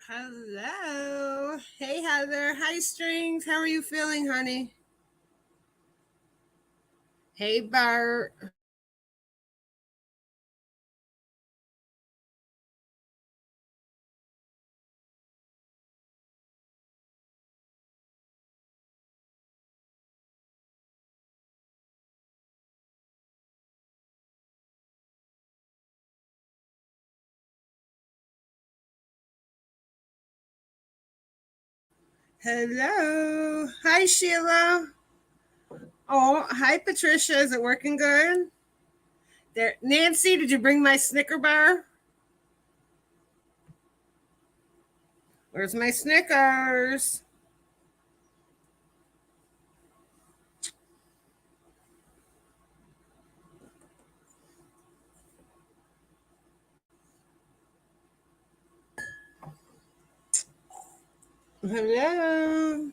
Hello. Hey, Heather. Hi, Strings. How are you feeling, honey? Hey, Bart. Hello. Hi, Sheila. Oh, hi, Patricia. Is it working good? There, Nancy. Did you bring my Snicker bar? Where's my Snickers? Hello.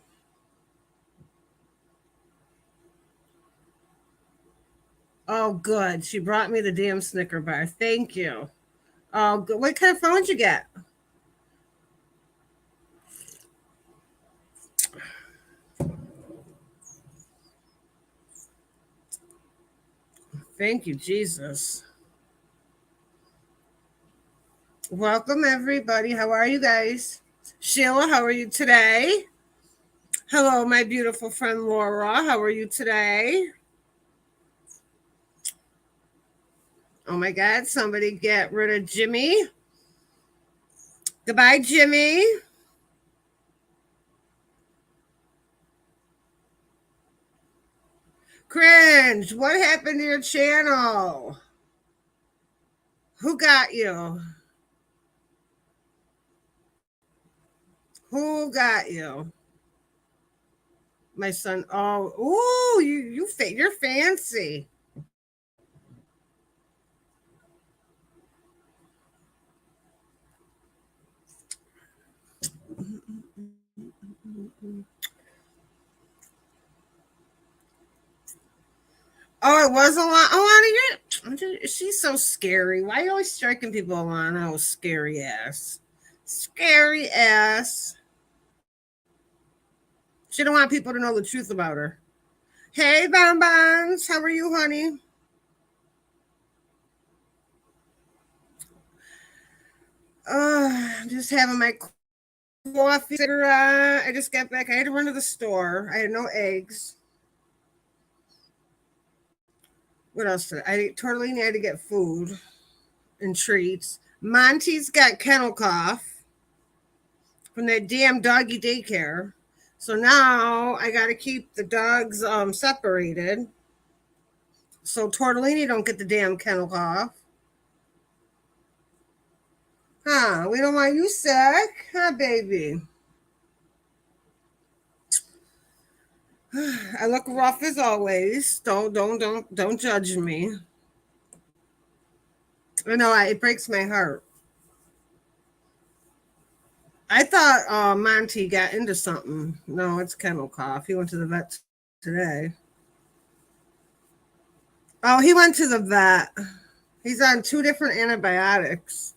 Oh, good. She brought me the damn Snicker bar. Thank you. Oh, good. What kind of phone did you get? Thank you, Jesus. Welcome, everybody. How are you guys? Sheila, how are you today? Hello, my beautiful friend Laura. How are you today? Oh my God, somebody get rid of Jimmy. Goodbye, Jimmy. Cringe. What happened to your channel? Who got you? Who got you? My son. Oh, you're fancy. Oh, it was a lot. She's so scary. Why are you always striking people, Alana? Oh, scary ass. Scary ass. She don't want people to know the truth about her. Hey, Bonbons. How are you, honey? I'm just having my coffee. I just got back. I had to run to the store. I had no eggs. What else did I ate? Tortellini. I had to get food and treats. Monty's got kennel cough from that damn doggy daycare. So now I got to keep the dogs separated so Tortellini don't get the damn kennel cough. Huh? We don't want you sick, huh, baby? I look rough as always. Don't judge me. I know it breaks my heart. I thought Monty got into something. No, it's kennel cough. He went to the vet today. Oh, he went to the vet. He's on two different antibiotics.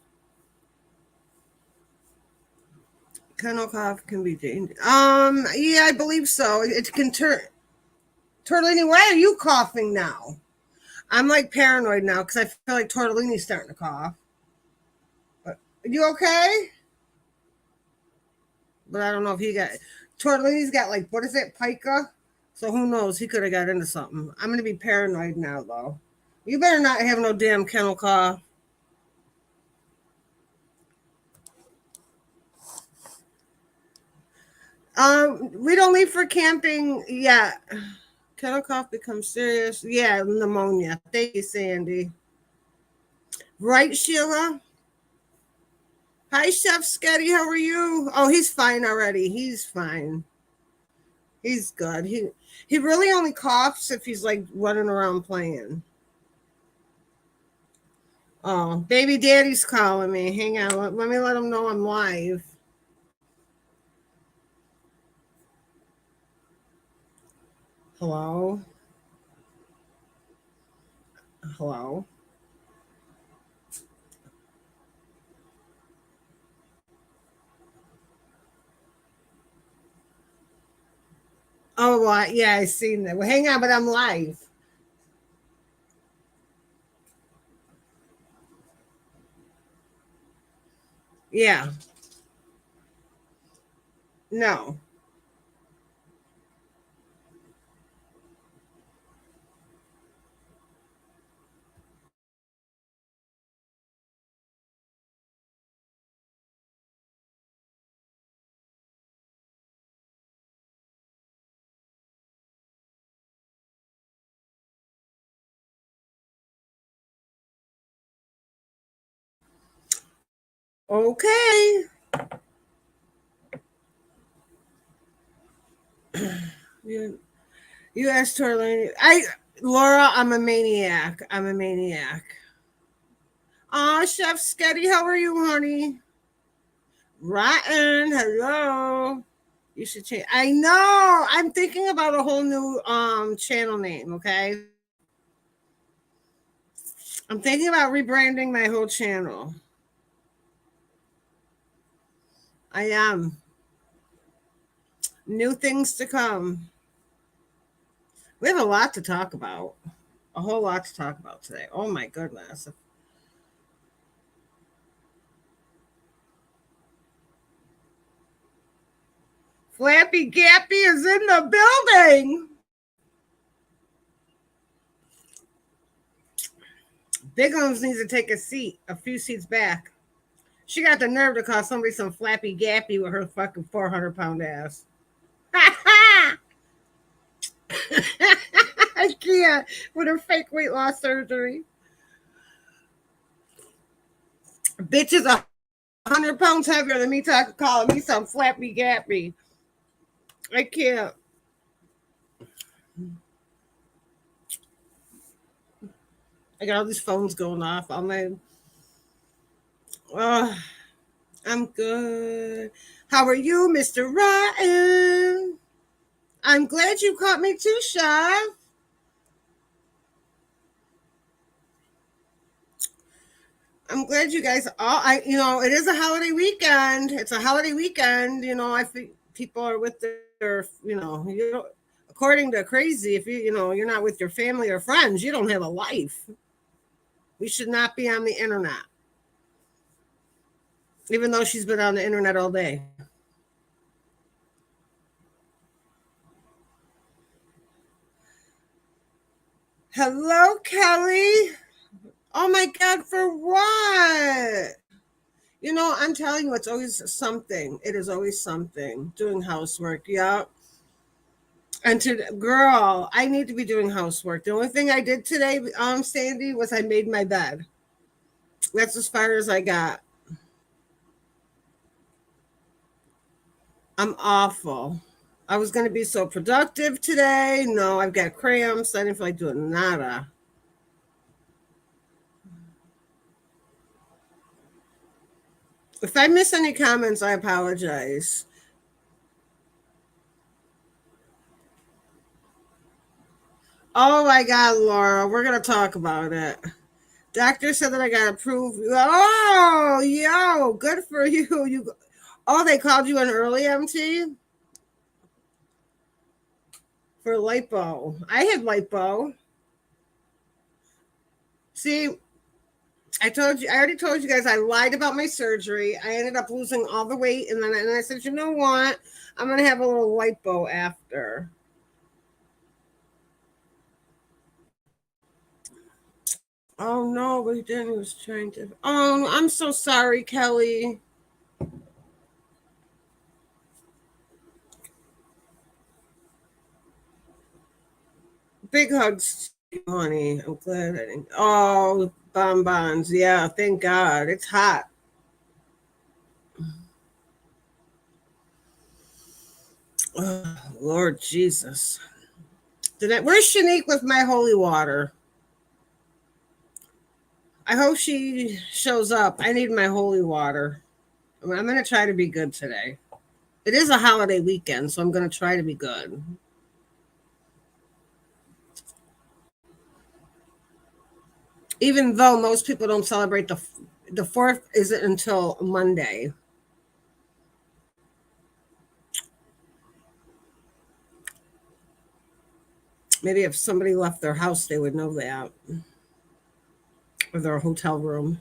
Kennel cough can be dangerous. Yeah, I believe so. It can turn. Tortellini, why are you coughing now? I'm like paranoid now because I feel like Tortellini's starting to cough. Are you okay? But I don't know if he got Tortellini's got like what is it, pica? So who knows? He could have got into something. I'm gonna be paranoid now though. You better not have no damn kennel cough. We don't leave for camping yet. Kennel cough becomes serious. Yeah, pneumonia. Thank you, Sandy. Right, Sheila? Hi, Chef Sketty. How are you? Oh, he's fine already. He's fine. He's good. He really only coughs if he's like running around playing. Oh, baby daddy's calling me. Hang on. Let me let him know I'm live. Hello? Hello? Oh, well, yeah, I seen that. Well, hang on, but I'm live. Yeah. No. Okay. You, you asked Torlani. Laura, I'm a maniac. I'm a maniac. Aw, Chef Sketty, how are you, honey? Rotten, hello. You should change. I know. I'm thinking about a whole new channel name, okay? I'm thinking about rebranding my whole channel. I am. New things to come. We have a lot to talk about. A whole lot to talk about today. Oh my goodness. Flappy Gappy is in the building. Big Arms needs to take a seat, a few seats back. She got the nerve to call somebody some Flappy Gappy with her fucking 400-pound ass. I can't with her fake weight loss surgery. Bitch is 100 pounds heavier than me, calling me some Flappy Gappy. I can't. I got all these phones going off. Oh, I'm good. How are you, Mr. Rotten? I'm glad you caught me too, Chef. I'm glad you guys all. It is a holiday weekend. It's a holiday weekend. I think people are with their, according to crazy. If you're not with your family or friends, you don't have a life. We should not be on the internet, even though she's been on the internet all day. Hello, Kelly. Oh my God, for what? I'm telling you, it's always something. It is always something. Doing housework. Yeah. And girl, I need to be doing housework. The only thing I did today, Sandy, was I made my bed. That's as far as I got. I'm awful. I was going to be so productive today. No, I've got cramps. I didn't feel like doing nada. If I miss any comments, I apologize. Oh my God, Laura, we're going to talk about it. Doctor said that I got approved. Oh, yo, good for you. They called you an early MT for lipo. I had lipo. See, I already told you guys I lied about my surgery. I ended up losing all the weight, and then I said, you know what? I'm gonna have a little lipo after. Oh no, but then he was trying to. Oh, I'm so sorry, Kelly. Big hugs, honey. I'm glad I didn't. Oh, bonbons. Yeah, thank God. It's hot. Oh, Lord Jesus. Where's Shanique with my holy water? I hope she shows up. I need my holy water. I'm going to try to be good today. It is a holiday weekend, so I'm going to try to be good. Even though most people don't celebrate the 4th isn't until Monday. Maybe if somebody left their house, they would know that, or their hotel room.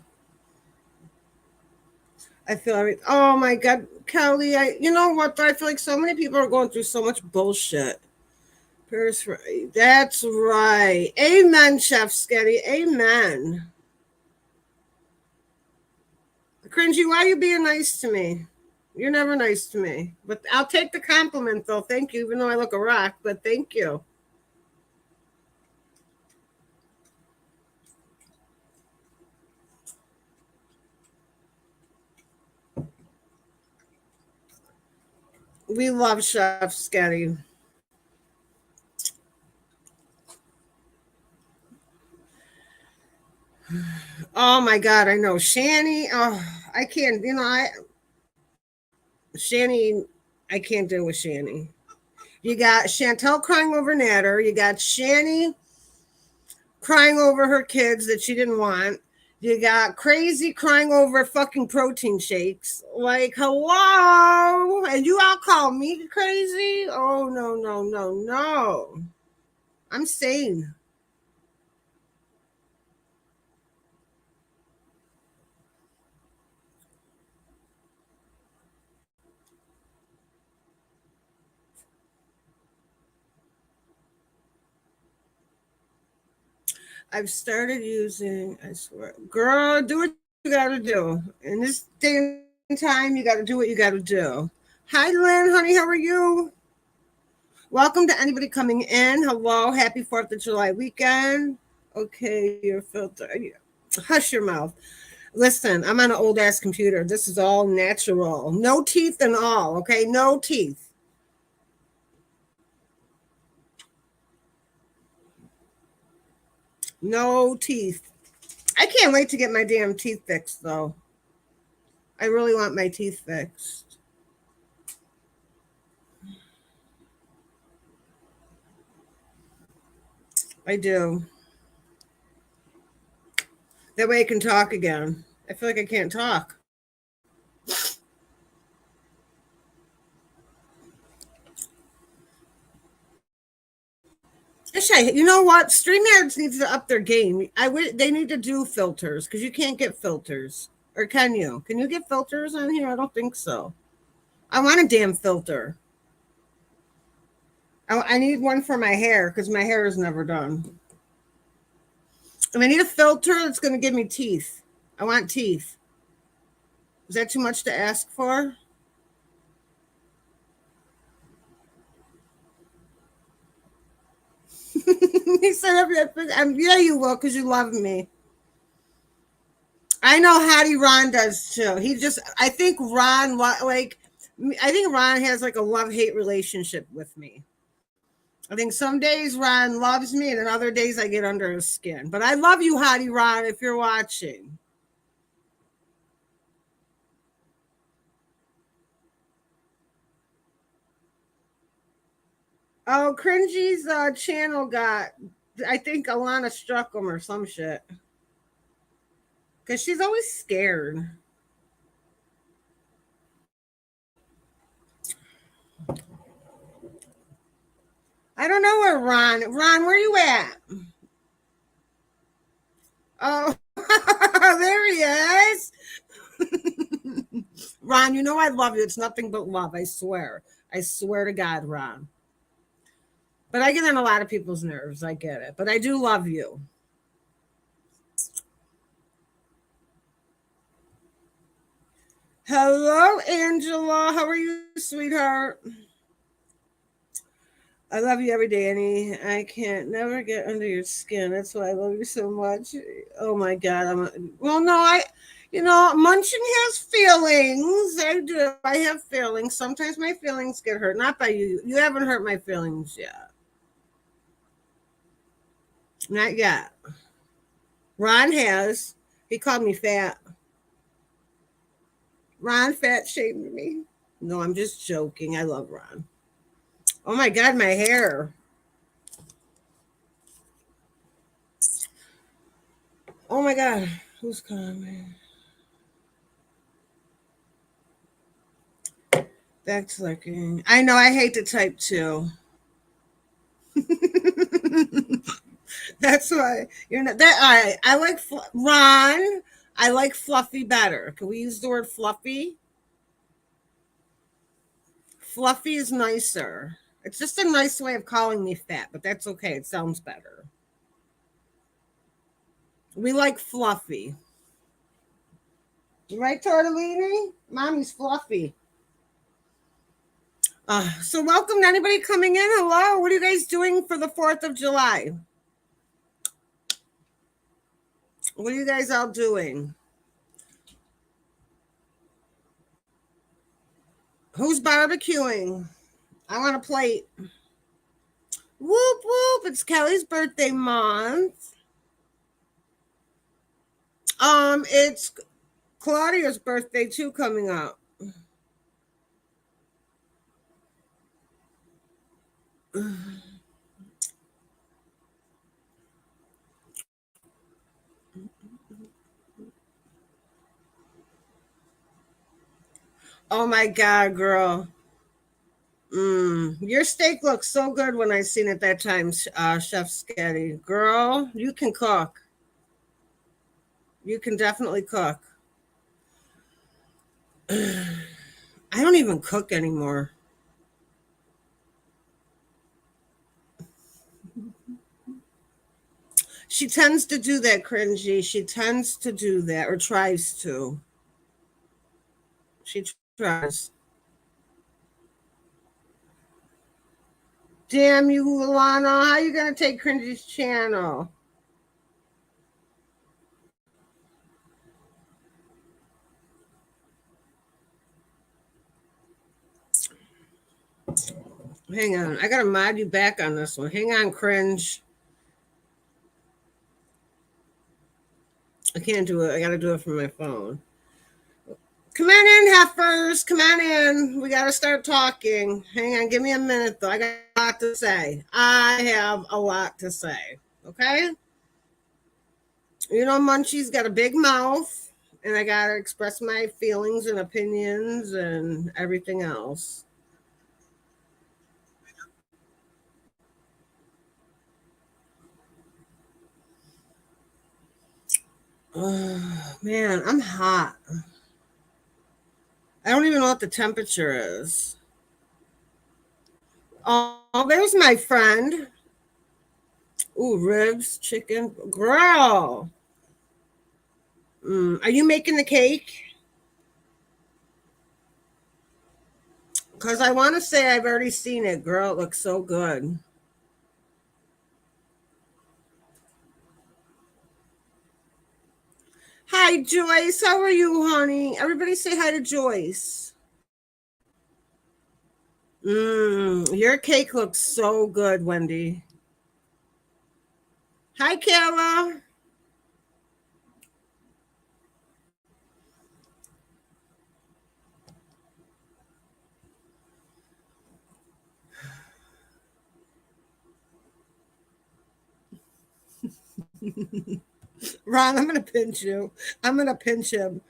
I feel oh my God, Kelly, you know what? I feel like so many people are going through so much bullshit. Paris, that's right. Amen, Chef Sketty. Amen. Cringy, why are you being nice to me? You're never nice to me. But I'll take the compliment, though. Thank you, even though I look a rock, but thank you. We love Chef Sketty. Oh my God, I know. Shani, oh, I can't, Shani, I can't deal with Shani. You got Chantel crying over Natter. You got Shani crying over her kids that she didn't want. You got Crazy crying over fucking protein shakes. Like, hello? And you all call me crazy? Oh, no, no, no, no. I'm sane. I've started using, I swear, girl, do what you got to do. In this day and time, you got to do what you got to do. Hi, Lynn, honey, how are you? Welcome to anybody coming in. Hello, happy 4th of July weekend. Okay, your filter. Hush your mouth. Listen, I'm on an old ass computer. This is all natural. No teeth and all, okay? No teeth. No teeth. I can't wait to get my damn teeth fixed, though. I really want my teeth fixed. I do. That way I can talk again. I feel like I can't talk. You know what? StreamYards needs to up their game. They need to do filters because you can't get filters. Or can you? Can you get filters on here? I don't think so. I want a damn filter. I need one for my hair because my hair is never done. And I need a filter that's going to give me teeth. I want teeth. Is that too much to ask for? He said, yeah, you will because you love me. I know Hattie Ron does too. I think Ron, I think Ron has like a love-hate relationship with me. I think some days Ron loves me, and then other days I get under his skin. But I love you, Hattie Ron, if you're watching. Oh, Cringy's channel got, I think Alana struck him or some shit. Because she's always scared. I don't know where Ron, where you at? Oh, there he is. Ron, you know I love you. It's nothing but love. I swear. I swear to God, Ron. But I get on a lot of people's nerves. I get it. But I do love you. Hello, Angela. How are you, sweetheart? I love you every day, Annie. I can't never get under your skin. That's why I love you so much. Oh my God. Well, no, Munchin has feelings. I do. I have feelings. Sometimes my feelings get hurt. Not by you. You haven't hurt my feelings yet. Not yet. Ron has. He called me fat. Ron fat shamed me. No, I'm just joking. I love Ron. Oh my God, my hair. Oh my God. Who's coming? That's looking. I know I hate to type too. That's why you're not that. All right. I like Ron. I like fluffy better. Can we use the word fluffy? Fluffy is nicer. It's just a nice way of calling me fat, but that's okay. It sounds better. We like fluffy. Right, Tortellini? Mommy's fluffy. So welcome to anybody coming in. Hello. What are you guys doing for the 4th of July? What are you guys all doing? Who's barbecuing? I want a plate. Whoop whoop. It's Kelly's birthday month. It's Claudia's birthday too coming up. Oh my god, girl. Your steak looks so good when I seen it that time, Chef Sketty. Girl, you can cook. You can definitely cook. I don't even cook anymore. She tends to do that, cringy. She tends to do that or tries to. She tries. Damn you, Lana. How you gonna take Cringy's channel? Hang on. I gotta mod you back on this one. Hang on, Cringe. I can't do it. I gotta do it from my phone. Come on in, heifers. Come on in. We gotta start talking. Hang on, give me a minute though. I got a lot to say. I have a lot to say. Okay? You know, Munchie's got a big mouth, and I gotta express my feelings and opinions and everything else. Oh, man, I'm hot. I don't even know what the temperature is. Oh, there's my friend. Ooh, ribs, chicken. Girl. Are you making the cake? Because I want to say I've already seen it. Girl, it looks so good. Hi, Joyce. How are you, honey? Everybody say hi to Joyce. Your cake looks so good, Wendy. Hi, Kayla. Ron, I'm going to pinch you. I'm going to pinch him.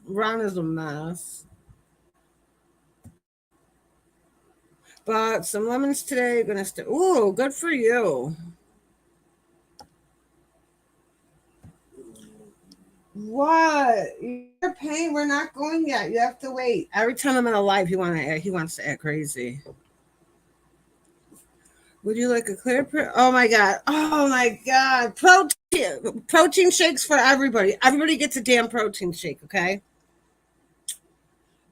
Ron is a mess. But some lemons today. Gonna ooh, good for you. What? You're paying. We're not going yet. You have to wait. Every time I'm in a live, he wants to act crazy. Would you like a clear print? Oh my god. Oh my god. Protein shakes for everybody. Everybody gets a damn protein shake, okay?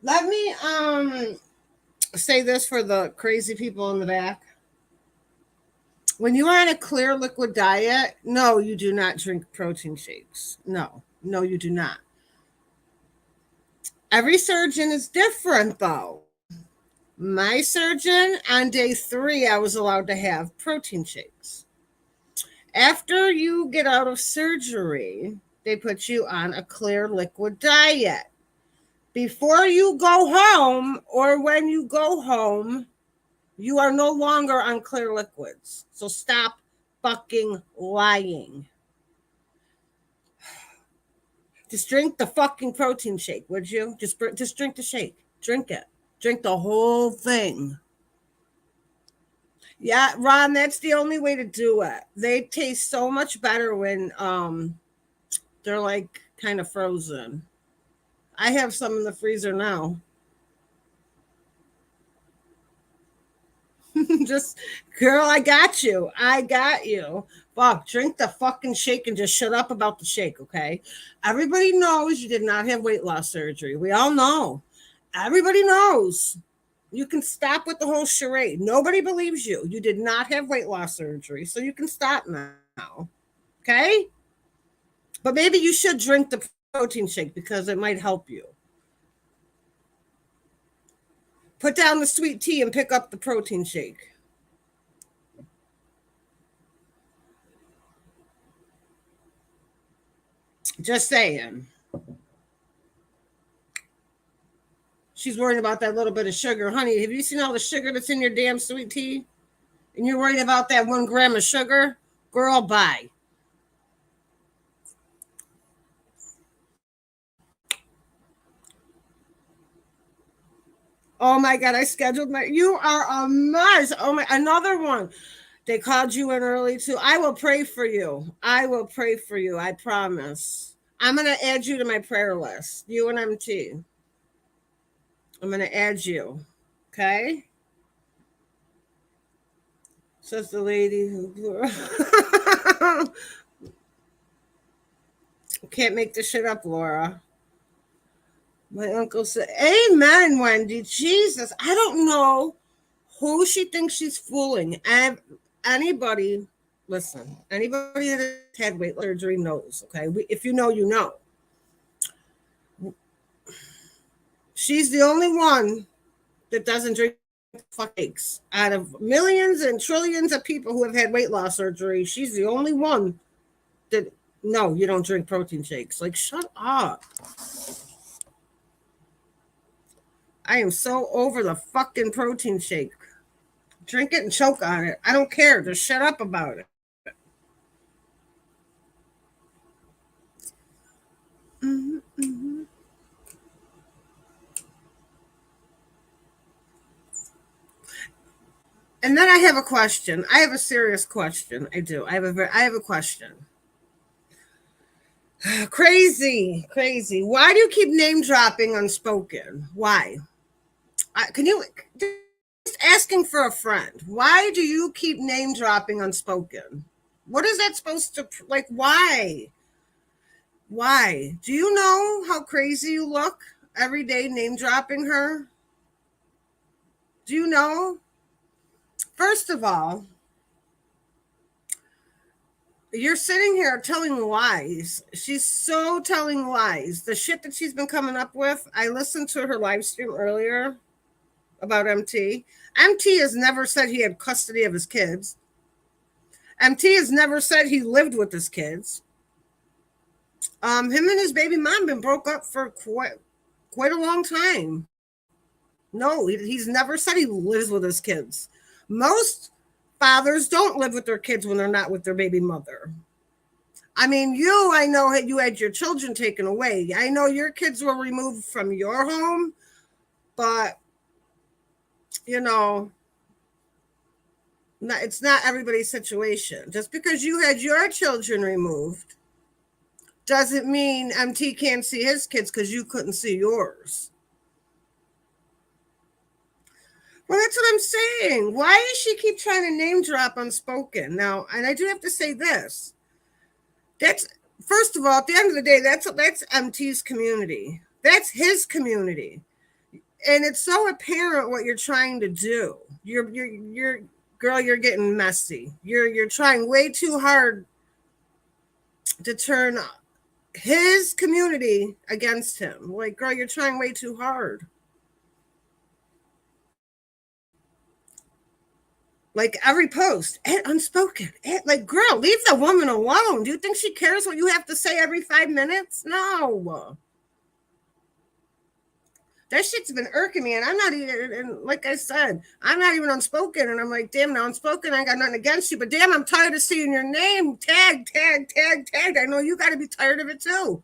Let me say this for the crazy people in the back. When you are on a clear liquid diet, no, you do not drink protein shakes. No, you do not. Every surgeon is different, though. My surgeon, on day 3, I was allowed to have protein shakes. After you get out of surgery, they put you on a clear liquid diet. Before you go home or when you go home, you are no longer on clear liquids. So stop fucking lying. Just drink the fucking protein shake, would you? Just drink the shake. Drink it. Drink the whole thing. Yeah, Ron, that's the only way to do it. They taste so much better when they're like kind of frozen. I have some in the freezer now. Just girl, I got you. I got you. Fuck, drink the fucking shake and just shut up about the shake, okay? Everybody knows you did not have weight loss surgery. We all know. Everybody knows. You can stop with the whole charade. Nobody believes you. You did not have weight loss surgery, so you can stop now. Okay? But maybe you should drink the protein shake because it might help you. Put down the sweet tea and pick up the protein shake. Just saying. She's worried about that little bit of sugar. Honey, have you seen all the sugar that's in your damn sweet tea? And you're worried about that 1 gram of sugar? Girl, bye. Oh my God, I scheduled my. You are a mess. Oh my, another one. They called you in early too. I will pray for you. I will pray for you. I promise. I'm going to add you to my prayer list. You and MT. I'm going to add you. Okay? Says the lady who can't make this shit up, Laura. My uncle said, Amen, Wendy. Jesus. I don't know who she thinks she's fooling. And anybody, listen, anybody that has had weight surgery knows, okay? If you know, you know. She's the only one that doesn't drink cakes. Out of millions and trillions of people who have had weight loss surgery, she's the only one that, no, you don't drink protein shakes. Like, shut up. I am so over the fucking protein shake. Drink it and choke on it. I don't care. Just shut up about it. Mm-hmm, mm-hmm. And then I have a question. I have a serious question. I do. I have a question. Crazy, crazy. Why do you keep name dropping Unspoken? Why? Can you just asking for a friend? Why do you keep name dropping Unspoken? What is that supposed to like? Why? Why? Do you know how crazy you look every day name dropping her? Do you know? First of all, you're sitting here telling lies. She's so telling lies. The shit that she's been coming up with. I listened to her live stream earlier about MT. MT has never said he had custody of his kids. MT has never said he lived with his kids. Him and his baby mom been broke up for quite a long time. No, he's never said he lives with his kids. Most fathers don't live with their kids when they're not with their baby mother. I mean, I know you had your children taken away. I know your kids were removed from your home, but, you know, it's not everybody's situation. Just because you had your children removed doesn't mean MT can't see his kids because you couldn't see yours. Well, that's what I'm saying. Why does she keep trying to name drop Unspoken? Now, and I do have to say this. That's first of all, at the end of the day, that's MT's community. That's his community. And it's so apparent what you're trying to do. You're girl, you're getting messy. You're trying way too hard to turn his community against him. Like, girl, you're trying way too hard. Like every post, Unspoken. Like, girl, leave the woman alone. Do you think she cares what you have to say every 5 minutes? No. That shit's been irking me, and I'm not even, and like I said, I'm not even Unspoken, and I'm like, damn, now Unspoken, I got nothing against you, but damn, I'm tired of seeing your name tagged. I know you got to be tired of it too.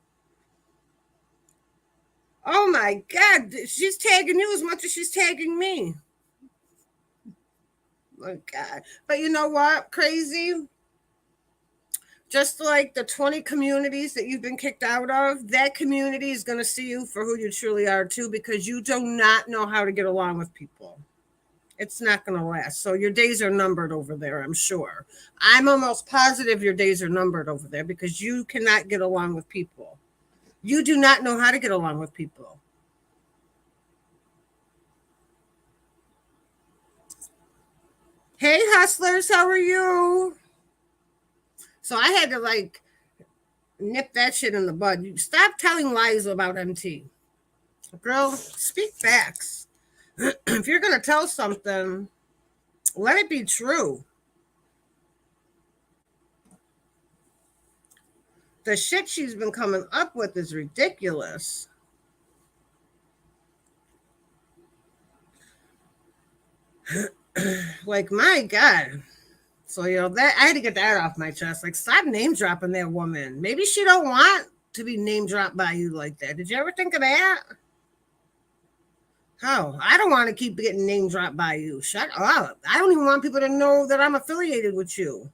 Oh my God, she's tagging you as much as she's tagging me. my God. But you know what? Crazy. Just like the 20 communities that you've been kicked out of, that community is going to see you for who you truly are too, because you do not know how to get along with people. It's not going to last. So your days are numbered over there, I'm sure. I'm almost positive your days are numbered over there because you cannot get along with people. You do not know how to get along with people. Hey, hustlers, how are you? So I had to like nip that shit in the bud. You stop telling lies about MT. Girl, speak facts. If you're going to tell something, let it be true. The shit she's been coming up with is ridiculous. Like, my God. So, that I had to get that off my chest. Like, stop name dropping that woman. Maybe she don't want to be name dropped by you like that. Did you ever think of that? Oh, I don't want to keep getting name dropped by you. Shut up. I don't even want people to know that I'm affiliated with you.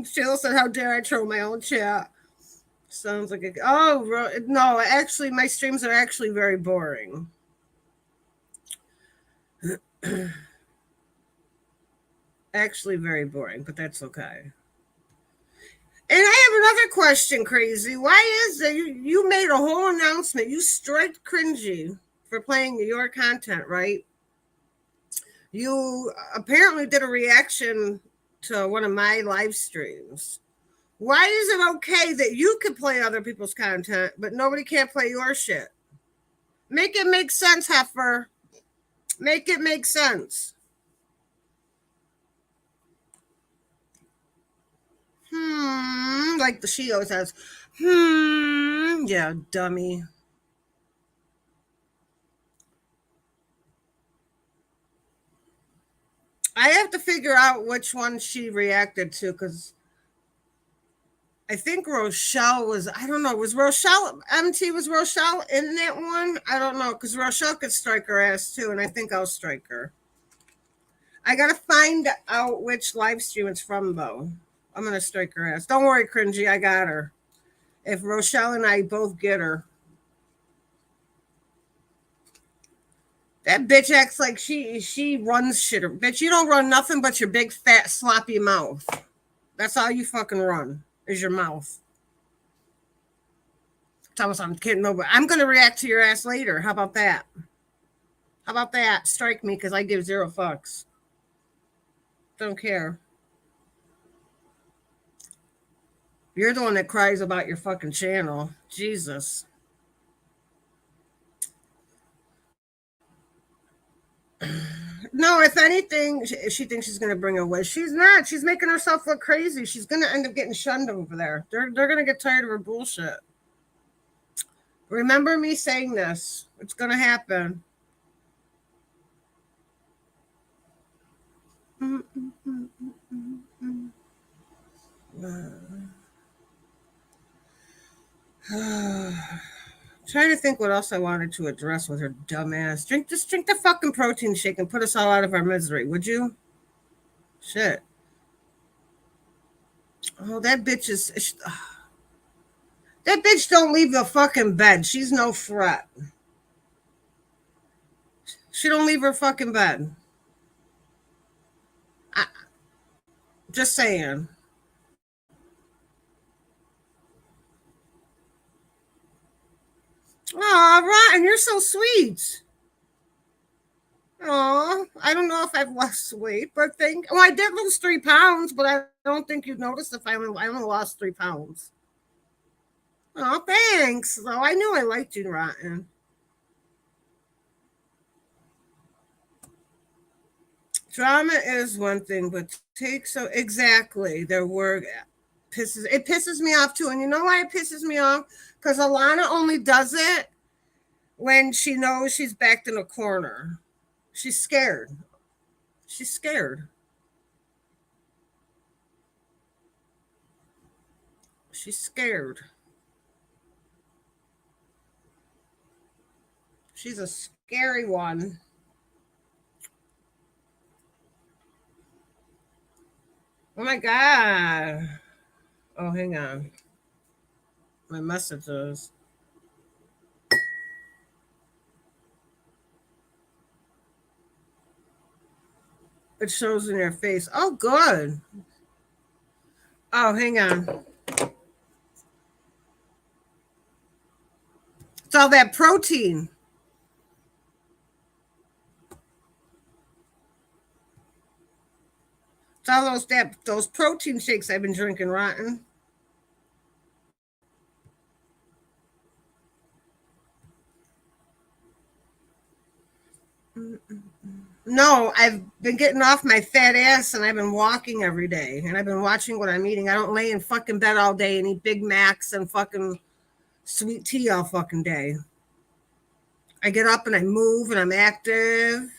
Sheila said, how dare I troll my own chat? Sounds like no, actually, my streams are actually very boring. Actually, very boring, but that's okay. And I have another question, Crazy. Why is it you made a whole announcement? You striked Cringy for playing your content, right? You apparently did a reaction to one of my live streams. Why is it okay that you could play other people's content, but nobody can't play your shit? Make it make sense, Heifer. Make it make sense. Like the she always says, yeah, dummy. I have to figure out which one she reacted to because I think Rochelle was, I don't know, was Rochelle, was Rochelle in that one? I don't know, because Rochelle could strike her ass too, and I think I'll strike her. I gotta find out which live stream it's from, though. I'm gonna strike her ass. Don't worry, Cringy, I got her. If Rochelle and I both get her. That bitch acts like she runs shit. Bitch, you don't run nothing but your big, fat, sloppy mouth. That's all you fucking run, is your mouth. Tell us I'm kidding. No, but I'm going to react to your ass later. How about that? How about that? Strike me because I give zero fucks. Don't care. You're the one that cries about your fucking channel. Jesus. No, if anything, she thinks she's going to bring her away. She's not. She's making herself look crazy. She's going to end up getting shunned over there. They're going to get tired of her bullshit. Remember me saying this. It's going to happen. Trying to think what else I wanted to address with her dumb ass. Just drink the fucking protein shake and put us all out of our misery, would you? Shit. Oh, that bitch is. That bitch don't leave the fucking bed. She's no threat. She don't leave her fucking bed. I, just saying. Oh, Rotten, you're so sweet. Oh, I don't know if I've lost weight, but I did lose 3 pounds, but I don't think you'd notice if I only lost 3 pounds. Oh, thanks. So I knew I liked you, Rotten. Drama is one thing, but exactly their word pisses me off too. And you know why it pisses me off? Because Alana only does it when she knows she's backed in a corner. She's scared. She's scared. She's scared. She's a scary one. Oh my god. Oh, hang on. My messages. It shows in your face. Oh, good. Oh, hang on. It's all that protein. It's all those protein shakes I've been drinking, rotten. No, I've been getting off my fat ass and I've been walking every day and I've been watching what I'm eating. I don't lay in fucking bed all day and eat Big Macs and fucking sweet tea all fucking day. I get up and I move and I'm active.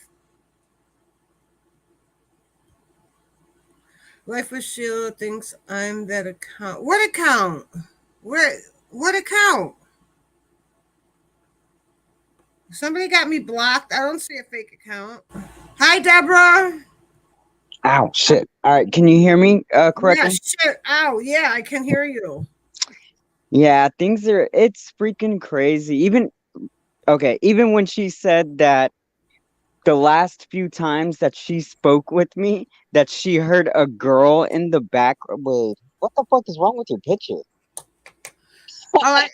Life with Sheila thinks I'm that account. What account? What account? Somebody got me blocked. I don't see a fake account. Hi, Deborah. Ow, shit. All right, can you hear me correctly? Yeah, shit. Ow, yeah, I can hear you. Yeah, it's freaking crazy. Even when she said that the last few times that she spoke with me, that she heard a girl in the back. Wait, what the fuck is wrong with your picture? Oh,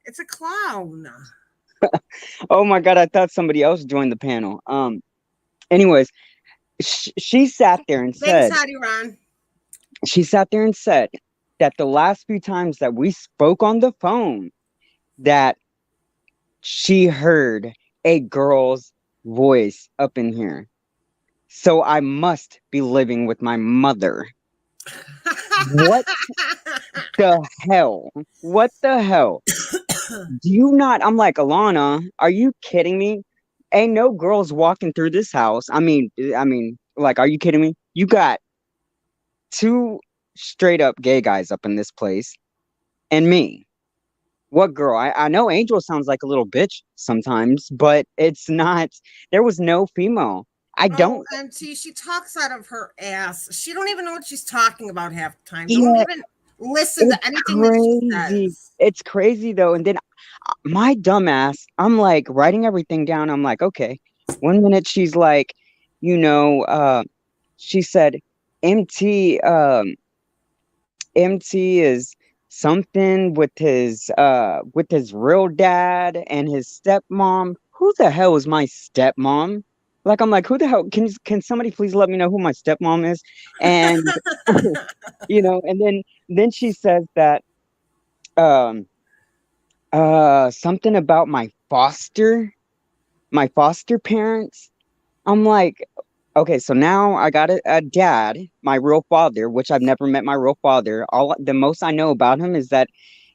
it's a clown. Oh my god, I thought somebody else joined the panel. Anyways, she sat there and Thanks, said, Howdy Ron. she sat there and said that the last few times that we spoke on the phone, that she heard a girl's voice up in here. So I must be living with my mother. What the hell? What the hell? Do you not? I'm like, Alana, are you kidding me? Ain't no girls walking through this house. Like, are you kidding me? You got two straight up gay guys up in this place and me. What girl? I know Angel sounds like a little bitch sometimes, but it's not. There was no female. I don't. Oh, MT, she talks out of her ass. She don't even know what she's talking about half the time. Don't Yeah, even listen it's to anything that she crazy. says. It's crazy though. And then my dumbass, I'm like writing everything down. I'm like, okay. 1 minute she's like, she said, MT, MT is something with his real dad and his stepmom. Who the hell is my stepmom? Like, I'm like, who the hell can somebody please let me know who my stepmom is? And and then she says that um something about my foster parents. I'm like, okay, so now I got a dad, my real father, which I've never met my real father. All the most I know about him is that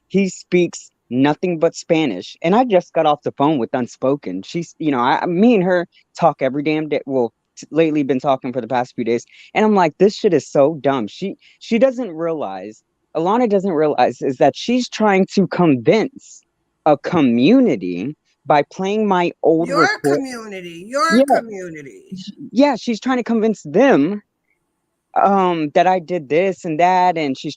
he speaks nothing but Spanish. And I just got off the phone with Unspoken. She's, me and her talk every damn day. Well, lately been talking for the past few days. And I'm like, this shit is so dumb. She doesn't realize, Alana doesn't realize, is that she's trying to convince a community by playing my old Your record. community. Your Yeah, community. yeah, she's trying to convince them that I did this and that, and she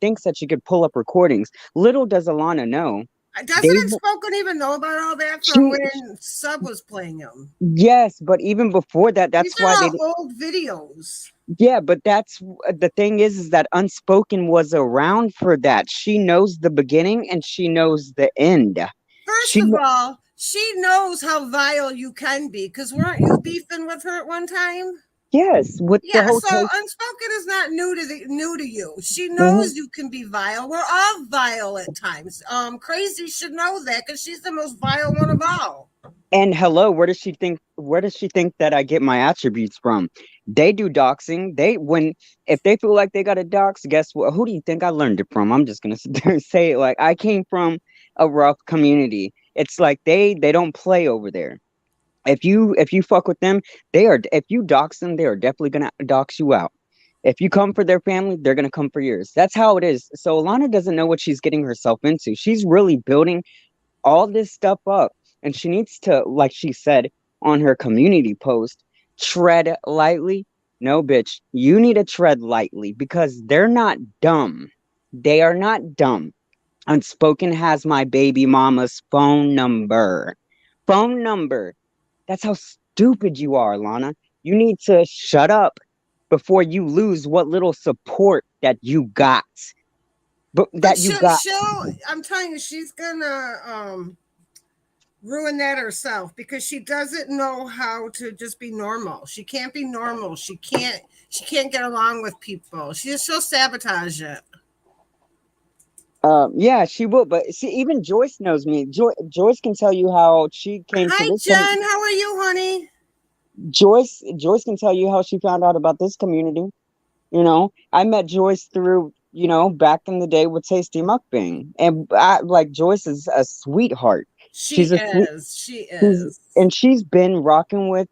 thinks that she could pull up recordings. Little does Alana know. They Doesn't Unspoken even know about all that from she when Sub was playing him? Yes, but even before that, These that's are why all old videos. yeah, but that's the thing is that Unspoken was around for that. She knows the beginning and she knows the end. First She of all, she knows how vile you can be because weren't you beefing with her at one time? Yes, with the Yeah, whole so tape. Unspoken is not new to you. She Mhm. knows you can be vile. We're all vile at times. Crazy should know that because she's the most vile one of all. And hello, where does she think that I get my attributes from? They do doxing. If they feel like they got a dox, guess what? Who do you think I learned it from? I'm just gonna sit there and say it. Like, I came from a rough community. It's like they don't play over there. If you fuck with them, if you dox them, they are definitely gonna dox you out. If you come for their family, they're gonna come for yours. That's how it is. So Alana doesn't know what she's getting herself into. She's really building all this stuff up. and she needs to, like she said on her community post, tread lightly. No, bitch, you need to tread lightly because they're not dumb. They are not dumb. Unspoken has my baby mama's phone number. Phone number. That's how stupid you are, Lana. You need to shut up before you lose what little support that you got. But But that you got. I'm telling you, she's gonna ruin that herself because she doesn't know how to just be normal. She can't be normal. She can't get along with people. She'll sabotage it. Yeah, she will. But see, even Joyce knows me. Joyce can tell you how she came to Hi, this. Jen. How are you, honey? Joyce can tell you how she found out about this community. You know, I met Joyce through, back in the day with Tasty Mukbang. And like Joyce is a sweetheart. She She's a sweet is. She she's, is. and she's been rocking with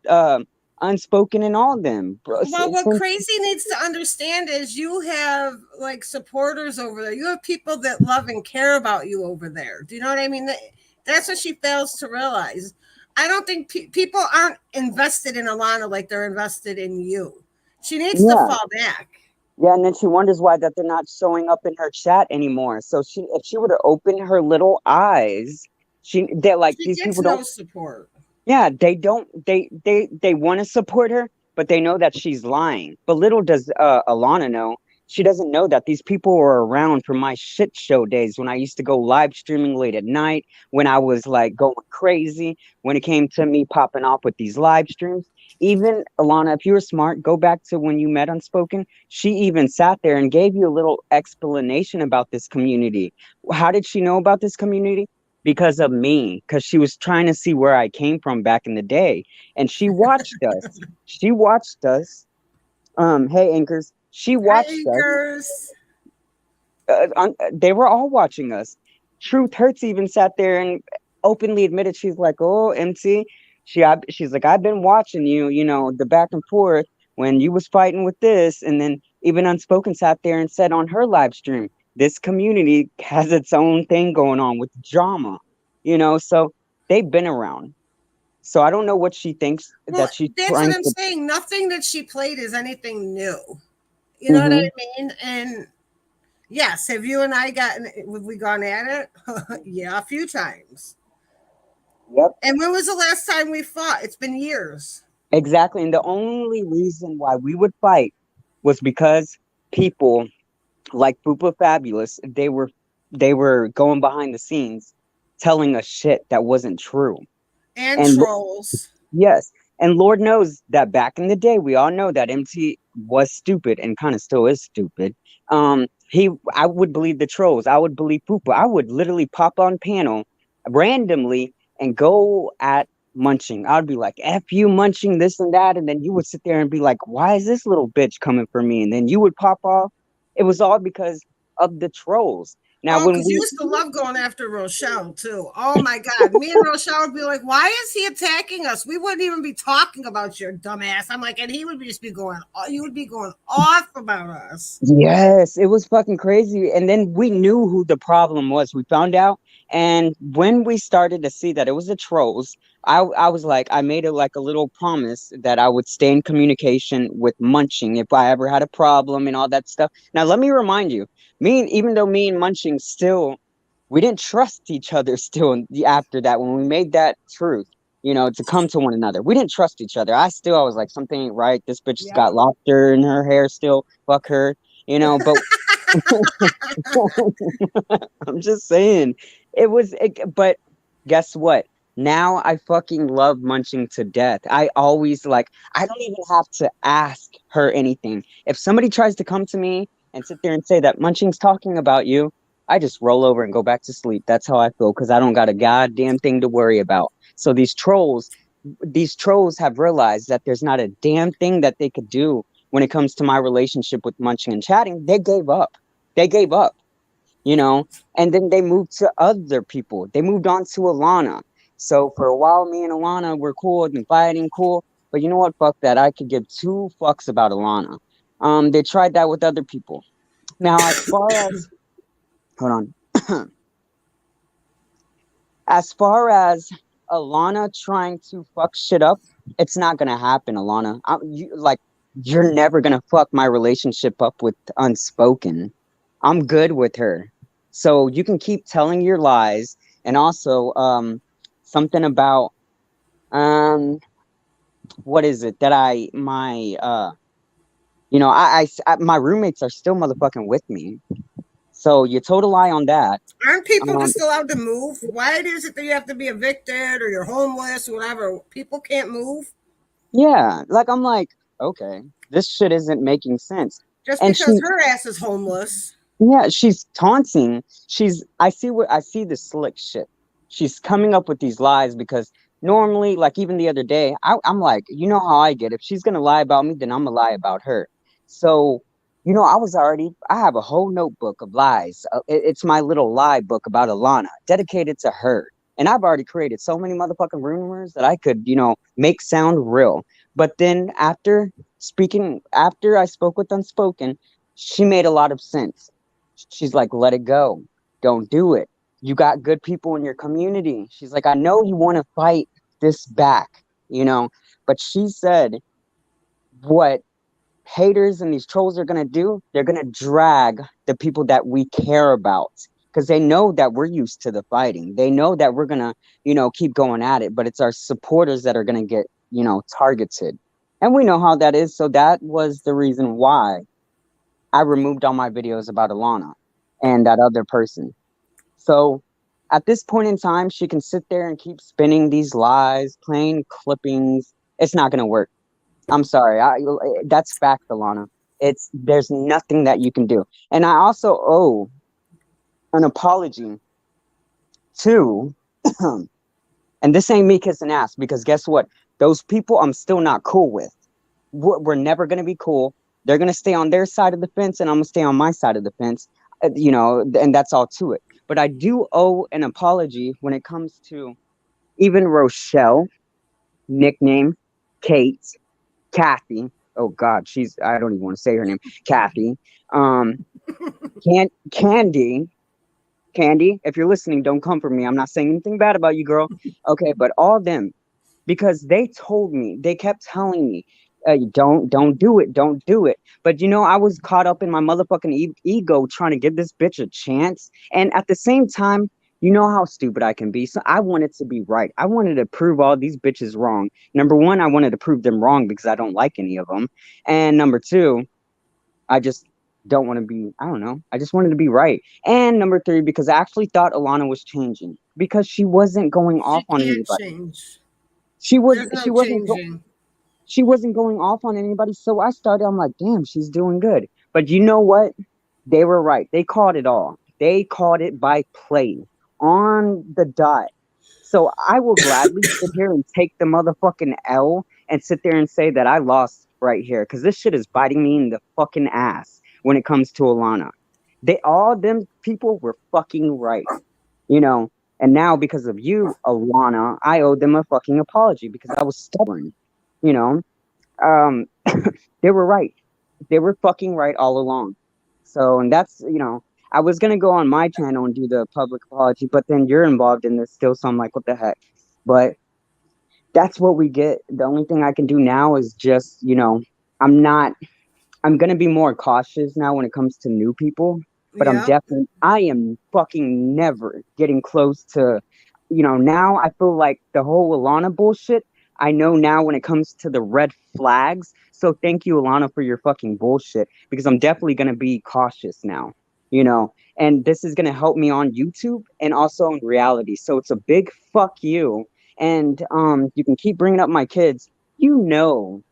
Unspoken and all them. Bro, Well, what since, Crazy needs to understand is you have like supporters over there. You have people that love and care about you over there. Do you know what I mean? That's what she fails to realize. I don't think people aren't invested in Alana like they're invested in you. She needs to yeah. fall back. Yeah, and then she wonders why that they're not showing up in her chat anymore. So if she would have opened her little eyes, they're like, She these gets people don't. no support. Yeah, they don't. They want to support her, but they know that she's lying. But little does Alana know, she doesn't know that these people were around from my shit show days when I used to go live streaming late at night, when I was like going crazy, when it came to me popping off with these live streams. Even Alana, if you were smart, go back to when you met Unspoken. She even sat there and gave you a little explanation about this community. How did she know about this community? Because of me, because she was trying to see where I came from back in the day. And she watched us. She watched us. Hey, anchors. She Hi, watched us. anchors. They were all watching us. Truth Hurts even sat there and openly admitted, she's like, "Oh, MT." She's like, "I've been watching you, the back and forth when you was fighting with this." And then even Unspoken sat there and said on her live stream, this community has its own thing going on with drama, so they've been around. So I don't know what she thinks Well, that she's that's what trying I'm to. saying. Nothing that she played is anything new. You know what I Hmm. mean? And yes, have you and I have we gone at it? Yeah, a few times. Yep. And when was the last time we fought? It's been years. Exactly. And the only reason why we would fight was because people like Fupa Fabulous, they were going behind the scenes telling us shit that wasn't true. And And trolls. yes, and Lord knows that back in the day, we all know that MT was stupid and kind of still is stupid. I would believe the trolls. I would believe Fupa. I would literally pop on panel randomly and go at Munching. I would be like, "F you, Munching," this and that, and then you would sit there and be like, "Why is this little bitch coming for me?" And then you would pop off. It was all because of the trolls. Now, Oh, when because you we used to love going after Rochelle too. Oh my God. Me and Rochelle would be like, why is he attacking us? We wouldn't even be talking about your dumbass. I'm like, and he would just be going, you would be going off about us. Yes, it was fucking crazy. And then we knew who the problem was. We found out. And when we started to see that it was the trolls, I was like, I made it like a little promise that I would stay in communication with Munching if I ever had a problem and all that stuff. Now, let me remind you, even though me and Munching still, we didn't trust each other still after that, when we made that truth, to come to one another. We didn't trust each other. I was like, something ain't right. This bitch has Yeah. got lobster in her hair still. Fuck her. But I'm just saying but guess what? Now I fucking love Munching to death. I don't even have to ask her anything. If somebody tries to come to me and sit there and say that Munching's talking about you, I just roll over and go back to sleep. That's how I feel because I don't got a goddamn thing to worry about. So these trolls have realized that there's not a damn thing that they could do when it comes to my relationship with Munching and chatting. They gave up. They gave up, and then they moved to other people. They moved on to Alana. So for a while, me and Alana were cool and fighting cool. But you know what? Fuck that. I could give two fucks about Alana. They tried that with other people. Now, as far as hold on, as far as Alana trying to fuck shit up, it's not gonna happen, Alana. You're never gonna fuck my relationship up with Unspoken. I'm good with her. So you can keep telling your lies. And also, something about, um, what is it that my roommates are still motherfucking with me. So you told a lie on that. Aren't people Um, just allowed to move? Why is it that you have to be evicted or you're homeless or whatever? People can't move yeah, like I'm like, okay, this shit isn't making sense. just And because she, her ass is homeless. yeah, she's taunting. I see the slick shit. She's coming up with these lies because normally, like even the other day, I'm like, you know how I get. If she's gonna lie about me, then I'm gonna lie about her. So, I have a whole notebook of lies. It's my little lie book about Alana, dedicated to her. And I've already created so many motherfucking rumors that I could, make sound real. But then after I spoke with Unspoken, she made a lot of sense. She's like, let it go. Don't do it. You got good people in your community. She's like, I know you want to fight this back, you know, but she said, what haters and these trolls are going to do, they're going to drag the people that we care about because they know that we're used to the fighting. They know that we're going to, keep going at it, but it's our supporters that are going to get, targeted. And we know how that is. So that was the reason why I removed all my videos about Alana and that other person. So at this point in time, she can sit there and keep spinning these lies, playing clippings. It's not going to work. I'm sorry. That's fact, Alana. There's nothing that you can do. And I also owe an apology to, and this ain't me kissing ass because guess what? Those people I'm still not cool with. We're never going to be cool. They're going to stay on their side of the fence and I'm going to stay on my side of the fence, and that's all to it. But I do owe an apology when it comes to even Rochelle, nickname Kate, Kathy. Oh God, I don't even want to say her name. Kathy. Um, Candy. Candy, if you're listening, don't come for me. I'm not saying anything bad about you, girl. Okay, but all them, because they told me, they kept telling me, don't do it, don't do it. But I was caught up in my motherfucking ego trying to give this bitch a chance, and at the same time, you know how stupid I can be. So I wanted to be right. I wanted to prove all these bitches wrong. Number one, I wanted to prove them wrong because I don't like any of them, and number two, I just don't want to be. I don't know. I just wanted to be right. And number three, because I actually thought Alana was changing because she wasn't going She off on can't anybody. change. She was There's no she wasn't changing. she wasn't going off on anybody. So I'm like, damn, she's doing good. But you know what? They were right. They called it all. They called it by play on the dot. So I will gladly sit here and take the motherfucking L and sit there and say that I lost right here because this shit is biting me in the fucking ass when it comes to Alana. All them people were fucking right, you know. And now because of you, Alana, I owe them a fucking apology because I was stubborn, you know. Um, they were right. They were fucking right all along. So, and that's, I was gonna go on my channel and do the public apology, but then you're involved in this still, so I'm like, what the heck? But that's what we get. The only thing I can do now is just, I'm not, I'm gonna be more cautious now when it comes to new people. But Yep. I am fucking never getting close to, now I feel like the whole Alana bullshit. I know now when it comes to the red flags. So thank you, Alana, for your fucking bullshit because I'm definitely gonna be cautious now, and this is gonna help me on YouTube and also in reality. So it's a big fuck you. And you can keep bringing up my kids. You know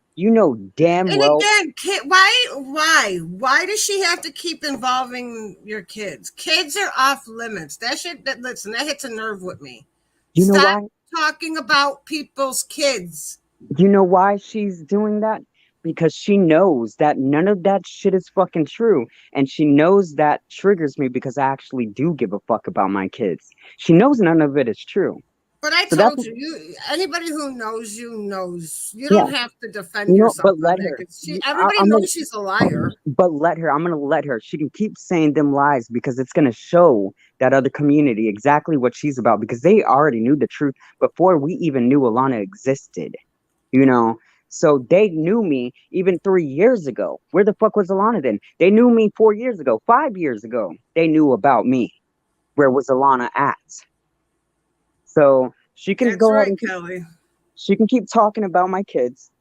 damn And well. again, why does she have to keep involving your kids? Kids are off limits. That shit. Listen, that hits a nerve with me. You know Stop why? talking about people's kids. You know why she's doing that? Because she knows that none of that shit is fucking true. And she knows that triggers me because I actually do give a fuck about my kids. She knows none of it is true. But I So that's told you, anybody who knows you knows. You yeah, don't have to defend yourself but on let that her. because everybody I'm gonna, knows she's a liar. but let her. I'm gonna let her. She can keep saying them lies because it's gonna show that other community exactly what she's about because they already knew the truth before we even knew Alana existed. You know, so they knew me even 3 years ago. Where the fuck was Alana then? They knew me 4 years ago, 5 years ago. They knew about me. Where was Alana at? So she can That's go ahead right, and Kelly. she can keep talking about my kids.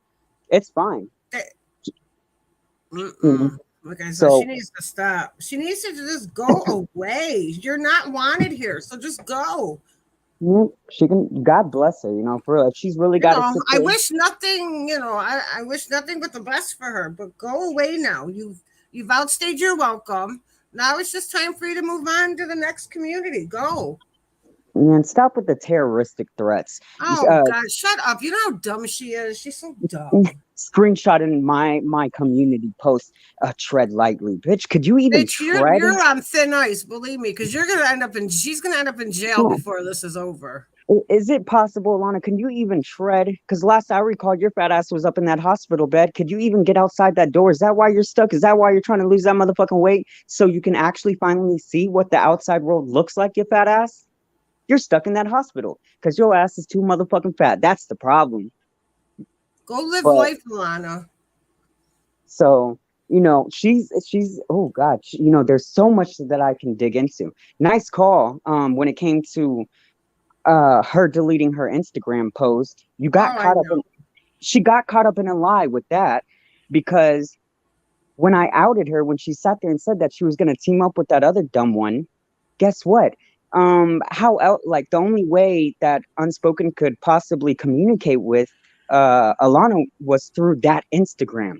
It's fine. That, You know? like I said, she So needs to stop. She needs to just go away. You're not wanted here, so just go. she can. God bless her. You know, for real. If she's really You got to know, sit I there. wish nothing. You know, I wish nothing but the best for her. But go away now. You've outstayed your welcome. Now it's just time for you to move on to the next community. Go. And stop with the terroristic threats. Oh Uh, God, shut up. You know how dumb she is? She's so dumb. screenshotting my community post. Tread lightly, bitch. Could you even Bitch, you're tread? you're on thin ice, believe me, because you're gonna end up in she's gonna end up in jail before this is over. Is it possible, Lana? Can you even tread? Because last I recall, your fat ass was up in that hospital bed. Could you even get outside that door? Is that why you're stuck? Is that why you're trying to lose that motherfucking weight so you can actually finally see what the outside world looks like, your fat ass? You're stuck in that hospital because your ass is too motherfucking fat. That's the problem. Go live But life, Lana. so, she's oh God, there's so much that I can dig into. Nice call. When it came to her deleting her Instagram post, you Oh, got I caught up know. in she got caught up in a lie with that because when I outed her, when she sat there and said that she was going to team up with that other dumb one, guess what? How else? Like the only way that Unspoken could possibly communicate with Alana was through that Instagram.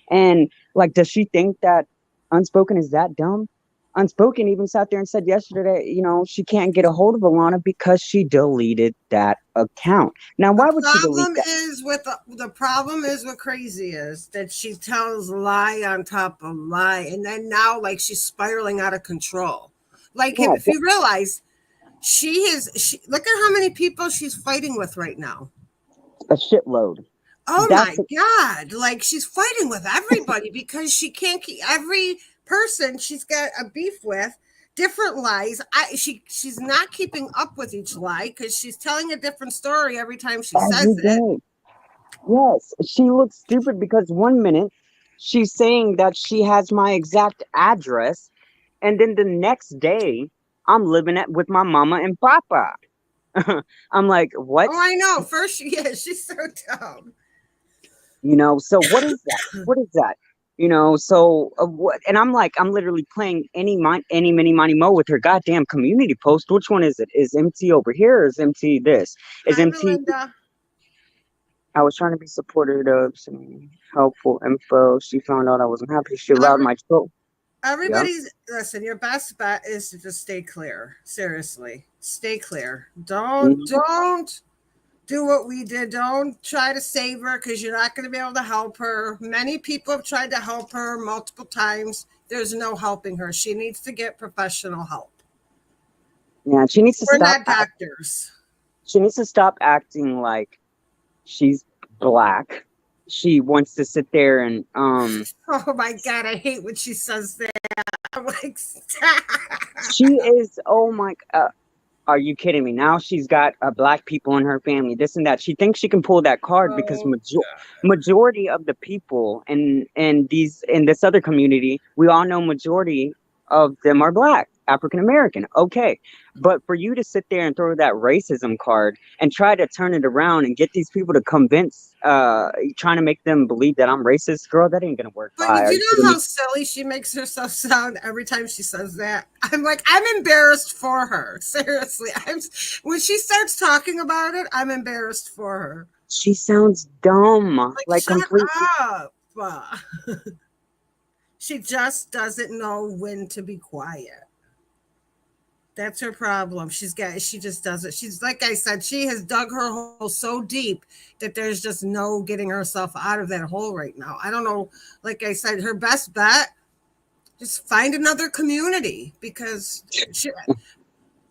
And like, does she think that Unspoken is that dumb? Unspoken even sat there and said yesterday, she can't get a hold of Alana because she deleted that account. Now, The why would she delete problem that? is with the problem is what crazy is that she tells lie on top of lie, and then now like she's spiraling out of control. Like Yeah, if you realize she look at how many people she's fighting with right now. a shitload. Oh That's my God. Like she's fighting with everybody because she can't keep every person she's got a beef with, different lies. She's not keeping up with each lie because she's telling a different story every time she says every it. day. Yes, she looks stupid because 1 minute she's saying that she has my exact address, and then the next day I'm living it with my mama and papa. I'm like, what? Oh, I know. First, yeah, she's so dumb. So what is that? What is that? So what? And I'm like, I'm literally playing any mini money mo with her goddamn community post. Which one is it? Is MT over here or is MT this? Is Hi, MT? Melinda. I was trying to be supportive of some helpful info. She found out I wasn't happy. She allowed Every, my troll. Yeah. everybody's listen. Your best bet is to just stay clear. Seriously, stay clear. Don't Mhm. don't do what we did. Don't try to save her because you're not going to be able to help her. Many people have tried to help her multiple times. There's no helping her. She needs to get professional help. Yeah, she needs to We're stop. not doctors. She needs to stop acting like she's black. She wants to sit there and Oh my God, I hate when she says that. I'm like, stop. she is. Oh my. Are you kidding me? Now she's got black people in her family, this and that. She thinks she can pull that card because Oh, majority of the people in this other community, we all know majority of them are black, African American. Okay, but for you to sit there and throw that racism card and try to turn it around and get these people to convince, trying to make them believe that I'm racist, girl, that ain't gonna work. but you Bye. Are do you kidding know me? how silly she makes herself sound every time she says that. I'm like, I'm embarrassed for her. Seriously, I'm when she starts talking about it, I'm embarrassed for her. She sounds dumb, Like, like shut complete. up. She just doesn't know when to be quiet. That's her problem. She just does it. She's like I said, she has dug her hole so deep that there's just no getting herself out of that hole right now. I don't know. Like I said, her best bet, just find another community because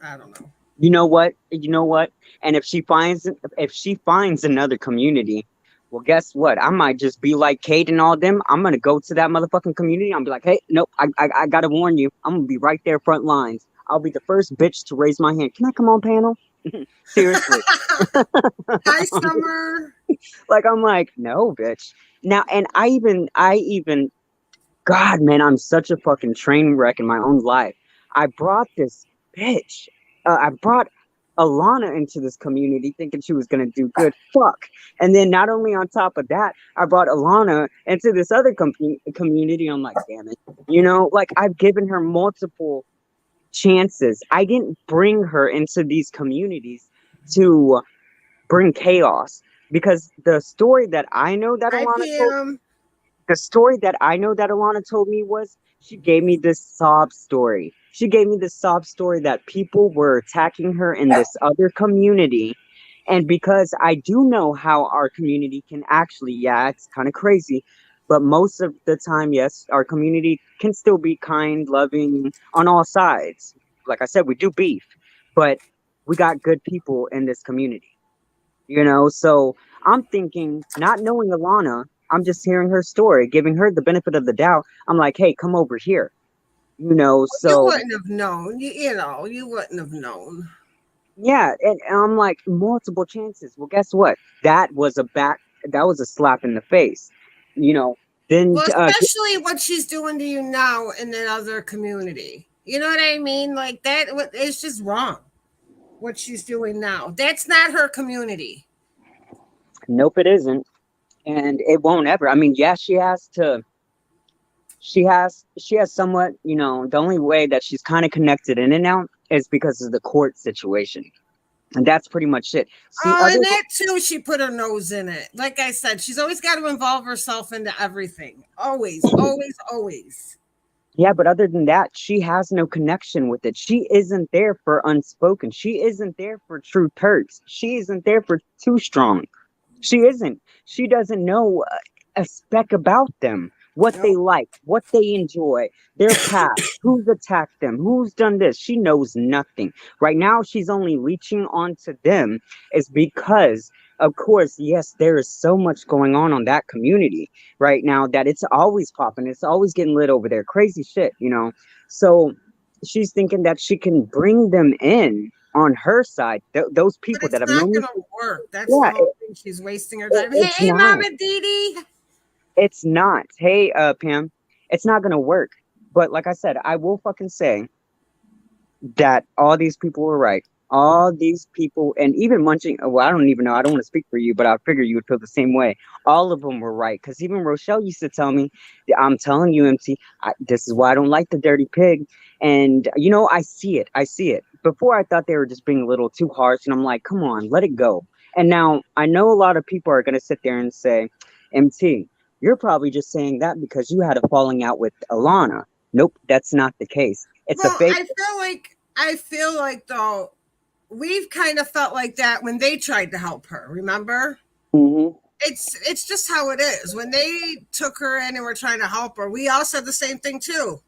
I don't know. You know what? You know what? And if she finds another community, well, guess what? I might just be like Kate and all them. I'm gonna go to that motherfucking community. I'm be like, hey, nope, I gotta warn you. I'm gonna be right there front lines. I'll be the first bitch to raise my hand. Can I come on panel? Seriously. Hi, Summer. Like I'm like, no, bitch. Now, and I even God, man, I'm such a fucking train wreck in my own life. I brought this bitch. I brought Alana into this community thinking she was gonna do good. Fuck. And then not only on top of that, I brought Alana into this other community. I'm like, damn it. Like I've given her multiple chances. I didn't bring her into these communities to bring chaos because Hi, Pam. the story that I know that Alana told me was she gave me this sob story. She gave me this sob story that people were attacking her in this other community. And because I do know how our community can actually, yeah, it's kind of crazy, but most of the time, yes, our community can still be kind, loving on all sides. Like I said, we do beef, but we got good people in this community. So I'm thinking, not knowing Alana, I'm just hearing her story, giving her the benefit of the doubt. I'm like, hey, come over here. You So wouldn't have known. You wouldn't have known. yeah, and I'm like, multiple chances. Well, guess what? That was a slap in the face. You know, then Well, especially what she's doing to you now in that other community. You know what I mean? Like that, it's just wrong. What she's doing now. That's not her community. nope, it isn't. And it won't ever. I mean, yeah, she has somewhat, the only way that she's kind of connected in and out is because of the court situation. And that's pretty much it. See, Oh, and that too, she put her nose in it. Like I said, she's always got to involve herself into everything. Always, always, always. yeah, but other than that, she has no connection with it. She isn't there for unspoken. She isn't there for true hurts. She isn't there for too strong. She isn't. She doesn't know a speck about them, what they Nope. like, what they enjoy, their past, who's attacked them, who's done this. She knows nothing. Right now, she's only reaching onto them is because, of course, yes, there is so much going on that community right now that it's always popping. It's always getting lit over there. Crazy shit. So she's thinking that she can bring them in on her side, those But people that it's have not known me. going to work. That's the Yeah, whole thing. She's wasting her time. it's Hey, not. Mama Didi. It's not. Hey, Pam, it's not gonna work. But like I said, I will fucking say that all these people were right. All these people, and even Munching. Well, I don't even know. I don't want to speak for you, but I figure you would feel the same way. All of them were right. Because even Rochelle used to tell me, "I'm telling you, MT, this is why I don't like the dirty pig." And I see it. I see it. Before I thought they were just being a little too harsh, and I'm like, "Come on, let it go." And now I know a lot of people are gonna sit there and say, "MT, you're probably just saying that because you had a falling out with Alana." Nope, that's not the case. It's a Well, fake. I feel like though we've kind of felt like that when they tried to help her. Remember? Hmm. It's just how it is. When they took her in and were trying to help her, we all said the same thing too.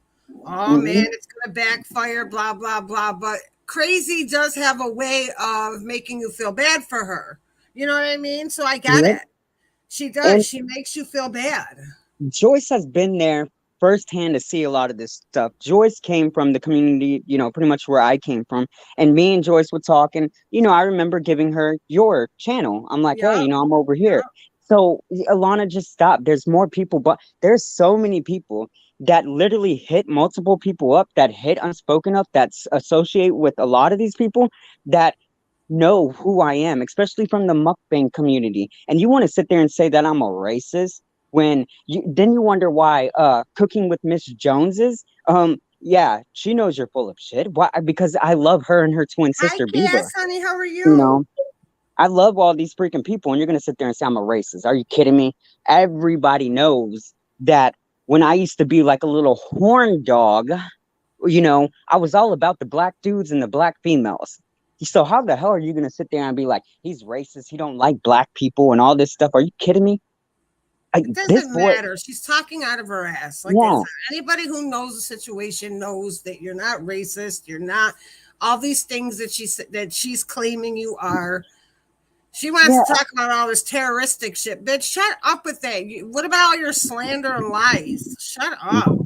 Oh man, Hmm. it's gonna backfire, blah blah blah. But crazy does have a way of making you feel bad for her. You know what I mean? So I get Yep. it. She does. And She makes you feel bad. Joyce has been there firsthand to see a lot of this stuff. Joyce came from the community, pretty much where I came from. And me and Joyce were talking. I remember giving her your channel. I'm like, hey, Yep. I'm over here. Yep. So Alana, just stop. There's more people, but there's so many people that literally hit multiple people up, that hit unspoken up, that's associate with a lot of these people that know who I am, especially from the mukbang community. And you want to sit there and say that I'm a racist when you wonder why Cooking with Miss Jones is yeah, she knows you're full of shit. Why? Because I love her and her twin Hi, sister Cass, Bieber. honey. How are You you? know, I love all these freaking people, and you're gonna sit there and say I'm a racist. Are you kidding me? Everybody knows that when I used to be like a little horn dog, I was all about the black dudes and the black females. So how the hell are you gonna sit there and be like, he's racist, he don't like black people and all this stuff? Are you kidding me? It This doesn't boy, matter. She's talking out of her ass. Like I yeah, said, anybody who knows the situation knows that you're not racist. You're not. all these things that she's claiming you are. She wants Yeah, to talk about all this terroristic shit. Bitch, shut up with that. What about all your slander and lies? Shut up.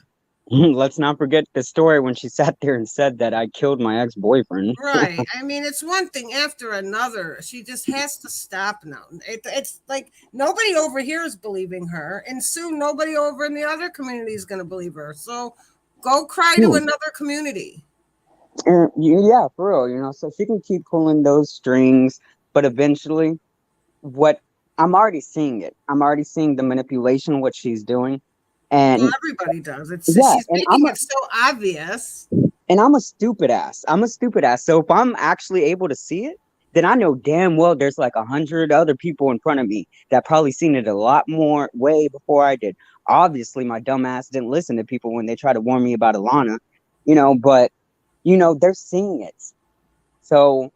let's not forget the story when she sat there and said that I killed my ex-boyfriend. Right. I mean, it's one thing after another. She just has to stop now. It's like nobody over here is believing her, and soon nobody over in the other community is going to believe her. So go cry to another community. And yeah, for real, so she can keep pulling those strings, but eventually, what I'm already seeing it. I'm already seeing the manipulation, what she's doing. Well, And everybody does. It's yeah, she's making it so obvious. I'm a stupid ass. I'm a stupid ass. So if I'm actually able to see it, then I know damn well there's like 100 other people in front of me that probably seen it a lot more way before I did. Obviously, my dumb ass didn't listen to people when they try to warn me about Alana, but they're seeing it. So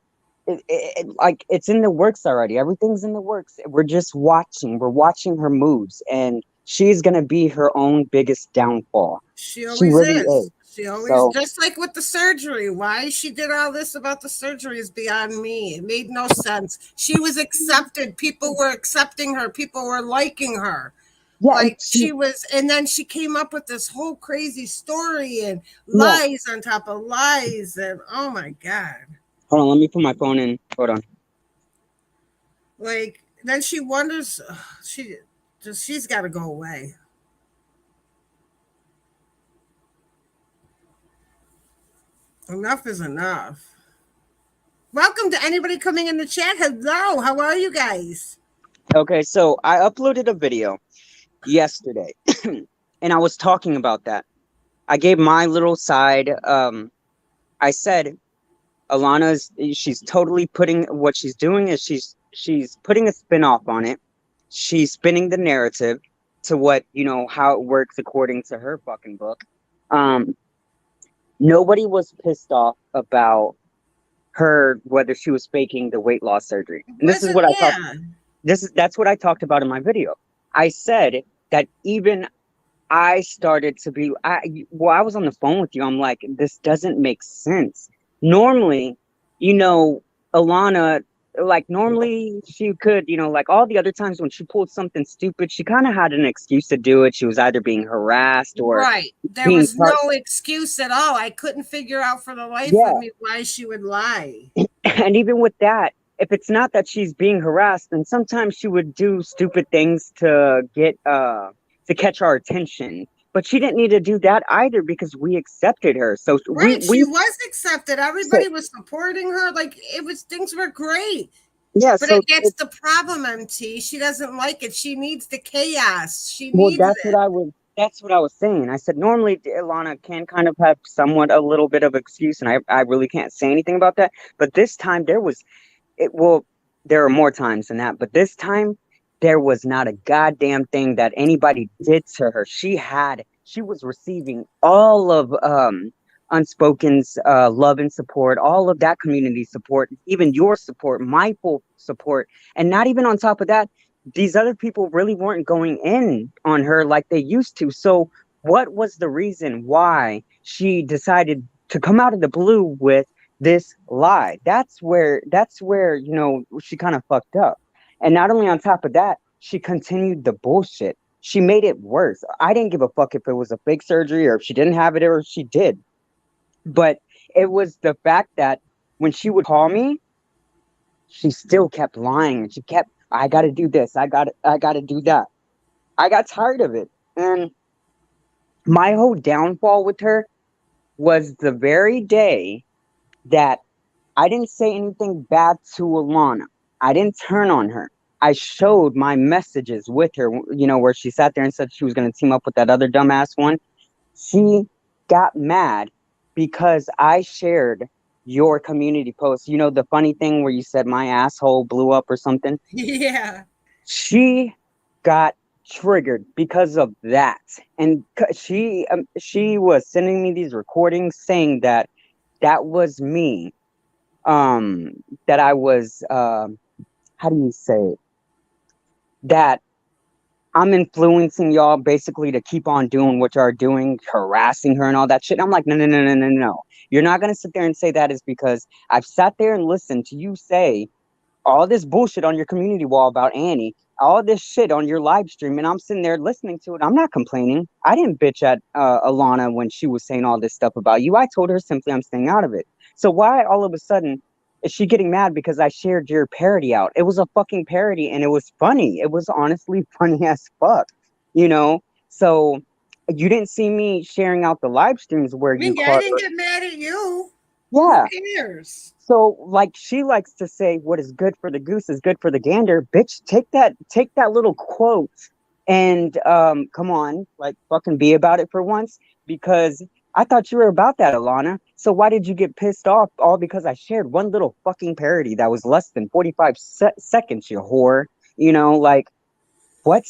like it's in the works already. Everything's in the works. We're just watching. We're watching her moves, and she's gonna be her own biggest downfall. She She always really is. is. She always, So just like with the surgery. Why she did all this about the surgery is beyond me. It made no sense. She was accepted. People were accepting her. People were liking her. yeah, and Like she was, and then she came up with this whole crazy story and yeah. lies on top of lies. And oh my God. Hold on, let me put my phone in. Hold on. Like, then she wonders, she's got to go away. Enough is enough. Welcome to anybody coming in the chat. Hello, how are you guys? Okay, so I uploaded a video yesterday, and I was talking about that. I gave my little side. I said she's totally putting what she's doing is she's putting a spin off on it. She's spinning the narrative to what how it works according to her fucking book. Um, Nobody was pissed off about her whether she was faking the weight loss surgery, and this is Wasn't, what I talked. yeah. That's what I talked about in my video. I said that even I started to be I was on the phone with you. I'm like, this doesn't make sense. Normally, you know, Alana, like normally she could, like all the other times when she pulled something stupid, she kind of had an excuse to do it. She was either being harassed or Right. There being was no excuse at all. I couldn't figure out for the life yeah. of me why she would lie. And even with that, if it's not that she's being harassed, then sometimes she would do stupid things to get to catch our attention. But she didn't need to do that either because we accepted her. So Right. She we was accepted. so Everybody was supporting her. Like it was, things were great. yeah, But so that's the problem, MT. She doesn't like it. She needs the chaos. She well needs it. that's what I was saying. I said normally Ilana can kind of have somewhat a little bit of excuse, and I really can't say anything about that. But this time there was there are more times than that, but this time there was not a goddamn thing that anybody did to her. She was receiving all of Unspoken's love and support, all of that community support, even your support, my full support. And not even on top of that, these other people really weren't going in on her like they used to. So what was the reason why she decided to come out of the blue with this lie? That's where she kind of fucked up. And not only on top of that, she continued the bullshit. She made it worse. I didn't give a fuck if it was a fake surgery or if she didn't have it or if she did. But it was the fact that when she would call me, she still kept lying. She kept, I got to do this. I got to do that. I got tired of it. And my whole downfall with her was the very day that I didn't say anything bad to Alana. I didn't turn on her. I showed my messages with her, where she sat there and said she was going to team up with that other dumbass one. She got mad because I shared your community post. You know, the funny thing where you said my asshole blew up or something? Yeah. She got triggered because of that. And she was sending me these recordings saying that was me. That I was how do you say it? That I'm influencing y'all basically to keep on doing what you're doing, harassing her and all that shit. I'm like, no, no, no, no, no, no. You're not gonna sit there and say that is because I've sat there and listened to you say all this bullshit on your community wall about Annie, all this shit on your live stream, and I'm sitting there listening to it. I'm not complaining. I didn't bitch at Alana when she was saying all this stuff about you. I told her simply I'm staying out of it. So why all of a sudden is she getting mad because I shared your parody out? It was a fucking parody and it was funny. It was honestly funny as fuck, you know? So you didn't see me sharing out the live streams where I you mean, I called didn't her. get mad at you. Yeah. Who cares? So like she likes to say what is good for the goose is good for the gander. Bitch, take that little quote and come on, like fucking be about it for once because I thought you were about that, Alana. So why did you get pissed off all because I shared one little fucking parody that was less than 45 seconds, you whore? You know, like what?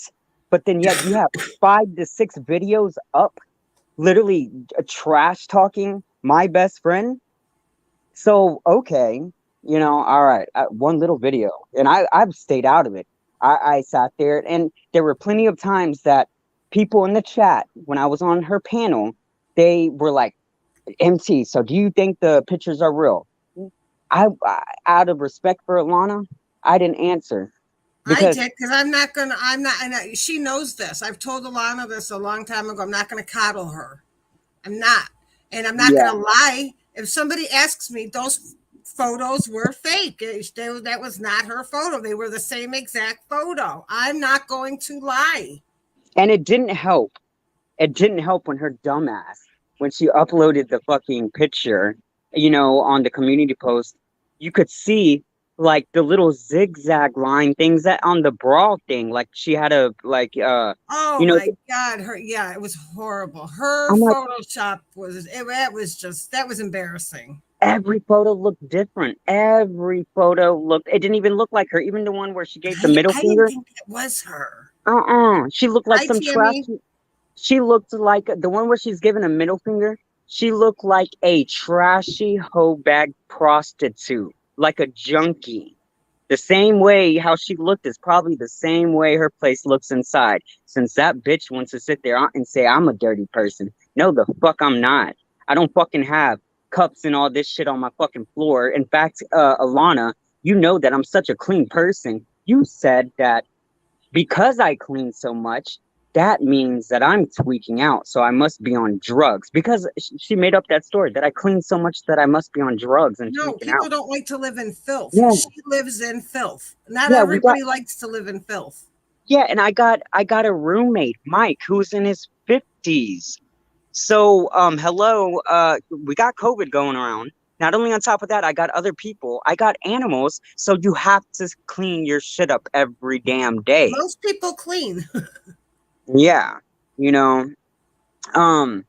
But then yet you have 5 to 6 videos up literally trash talking my best friend. So okay, all right, one little video, and I've stayed out of it. I sat there, and there were plenty of times that people in the chat when I was on her panel, they were like, "MT, so do you think the pictures are real?" I out of respect for Alana, I didn't answer I because did because I'm not, and she knows this. I've told Alana this a long time ago. I'm not gonna coddle her. I'm not. And I'm not yeah, gonna lie. If somebody asks me, those photos were fake. That was not her photo. They were the same exact photo. I'm not going to lie. and it didn't help. It didn't help when her dumbass when she uploaded the fucking picture, on the community post, you could see like the little zigzag line things that on the brawl thing, like she had a like Oh you know, my God. Yeah, it was horrible. Her I'm like Photoshop it was just, that was embarrassing. every photo looked different. Every photo looked it didn't even look like her. Even the one where she gave the middle I didn't finger. think it was her. She looked like Hi, some trash. Tammy. She looked like the one where she's giving a middle finger. She looked like a trashy hoe bag prostitute, like a junkie. The same way how she looked is probably the same way her place looks inside. Since that bitch wants to sit there and say I'm a dirty person. No, the fuck I'm not. I don't fucking have cups and all this shit on my fucking floor. In fact, Alana, you know that I'm such a clean person. You said that because I clean so much, that means that I'm tweaking out. So I must be on drugs because she made up that story that I clean so much that I must be on drugs and No, tweaking people out. don't like to live in filth. Yeah, She lives in filth. Not yeah, we got everybody likes to live in filth. yeah, and I got a roommate, Mike, who's in his 50s. So hello, we got COVID going around. Not only on top of that, I got other people. I got animals. So you have to clean your shit up every damn day. Most people clean. Yeah, you know. Um,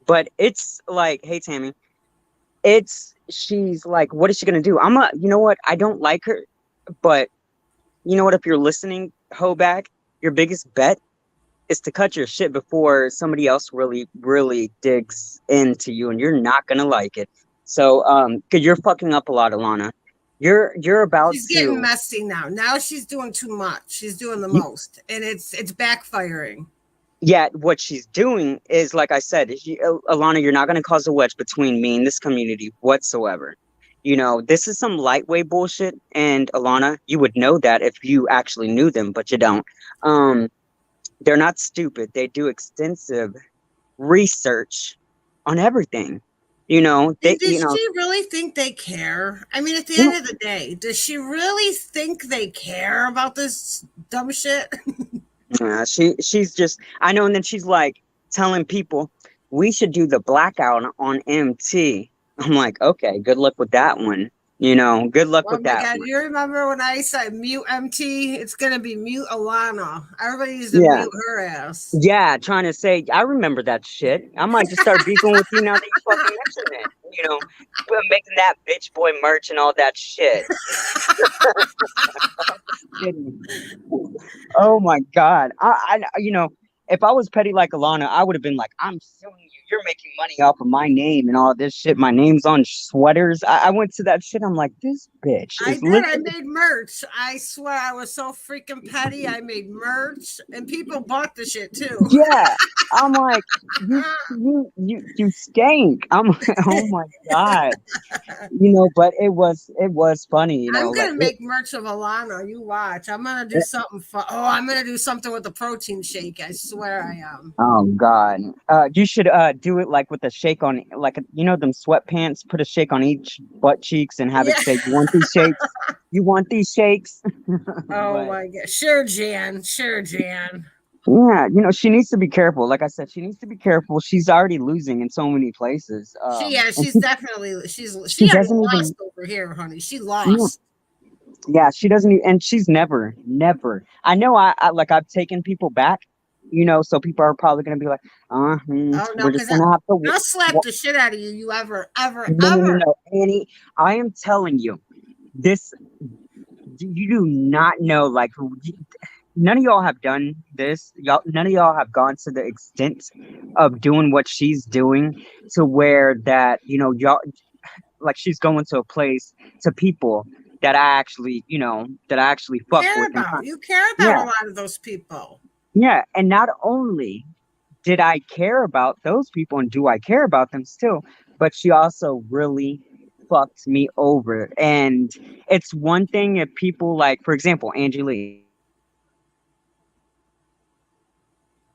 but it's like, hey Tammy, she's like, what is she gonna do? You know what? I don't like her, but you know what? If you're listening, Hoback, your biggest bet is to cut your shit before somebody else really, really digs into you, and you're not gonna like it. So, cause you're fucking up a lot, Alana. You're about She's getting to. messy now. Now she's doing too much. She's doing the You, most, and it's backfiring. yeah, what she's doing is, like I said, Alana, you're not gonna cause a wedge between me and this community whatsoever. This is some lightweight bullshit, and Alana, you would know that if you actually knew them, but you don't. Um, they're not stupid. They do extensive research on everything. And does she really think they care? I mean, at the You end of the day, does she really think they care about this dumb shit? she's just I know, and then she's like telling people we should do the blackout on MT. I'm like, okay, good luck with that one. Good luck Oh with my that God. one. You remember when I said mute MT? It's going to be mute Alana. Everybody needs to Yeah. mute her ass. Yeah, trying to say I remember that shit. I might just start beefing with you now that you fucking mention it. We're making that bitch boy merch and all that shit. Oh my god. If I was petty like Alana, I would have been like, I'm suing you. you're making money off of my name and all this shit. My name's on sweaters. I went to that shit. I'm like, this bitch I is did. I literally. made merch. I swear I was so freaking petty. I made merch and people bought the shit too. Yeah. I'm like, you stink. I'm like, oh my God. But it was funny, I'm like gonna make merch of Alana. You watch. I'm gonna do something fun. Oh, I'm gonna do something with the protein shake. I swear I am. oh God. You should do it like with a shake on like them sweatpants, put a shake on each butt cheeks and have Yeah. it say, you want these shakes? You want these shakes? Oh But my god. Sure, Jan. Sure, Jan. yeah, she needs to be careful. Like I said, she needs to be careful. She's already losing in so many places. Yeah, And she's definitely she she hasn't doesn't lost even. over here, honey. She Yeah, lost. yeah, she doesn't even, and she's never. I know I like I've taken people back, so people are probably gonna be like, Oh no, we're just because gonna have to. I'll slap the shit out of you. You ever, No, ever. no, Annie. I am telling you, this you do not know. Like, none of y'all have done this. None of y'all have gone to the extent of doing what she's doing, to where that y'all like she's going to a place, to people that I actually fuck Care with, and about. You care about a yeah, lot of those people. yeah. And not only did I care about those people, and do I care about them still, but she also really fucked me over. And it's one thing if people, like, for example, Angie Lee,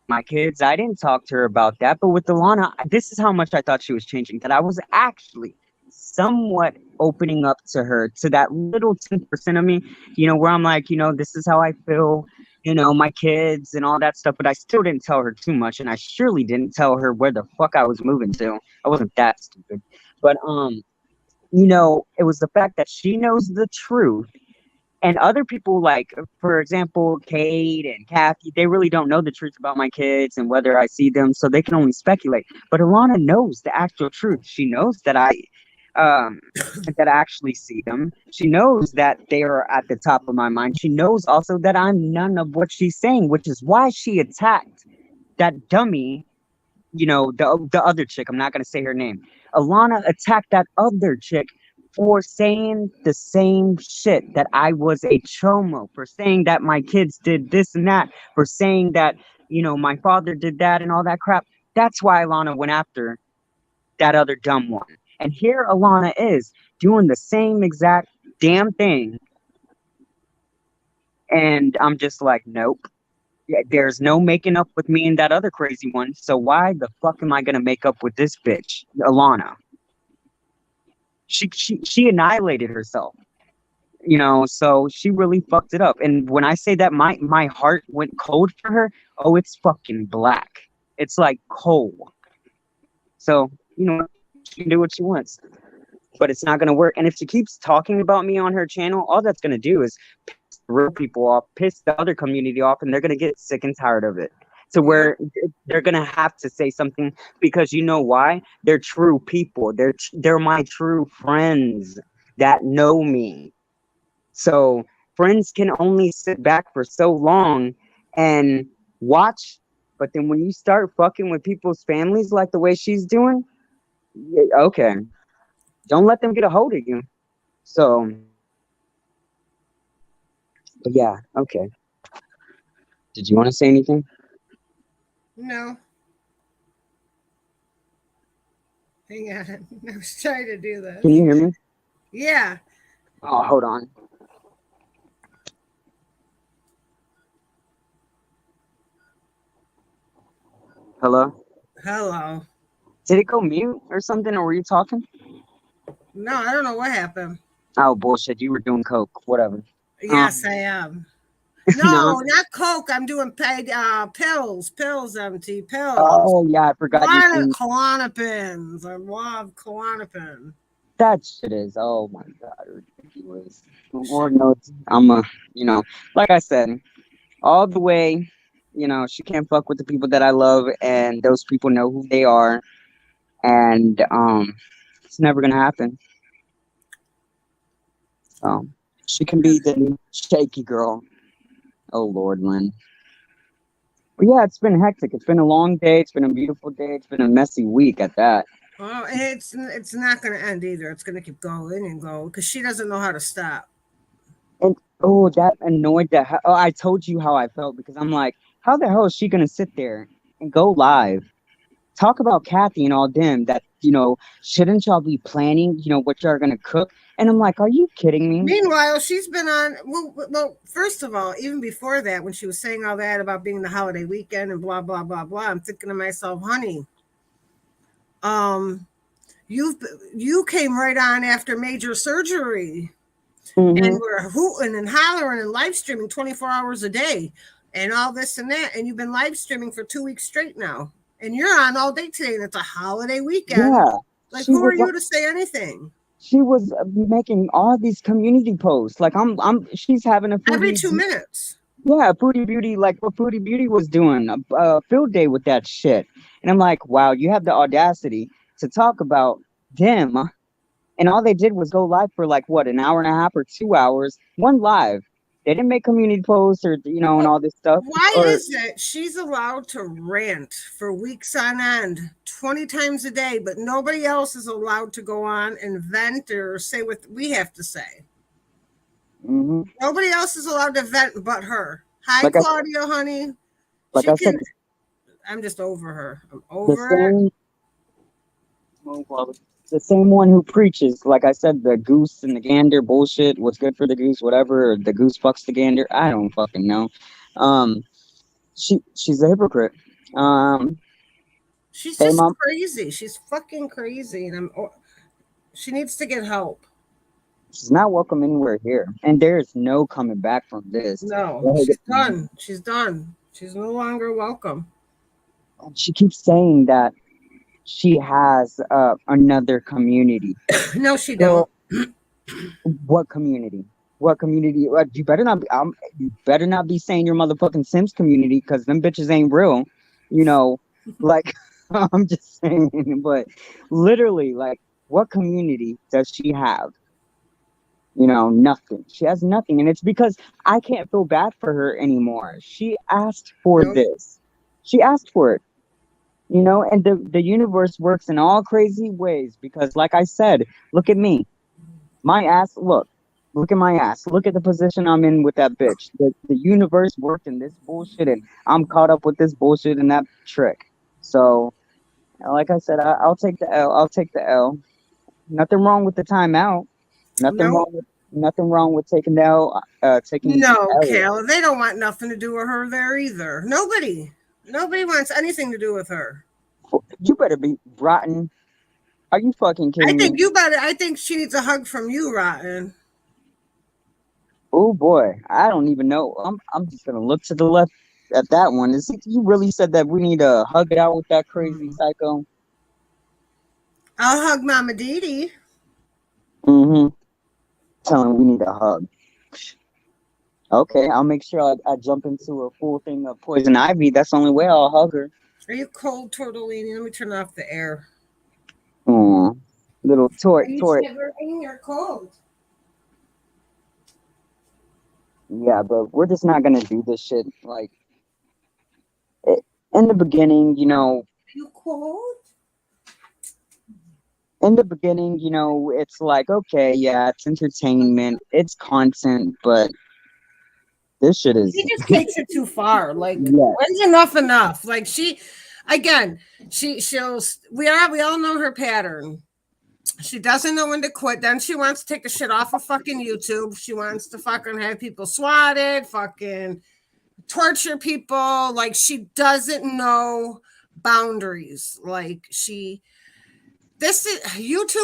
my kids, I didn't talk to her about that. But with Alana, this is how much I thought she was changing, that I was actually somewhat opening up to her, to that little 10% of me, where I'm like, this is how I feel, my kids and all that stuff. But I still didn't tell her too much. And I surely didn't tell her where the fuck I was moving to. I wasn't that stupid. But, it was the fact that she knows the truth. And other people, like, for example, Kate and Kathy, they really don't know the truth about my kids and whether I see them, so they can only speculate. But Alana knows the actual truth. She knows um, that I actually see them. She knows that they are at the top of my mind. She knows also that I'm none of what she's saying, which is why she attacked that dummy, the other chick. I'm not gonna say her name. Alana attacked that other chick for saying the same shit, that I was a chomo, for saying that my kids did this and that, for saying that my father did that and all that crap. That's why Alana went after that other dumb one. And here Alana is doing the same exact damn thing, and I'm just like, nope. Yeah, there's no making up with me and that other crazy one. So why the fuck am I gonna make up with this bitch, Alana? She annihilated herself, so she really fucked it up. And when I say that my heart went cold for her, oh, it's fucking black. It's like coal. So, she can do what she wants. But it's not gonna work. And if she keeps talking about me on her channel, all that's gonna do is piss the real people off, piss the other community off, and they're gonna get sick and tired of it. To Yeah. where they're gonna have to say something, because you know why? They're true people. They're my true friends that know me. So friends can only sit back for so long and watch. But then when you start fucking with people's families like the way she's doing, okay, don't let them get a hold of you. So, but yeah, okay. Did you want to say anything? No. Hang on. I was trying to do Can this. you hear me? Yeah. Oh, hold on. Hello? Hello. Did it go mute or something, or were you talking? No, I don't know what happened. Oh, bullshit. You were doing coke. Whatever. Yes, Um, I am. no. No, not Coke. I'm doing paid pills, MT pills. Oh, yeah. I forgot you. Klonopins. I love Klonopin. That shit is, oh my God, ridiculous. Shit. Lord knows like I said, all the way, she can't fuck with the people that I love, and those people know who they are, and it's never gonna happen. She can be the new shaky girl. Oh Lord, Lynn. But yeah, it's been hectic. It's been a long day. It's been a beautiful day. It's been a messy week at that. Oh, and it's not going to end either. It's going to keep going and go because she doesn't know how to stop. And oh, that annoyed the hell. Oh, I told you how I felt because I'm like, how the hell is she gonna sit there and go live? Talk about Kathy and all them that, shouldn't y'all be planning, what y'all are gonna cook? And I'm like, are you kidding me? Meanwhile, she's been on. Well, first of all, even before that, when she was saying all that about being the holiday weekend and blah blah blah blah, I'm thinking to myself, honey, um, you you came right on after major surgery, and Hmm. we're hooting and hollering and live streaming 24 hours a day, and all this and that, and you've been live streaming for 2 weeks straight now, and you're on all day today, and it's a holiday weekend. Yeah, Like, she who are was you to say anything? she was making all these community posts. Like she's having a Every foodie, 2 minutes. yeah, foodie beauty, like what foodie beauty was doing, a field day with that shit. And I'm like, wow, you have the audacity to talk about them. And all they did was go live for like what, an hour and a half or 2 hours, one live. They didn't make community posts or and all this stuff. Why Or is it she's allowed to rant for weeks on end, 20 times a day, but nobody else is allowed to go on and vent or say what we have to say? hmm Nobody else is allowed to vent but her. Hi, like I Claudia, honey. like She I can. said, I'm just over her. I'm the over it. same well, the same one who preaches, like I said, the goose and the gander bullshit. What's good for the goose, whatever. Or the goose fucks the gander. I don't fucking know. Um, she's a hypocrite. Um, She's hey just mom, crazy. She's fucking crazy, and she needs to get help. she's not welcome anywhere here, and there is no coming back from this. No, she's done. She's done. She's no longer welcome. She keeps saying that she has another community. No, she don't. So what community? What community? You better not be. You better not be saying your motherfucking Sims community because them bitches ain't real. You know, like I'm just saying. But literally, like, what community does she have? Nothing. She has nothing, and it's because I can't feel bad for her anymore. She asked for No. this. She asked for it. And the universe works in all crazy ways because, like I said, look at me. My ass, look at my ass. Look at the position I'm in with that bitch. The universe worked in this bullshit, and I'm caught up with this bullshit and that trick. So, like I said, I'll take the L. I'll take the L. Nothing wrong with the timeout. Nothing No. wrong with nothing wrong with taking the L. Taking the No, L. Kayla, they don't want nothing to do with her there either. Nobody. Nobody wants anything to do with her. You better be rotten. Are you fucking kidding me? I think she needs a hug from you, Rotten. Oh boy, I don't even know. I'm just gonna look to the left at that one. Is it you really said that we need to hug it out with that crazy psycho? I'll hug Mama Dee. Mm-hmm. Tell him we need a hug. Okay, I'll make sure I jump into a full thing of poison ivy. That's the only way I'll hug her. Are you cold, Tortellini? Let me turn off the air. Aw, little Are tort you tort. shivering? You're cold. Yeah, but we're just not gonna do this shit. Like in the beginning, Are you cold? it's like, okay, yeah, it's entertainment, it's content, but this shit is, She just takes it too far. Like, yeah. when's enough? Like again, she'll we all know her pattern. She doesn't know when to quit. Then she wants to take the shit off of fucking YouTube. She wants to fucking have people swatted, fucking torture people. Like, she doesn't know boundaries. Like, YouTube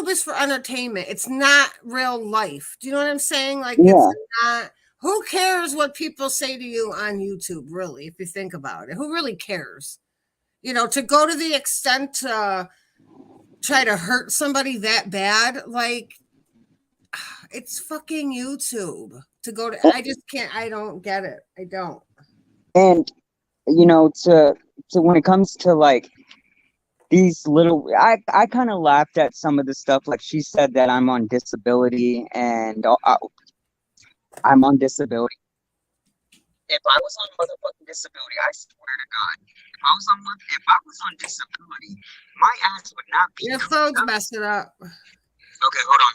is for entertainment. It's not real life. Do you know what I'm saying? Like, it's Yeah. not. Who cares what people say to you on YouTube, really, if you think about it? Who really cares? To go to the extent to try to hurt somebody that bad, like, it's fucking YouTube. To go to, I just can't, I don't get it. I don't. And to when it comes to like these little, I kind of laughed at some of the stuff. Like she said that I'm on disability, and I'm on disability, if I was on motherfucking disability, I swear to God, if I was on disability, my ass would not be Your cooped phone's up. messing up. Okay, hold on.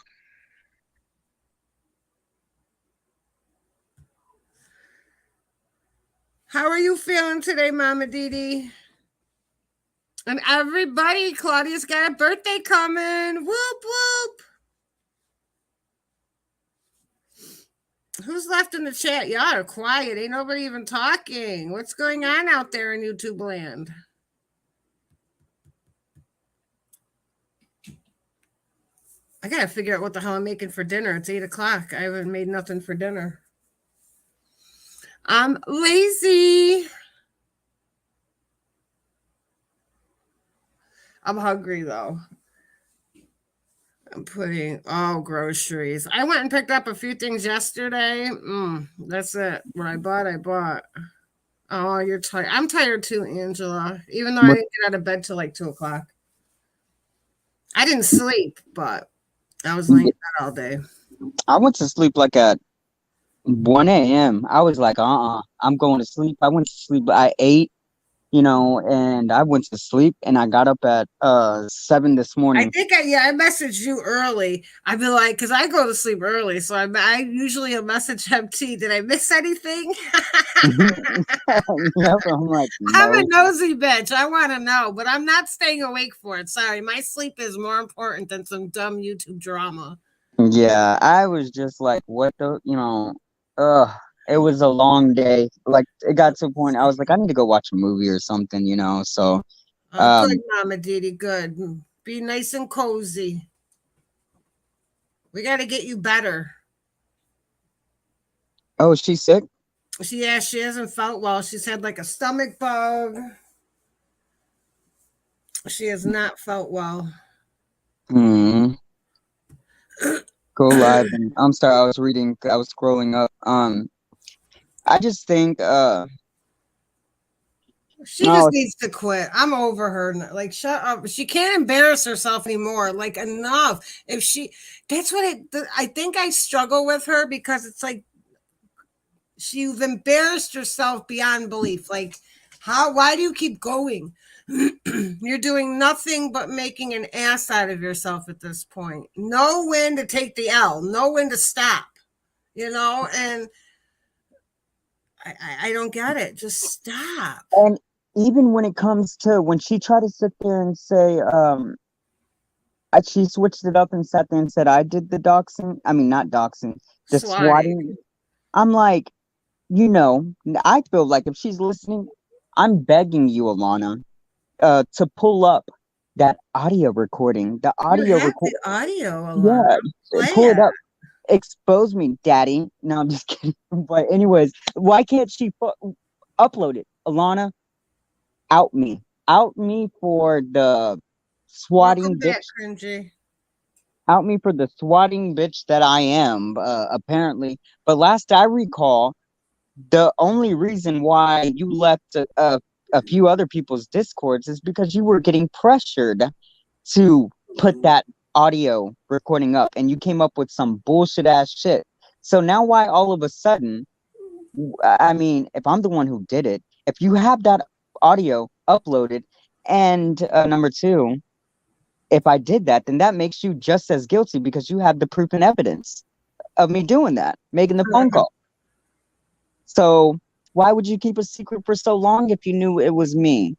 How are you feeling today, Mama Didi? And everybody, Claudia's got a birthday coming. Whoop, whoop. Who's left in the chat? Y'all are quiet. Ain't nobody even talking. What's going on out there in YouTube land? I gotta figure out what the hell I'm making for dinner. It's 8 o'clock. I haven't made nothing for dinner. I'm lazy. I'm hungry though. I'm putting groceries. I went and picked up a few things yesterday. That's it. What I bought. Oh, you're tired. I'm tired too, Angela. Even though I didn't get out of bed till like 2 o'clock. I didn't sleep, but I was laying in bed all day. I went to sleep like at 1 a.m. I was like, I'm going to sleep. I went to sleep at 8, and I went to sleep and I got up at 7 this morning. I think I messaged you early. I'd be like, because I go to sleep early, so I usually a message MT. Did I miss anything? Yep, I'm like, I'm a no. nosy bitch. I want to know, but I'm not staying awake for it. Sorry, my sleep is more important than some dumb YouTube drama. Yeah, I was just like, what the, it was a long day. Like, it got to a point, I was like, I need to go watch a movie or something, so. Good, Mama Didi, good. Be nice and cozy. We got to get you better. Oh, is she sick? She hasn't felt well. She's had like a stomach bug. She has not felt well. Go live. And I'm sorry, I was scrolling up. I just think she just needs to quit. I'm over her. Like, shut up. She can't embarrass herself anymore. Like, enough. That's what I think I struggle with her because it's like you've embarrassed yourself beyond belief. Like, why do you keep going? You're doing nothing but making an ass out of yourself at this point. Know when to take the L, know when to stop, and I don't get it. Just stop. And even when it comes to when she tried to sit there and say, she switched it up and sat there and said, I did the doxing. I mean, not doxing, the swatting. I'm like, I feel like if she's listening, I'm begging you, Alana, to pull up that audio recording. The audio recording. The audio, Alana. Yeah, pull it up. Expose me, Daddy. No, I'm just kidding. But anyways, why can't she upload it? Alana, out me for the swatting bitch. Cringy. Out me for the swatting bitch that I am, apparently. But last I recall, the only reason why you left a few other people's discords is because you were getting pressured to put that audio recording up, and you came up with some bullshit ass shit. So now why all of a sudden, I mean, if I'm the one who did it, if you have that audio uploaded, and number two, if I did that, then that makes you just as guilty because you have the proof and evidence of me doing that, making the phone call. So why would you keep a secret for so long if you knew it was me?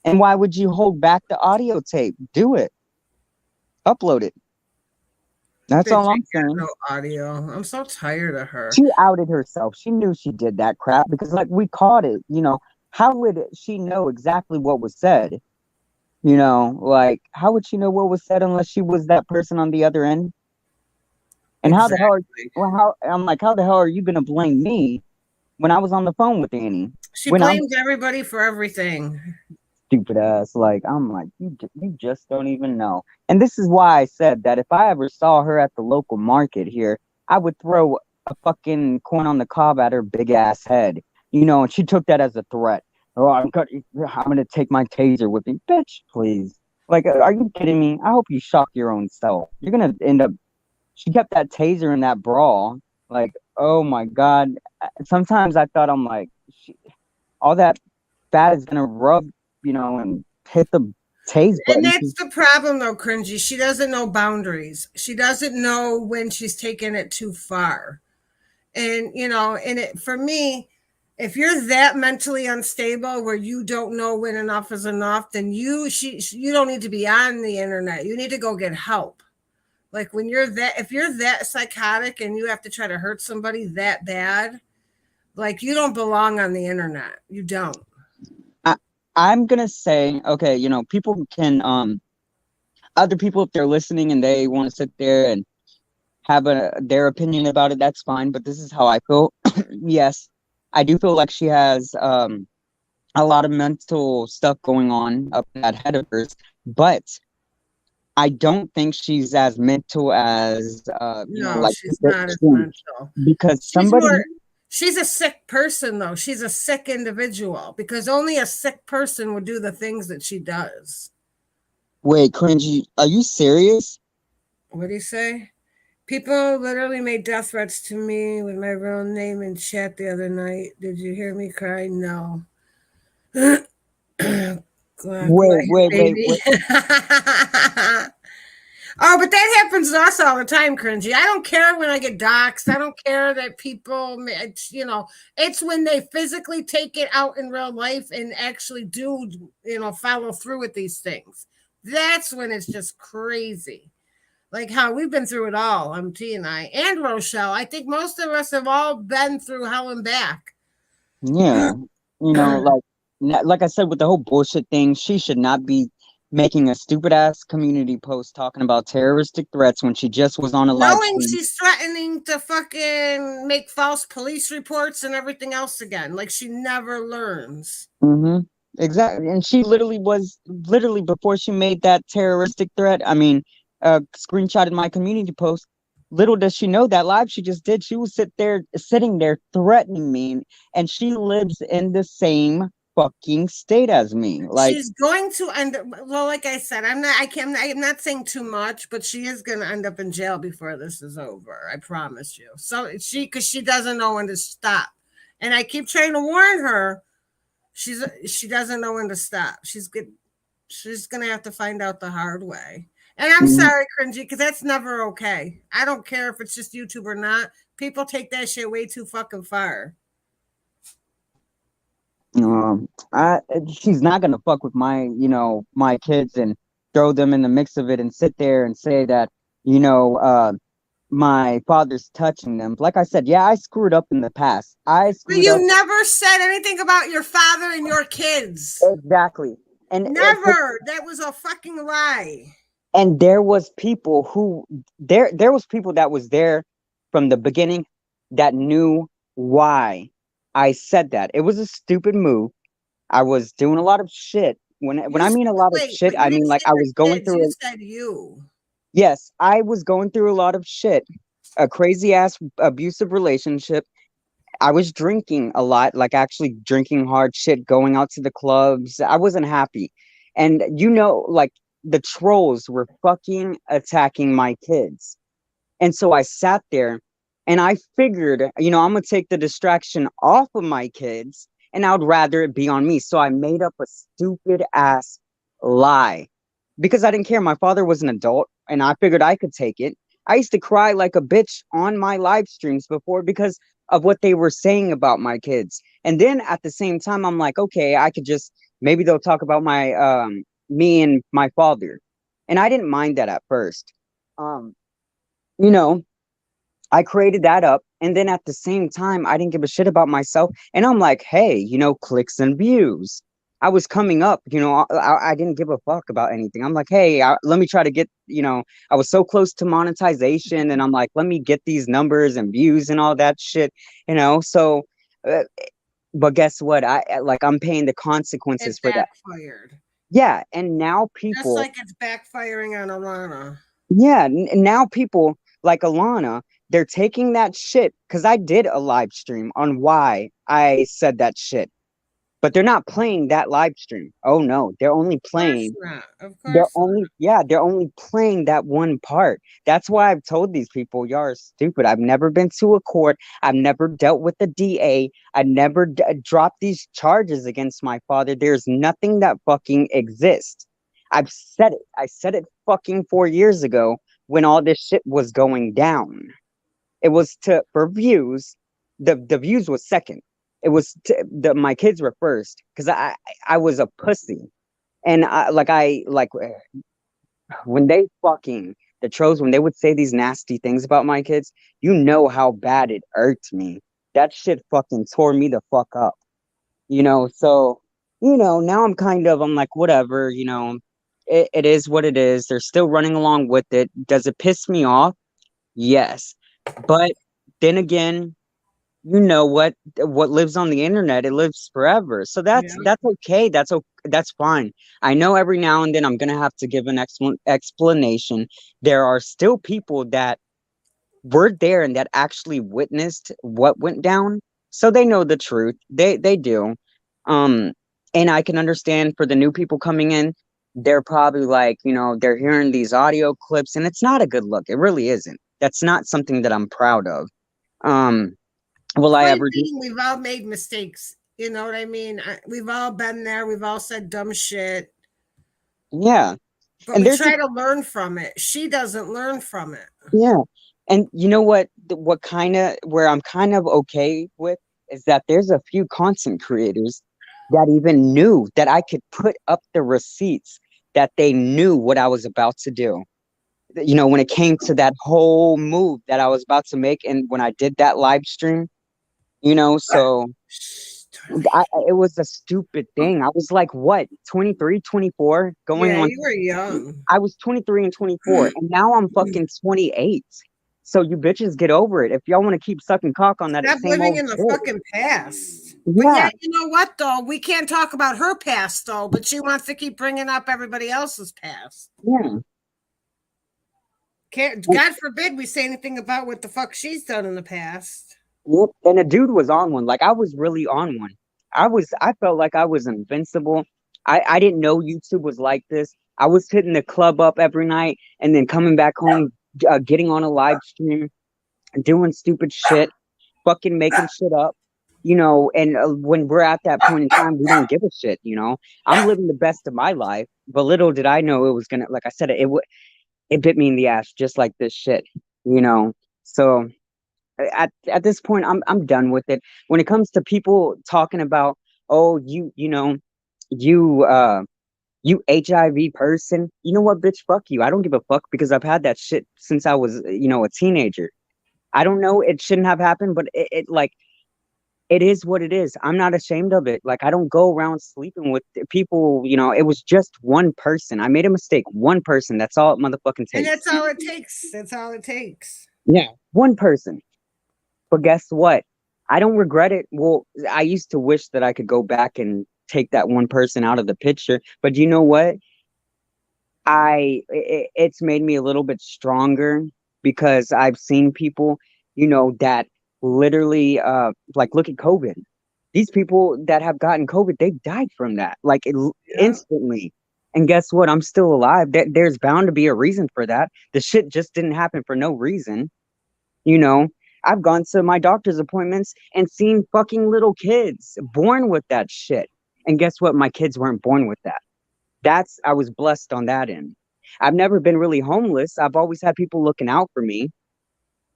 And why would you hold back the audio tape? Do it. Upload it. That's all I'm saying. No audio. I'm so tired of her. She outed herself. She knew she did that crap because, like, we caught it. How would she know exactly what was said? Like, how would she know what was said unless she was that person on the other end? And how the hell are you gonna blame me when I was on the phone with Annie? She blames everybody for everything. Stupid ass. Like, I'm like, you just don't even know. And this is why I said that if I ever saw her at the local market here, I would throw a fucking corn on the cob at her big ass head. And she took that as a threat. Oh, I'm gonna take my taser with me. Bitch, please. Like, are you kidding me? I hope you shock your own self. You're gonna end up. She kept that taser in that bra. Like, oh my God. Sometimes I thought, I'm like, all that fat is gonna rub, and hit the taste And button. that's the problem, though, Cringy. She doesn't know boundaries. She doesn't know when she's taking it too far. And, and for me, if you're that mentally unstable where you don't know when enough is enough, then you don't need to be on the internet. You need to go get help. Like if you're that psychotic and you have to try to hurt somebody that bad, like you don't belong on the internet. You don't. I'm gonna say, okay, people can other people, if they're listening and they want to sit there and have their opinion about it, that's fine. But this is how I feel. Yes, I do feel like she has a lot of mental stuff going on up that head of hers, but I don't think she's as mental as No, like she's not as mental. because She's a sick person, though. She's a sick individual because only a sick person would do the things that she does. Wait, Cringy, are you serious? What do you say? People literally made death threats to me with my real name in chat the other night. Did you hear me cry? No. Wait. Oh, but that happens to us all the time, Cringy. I don't care when I get doxxed. I don't care that people, it's when they physically take it out in real life and actually do, follow through with these things. That's when it's just crazy. Like how we've been through it all, T and I, and Rochelle. I think most of us have all been through hell and back. Yeah. Like I said, with the whole bullshit thing, she should not be making a stupid ass community post talking about terroristic threats when she just was on a live Knowing stream. she's threatening to fucking make false police reports and everything else again. Like she never learns. Mm-hmm. Exactly. And she literally before she made that terroristic threat, I mean, screenshotted my community post. Little does she know that live she just did, she was sitting there threatening me, and she lives in the same fucking state as me. Like she's going to end up, well, like I said, I'm not saying too much, but she is going to end up in jail before this is over. I promise you. So because she doesn't know when to stop. And I keep trying to warn her. She doesn't know when to stop. She's going to have to find out the hard way. And I'm sorry, Cringy, because that's never okay. I don't care if it's just YouTube or not. People take that shit way too fucking far. She's not gonna fuck with my kids and throw them in the mix of it and sit there and say that my father's touching them. Like I said, yeah, I screwed up in the past. But you never said anything about your father and your kids. Exactly. And never. That was a fucking lie. And there was people that was there from the beginning that knew why I said that. It was a stupid move. I was doing a lot of shit. When I mean a lot of shit, I mean like I was going through. You said you. Yes, I was going through a lot of shit. A crazy ass abusive relationship. I was drinking a lot, like actually drinking hard shit, going out to the clubs. I wasn't happy. And like the trolls were fucking attacking my kids. And so I sat there and I figured, I'm going to take the distraction off of my kids and I would rather it be on me. So I made up a stupid ass lie because I didn't care. My father was an adult and I figured I could take it. I used to cry like a bitch on my live streams before because of what they were saying about my kids. And then at the same time, I'm like, okay, I could just, maybe they'll talk about my, me and my father. And I didn't mind that at first. I created that up. And then at the same time, I didn't give a shit about myself. And I'm like, hey, clicks and views. I was coming up, I didn't give a fuck about anything. I'm like, hey, let me try to get, I was so close to monetization and I'm like, let me get these numbers and views and all that shit, so, but guess what? I'm paying the consequences for that. Yeah. And now people. Just like it's backfiring on Alana. Yeah. Now people like Alana, they're taking that shit because I did a live stream on why I said that shit. but they're not playing that live stream. Oh no, they're only Of course playing not. Of they're course not. only yeah, they're only playing that one part. That's why I've told these people, y'all are stupid. I've never been to a court. I've never dealt with the DA. I never dropped these charges against my father. There's nothing that fucking exists. I've said it. I said it fucking 4 years ago when all this shit was going down. It was to for views. The views was second. It was my kids were first because I was a pussy. And when they fucking the trolls when they would say these nasty things about my kids, you know how bad it irked me. That shit fucking tore me the fuck up. So now I'm like, whatever, it is what it is. They're still running along with it. Does it piss me off? Yes. But then again, what lives on the internet, it lives forever, so Yeah. that's okay, that's fine. I know every now and then I'm gonna have to give an explanation. There are still people that were there and that actually witnessed what went down, so they know the truth. They do. um and I can understand for the new people coming in, they're probably like, they're hearing these audio clips and it's not a good look. It really isn't. That's not something that I'm proud of. um Will I Point ever do? being, we've all made mistakes. You know what I mean? We've all been there. We've all said dumb shit, Yeah. but And we there's a try to learn from it. She doesn't learn from it. yeah. And you know what? What kind of where I'm kind of okay with is that there's a few content creators that even knew that I could put up the receipts, that they knew what I was about to do. When it came to that whole move that I was about to make, and when I did that live stream, so it was a stupid thing. I was like, what, 23, 24, going Yeah, on. you were young. I was 23 and 24, and now I'm fucking 28. So you bitches get over it. If y'all want to keep sucking cock on that Stop same living old in the shit. fucking past. But Yeah, yet, you know what, though? We can't talk about her past, though, but she wants to keep bringing up everybody else's past. yeah. Can't, And, God forbid we say anything about what the fuck she's done in the past. yep. And a dude was on one. Like I was really on one. I felt like I was invincible. I didn't know YouTube was like this. I was hitting the club up every night and then coming back home, getting on a live stream, doing stupid shit, fucking making shit up. And when we're at that point in time, we don't give a shit. I'm living the best of my life, but little did I know it was gonna, like I said, it bit me in the ass just like this shit, you know. So at this point, I'm done with it. When it comes to people talking about, oh, you you HIV person, you know what, bitch, fuck you. I don't give a fuck because I've had that shit since I was, a teenager. I don't know, it shouldn't have happened, but it like it is what it is. I'm not ashamed of it. Like I don't go around sleeping with people. It was just one person. I made a mistake. One person. That's all it motherfucking And takes. that's all it takes. That's all it takes. Yeah, one person. But guess what? I don't regret it. Well, I used to wish that I could go back and take that one person out of the picture. But you know what? It's made me a little bit stronger because I've seen people, that literally like look at COVID. These people that have gotten COVID, they died from that like Yeah. instantly. And guess what? I'm still alive. There's bound to be a reason for that. The shit just didn't happen for no reason. You know, I've gone to my doctor's appointments and seen fucking little kids born with that shit. And guess what? My kids weren't born with that. I was blessed on that end. I've never been really homeless. I've always had people looking out for me.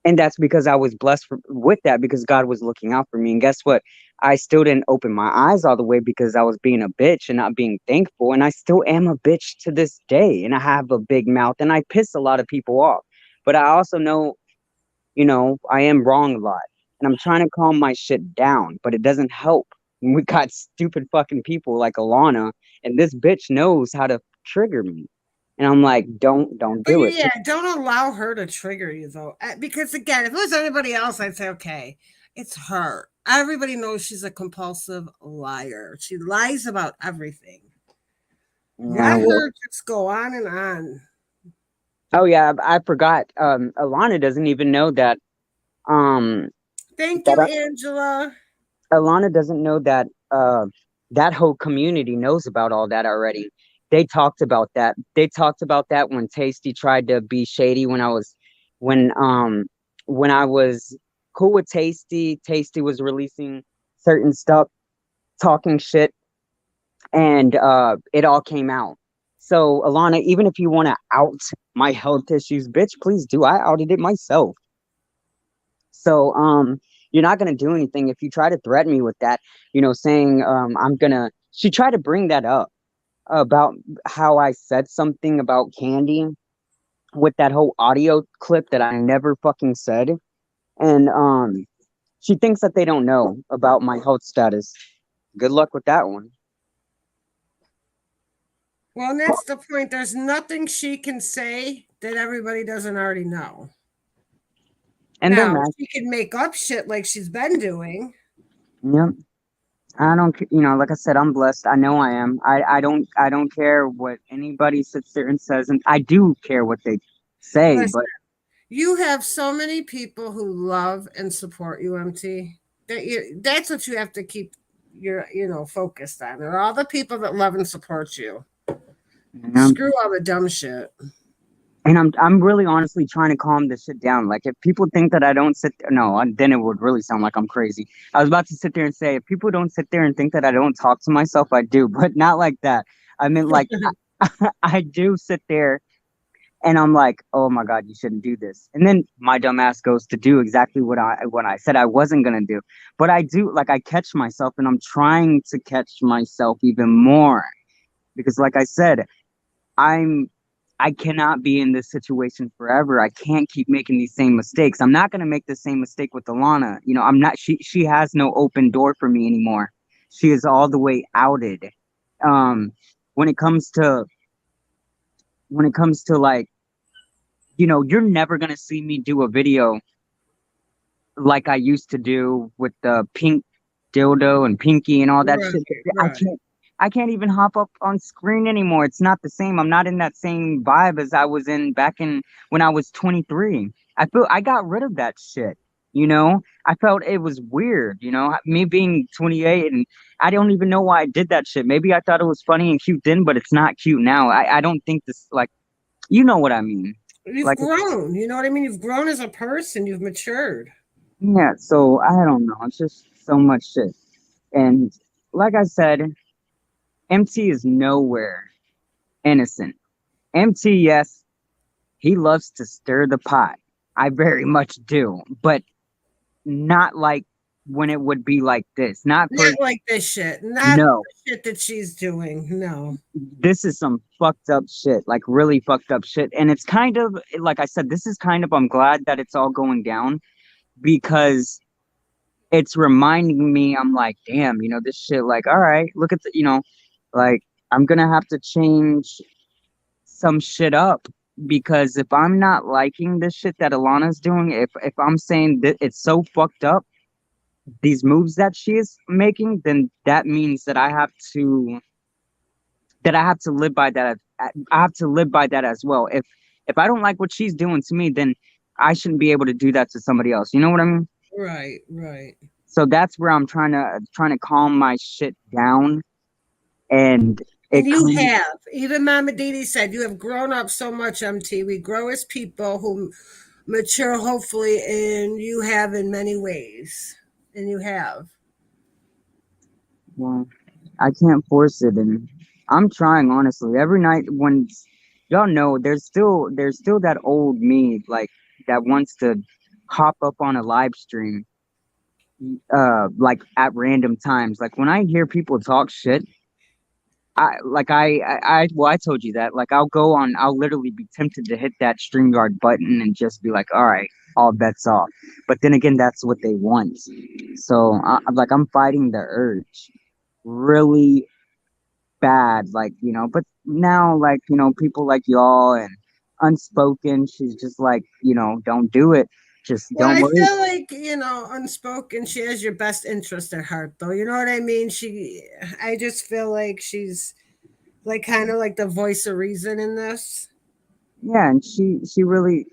And that's because I was blessed with that because God was looking out for me. And guess what? I still didn't open my eyes all the way because I was being a bitch and not being thankful. And I still am a bitch to this day. And I have a big mouth and I piss a lot of people off. But I also know, I am wrong a lot. And I'm trying to calm my shit down, but it doesn't help. We got stupid fucking people like Alana, and this bitch knows how to trigger me. And I'm like, don't But do it. yeah, don't allow her to trigger you though. Because again, if it was anybody else, I'd say, okay, it's her. Everybody knows she's a compulsive liar. She lies about everything. Yeah, Let well, her just go on and on. oh yeah, I forgot. Alana doesn't even know that. Um, Thank that you, Angela. Alana doesn't know that. that whole community knows about all that already. They talked about that. They talked about that when Tasty tried to be shady when when I was cool with Tasty. Tasty was releasing certain stuff, talking shit, and it all came out. So Alana, even if you want to out my health issues, bitch, please do. I outed it myself. So you're not gonna do anything if you try to threaten me with that, saying I'm gonna she tried to bring that up about how I said something about Candy with that whole audio clip that I never fucking said. And she thinks that they don't know about my health status. Good luck with that one. Well, and that's the point. There's nothing she can say that everybody doesn't already know. And then Now, Max, she can make up shit like she's been doing. yep. I don't, like I said, I'm blessed. I know I am. I don't care what anybody sits there and says, and I do care what they say, Listen, but you have so many people who love and support you, MT. That's what you have to keep your focused on. And all the people that love and support you. um, Screw all the dumb shit. and I'm really honestly trying to calm this shit down. Like if people think that I don't sit there, no, then it would really sound like I'm crazy. I was about to sit there and say if people don't sit there and think that I don't talk to myself, I do, but not like that. I mean, like I do sit there and I'm like, oh my God, you shouldn't do this. And then my dumb ass goes to do exactly what I said I wasn't gonna do. But I do, like, I catch myself, and I'm trying to catch myself even more because, like I said, I'm I cannot be in this situation forever. I can't keep making these same mistakes. I'm not gonna make the same mistake with Alana. I'm not. She has no open door for me anymore. She is all the way outed. Um, when it comes to like, you're never gonna see me do a video like I used to do with the pink dildo and pinky and all that Right, shit. I right. can't I can't even hop up on screen anymore. It's not the same. I'm not in that same vibe as I was in back in when I was 23. I feel I got rid of that shit. I felt it was weird, me being 28, and I don't even know why I did that shit. Maybe I thought it was funny and cute then, but it's not cute now. I don't think this, like, you know what I mean. You've Like, grown. You know what I mean? You've grown as a person. You've matured. yeah, so I don't know. It's just so much shit. And like I said, MT is nowhere innocent. MT, yes, he loves to stir the pot. I very much do, but not like when it would be like this. Not Not for, like this shit. Not no, the shit that she's doing. No. this is some fucked up shit, like really fucked up shit. And it's kind of, like I said, this is kind of, I'm glad that it's all going down because it's reminding me, I'm like, damn, this shit, like, all right, look at like, I'm gonna have to change some shit up because if I'm not liking the shit that Alana's doing, if I'm saying that it's so fucked up, these moves that she is making, then that means that I have to live by that. I have to live by that as well. If I don't like what she's doing to me, then I shouldn't be able to do that to somebody else. You know what I mean? Right, right. So that's where I'm trying to calm my shit down, and And it you comes. have, even Mama Didi said, you have grown up so much, MT. We grow as people who mature, hopefully, and you have in many ways. And you have. Well, I can't force it, and I'm trying honestly. Every night when y'all know, there's still that old me like that wants to hop up on a live stream, like at random times. Like when I hear people talk shit, I told you that. Like I'll literally be tempted to hit that StreamYard button and just be like, all right, all bets off. But then again, that's what they want. So I'm fighting the urge really bad, like, but now, like, people like y'all and Unspoken, she's just like, don't do it. Just Well, don't I worry. feel like, unspoken, she has your best interest at heart, though. You know what I mean? I just feel like she's like kind of like the voice of reason in this. Yeah, and she really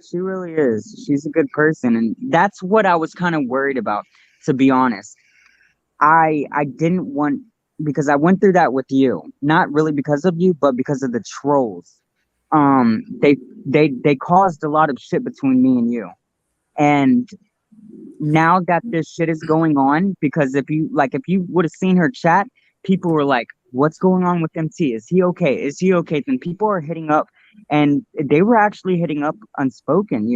is. She's a good person, and that's what I was kind of worried about, to be honest. I didn't want because I went through that with you. Not really because of you, but because of the trolls. They they caused a lot of shit between me and you. And now that this shit is going on, because if you would have seen her chat, people were like, what's going on with MT? Is he okay? Is he okay? Then people are hitting up, and they were actually hitting up Unspoken,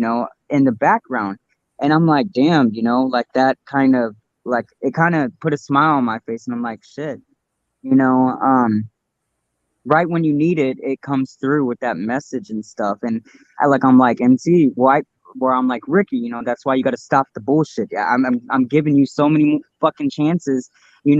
in the background. And I'm like, damn, like that kind of, like, it kind of put a smile on my face. And I'm like, shit, you know, um, right when you need it, it comes through with that message and stuff. And I'm like, MT, why? Where I'm like, Ricky, that's why you got to stop the bullshit. Yeah, I'm giving you so many fucking chances. You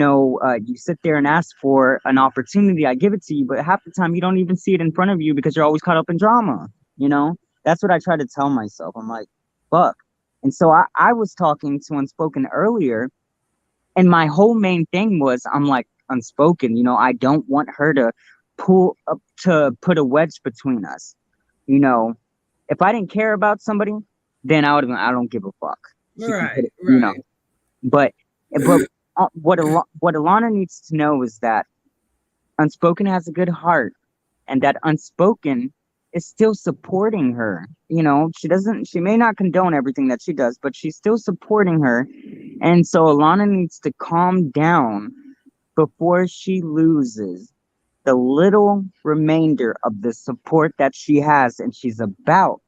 sit there and ask for an opportunity. I give it to you, but half the time you don't even see it in front of you because you're always caught up in drama. You know, that's what I try to tell myself. I'm like, fuck. And so I was talking to Unspoken earlier, and my whole main thing was, I'm like, Unspoken, I don't want her to pull up to put a wedge between us. You know, if I didn't care about somebody, then I would have been, I don't give a fuck. She can put Right, it, right. But but what Alana needs to know is that Unspoken has a good heart, and that Unspoken is still supporting her. She may not condone everything that she does, but she's still supporting her. And so Alana needs to calm down before she loses the little remainder of the support that she has, and she's about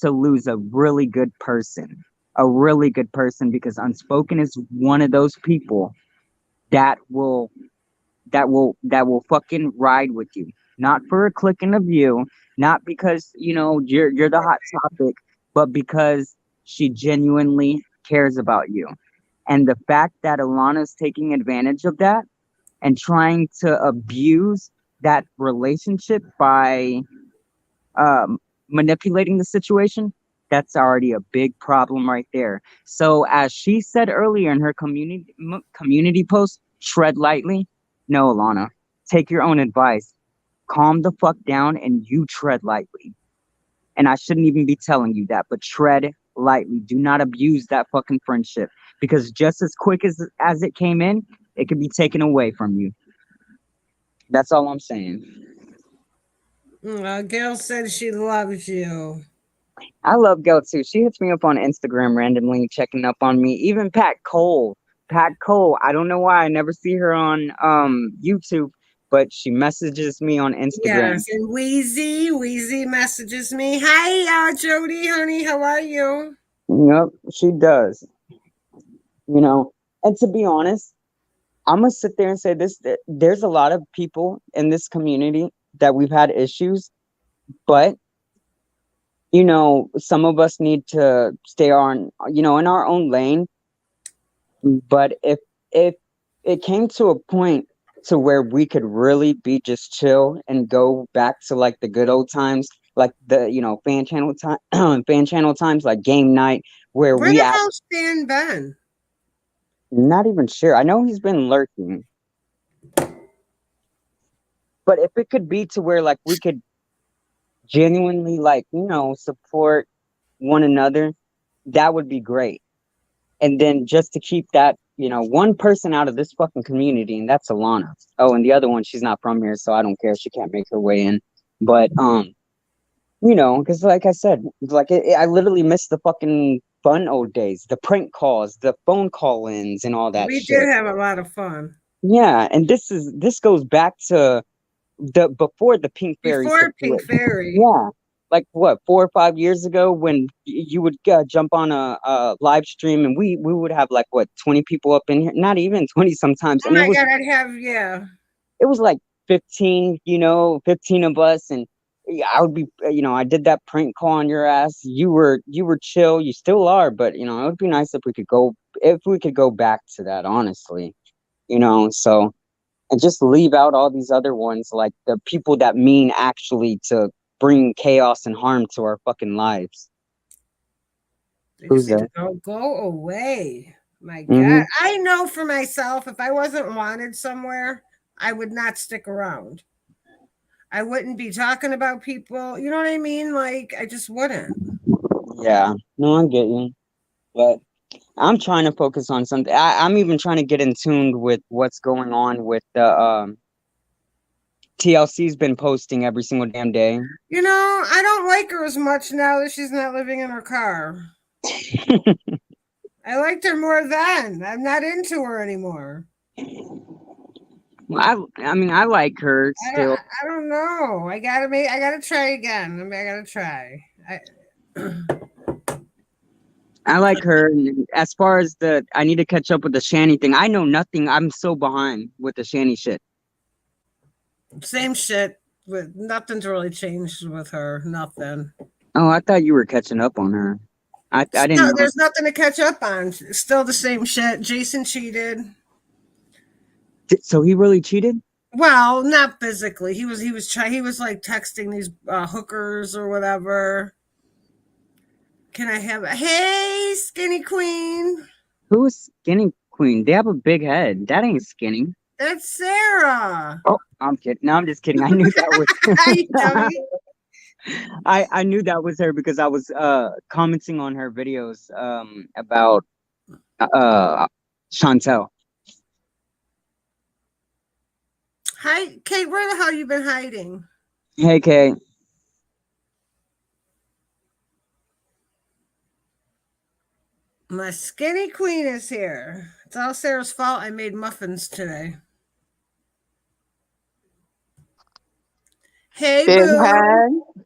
to lose a really good person. A really good person, because Unspoken is one of those people that will fucking ride with you. Not for a clicking of you, not because you're the hot topic, but because she genuinely cares about you. And the fact that Alana's taking advantage of that and trying to abuse that relationship by um, manipulating the situation, that's already a big problem right there. So, as she said earlier in her community post, tread lightly. No, Alana, take your own advice. Calm the fuck down and you tread lightly. And I shouldn't even be telling you that, but tread lightly. Do not abuse that fucking friendship, because just as quick as it came in, it could be taken away from you. That's all I'm saying. Gail said she loves you. I love Gail too. She hits me up on Instagram randomly, checking up on me. Even Pat Cole. Pat Cole. I don't know why I never see her on YouTube, but she messages me on Instagram. Yes, and Wheezy messages me. Hi, Jody, honey, how are you? Yep, she does. You know, and to be honest, I'm gonna sit there and say this: that there's a lot of people in this community that we've had issues, but some of us need to stay on, in our own lane. But if it came to a point to where we could really be just chill and go back to like the good old times, like the fan channel time, fan channel times, like game night, where Where we the act. hell's Stan been? Not even sure. I know he's been lurking, but if it could be to where like we could genuinely like support one another, that would be great. And then just to keep that, one person out of this fucking community, and that's Alana. Oh, and the other one, she's not from here, so I don't care. She can't make her way in. But because like I said, like I literally miss the fucking fun old days, the prank calls, the phone call-ins, and all that We shit. did have a lot of fun. Yeah, and this goes back to the before the Pink Fairy Before Pink situation. Fairy. Yeah, like what, 4 or 5 years ago, when you would jump on a live stream, and we would have like what, 20 people up in here, not even 20 sometimes, Oh and my God, yeah. it was like 15, 15 of us, and yeah, I would be, I did that prank call on your ass. You were chill, you still are, but it would be nice if we could go back to that, honestly, so. And just leave out all these other ones, like the people that mean actually to bring chaos and harm to our fucking lives. They just Who's need that? to go away. My Mm-hmm. God. I know for myself, if I wasn't wanted somewhere, I would not stick around. I wouldn't be talking about people. You know what I mean? Like, I just wouldn't. Yeah. No, I get you. But I'm trying to focus on something. I'm even trying to get in tune with what's going on with the TLC's been posting every single damn day. You know, I don't like her as much now that she's not living in her car. I liked her more then. I'm not into her anymore. I mean, I like her still. I don't know. I gotta try again. I mean, I gotta try. I like her. And as far as I need to catch up with the Shanny thing. I know nothing. I'm so behind with the Shanny shit. Same shit. With nothing's really changed with her. Nothing. Oh, I thought you were catching up on her. I didn't No, know. there's nothing to catch up on. It's still the same shit. Jason cheated. So he really cheated? Well, not physically. He was like texting these hookers or whatever. Can I have a hey skinny queen? Who's Skinny Queen? They have a big head. That ain't skinny. That's Sarah. Oh, I'm kidding. No, I'm just kidding. I knew that was. You dummy. I knew that was her because I was commenting on her videos about Chantel. Hi, Kate. Where the hell you been hiding? Hey, Kay. My skinny queen is here. It's all Sarah's fault. I made muffins today. Hey,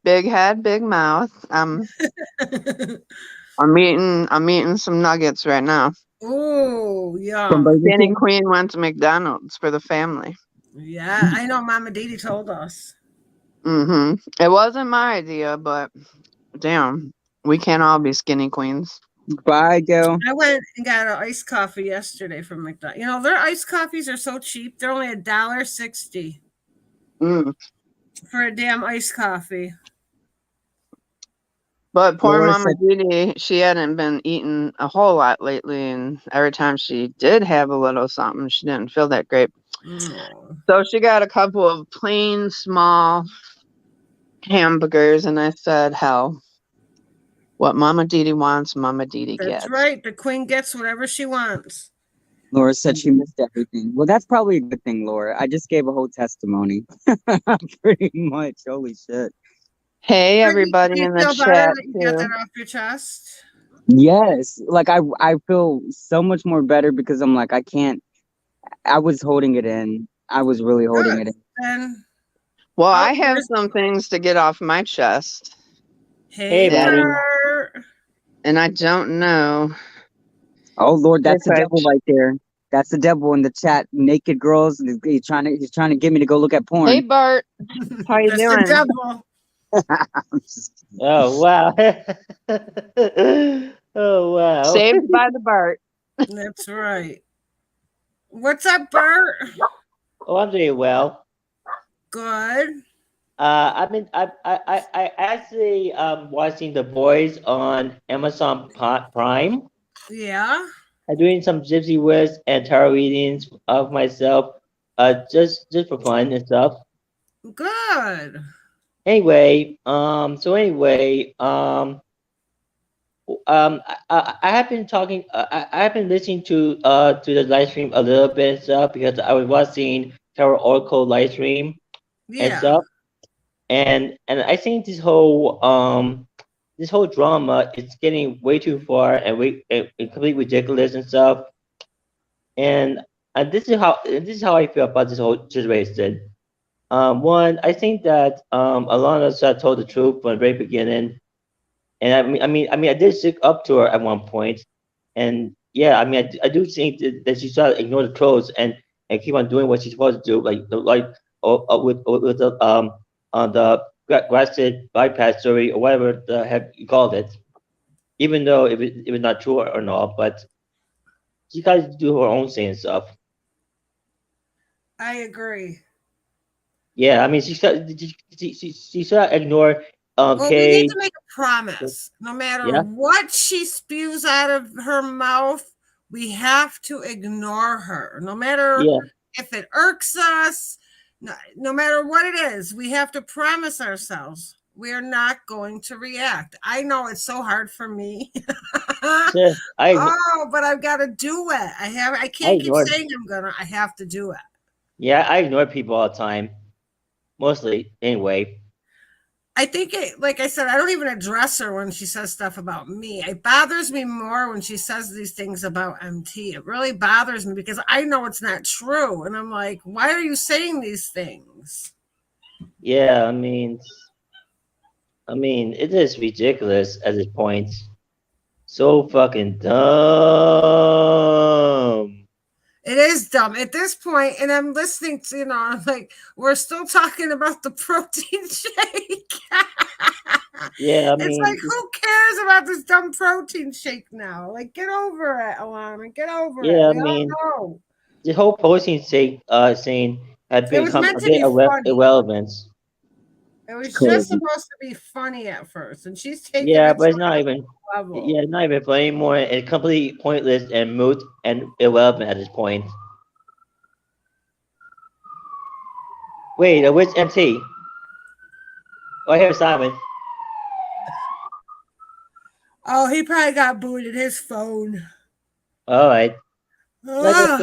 Big head, big mouth. I'm eating some nuggets right now. Oh, yeah. Skinny Queen went to McDonald's for the family. Yeah, I know Mama Didi told us. It wasn't my idea, but damn, we can't all be skinny queens. Bye, girl. I went and got an iced coffee yesterday from McDonald's. You know, their iced coffees are so cheap. They're only $1.60 for a damn iced coffee. But poor Mama Didi, she hadn't been eating a whole lot lately, and every time she did have a little something, she didn't feel that great. So she got a couple of plain small hamburgers, and I said, hell, what Mama Didi wants, Mama Didi gets. That's right. The queen gets whatever she wants. Laura said she missed everything. Well, that's probably a good thing, Laura. I just gave a whole testimony. Pretty much. Holy shit. Hey, everybody in the chat. You got that off your chest? Yes. Like, I feel so much more better because I'm like, I was holding it in. I was really holding it in. Well, I have some things to get off my chest. Hey, buddy. And I don't know. Oh Lord, that's the devil right there. That's the devil in the chat. Naked girls. He's trying to get me to go look at porn. Hey Bart, how you doing? The devil. Oh wow. Oh wow. Saved by the Bart. That's right. What's up, Bart? Oh, I'm doing well. Good. I actually watching The Boys on Amazon Prime. Yeah. I'm doing some gypsy whiz and tarot readings of myself, just for fun and stuff. Good. Anyway, I have been talking. I have been listening to the live stream a little bit and stuff because I was watching Tarot Oracle live stream and stuff, and I think this whole drama is getting way too far and completely ridiculous and stuff. And this is how I feel about this whole situation. One, I think that Alana told the truth from the very beginning, and I mean, I did stick up to her at one point, and yeah, I mean, I do think that she started to ignore the trolls and keep on doing what she's supposed to do, with the on the grassroots bypass story or whatever the heck you called it, even though it was not true or not, but she got to do her own thing and stuff. I agree. Yeah, I mean, she should ignore. Well, we need to make a promise. No matter what she spews out of her mouth, we have to ignore her. No matter if it irks us, no matter what it is, we have to promise ourselves We're not going to react. I know it's so hard for me. Yeah, Oh, but I've got to do it. I I can't keep ignore. saying I'm gonna. I have to do it. Yeah, I ignore people all the time. Mostly, anyway. I think it, like I said, I don't even address her when she says stuff about me. It bothers me more when she says these things about MT. It really bothers me because I know it's not true. And I'm like, why are you saying these things? Yeah, I mean, it is ridiculous at this point. So fucking dumb. It is dumb at this point, and I'm listening to, I'm like, we're still talking about the protein shake. Yeah, I It's mean, like, who cares about this dumb protein shake now? Like, get over it, Alana. Get over it. yeah, I We all mean, know. the whole posting scene had It was become meant a to bit be funny. irrelevant. It was just Crazy. supposed to be funny at first, and she's taking Yeah, it but to it's not even. another level. Yeah, it's not even funny anymore. It's completely pointless and moot and irrelevant at this point. Wait, which MT? Oh, I hear Simon. Oh, he probably got booted his phone. All right. Like I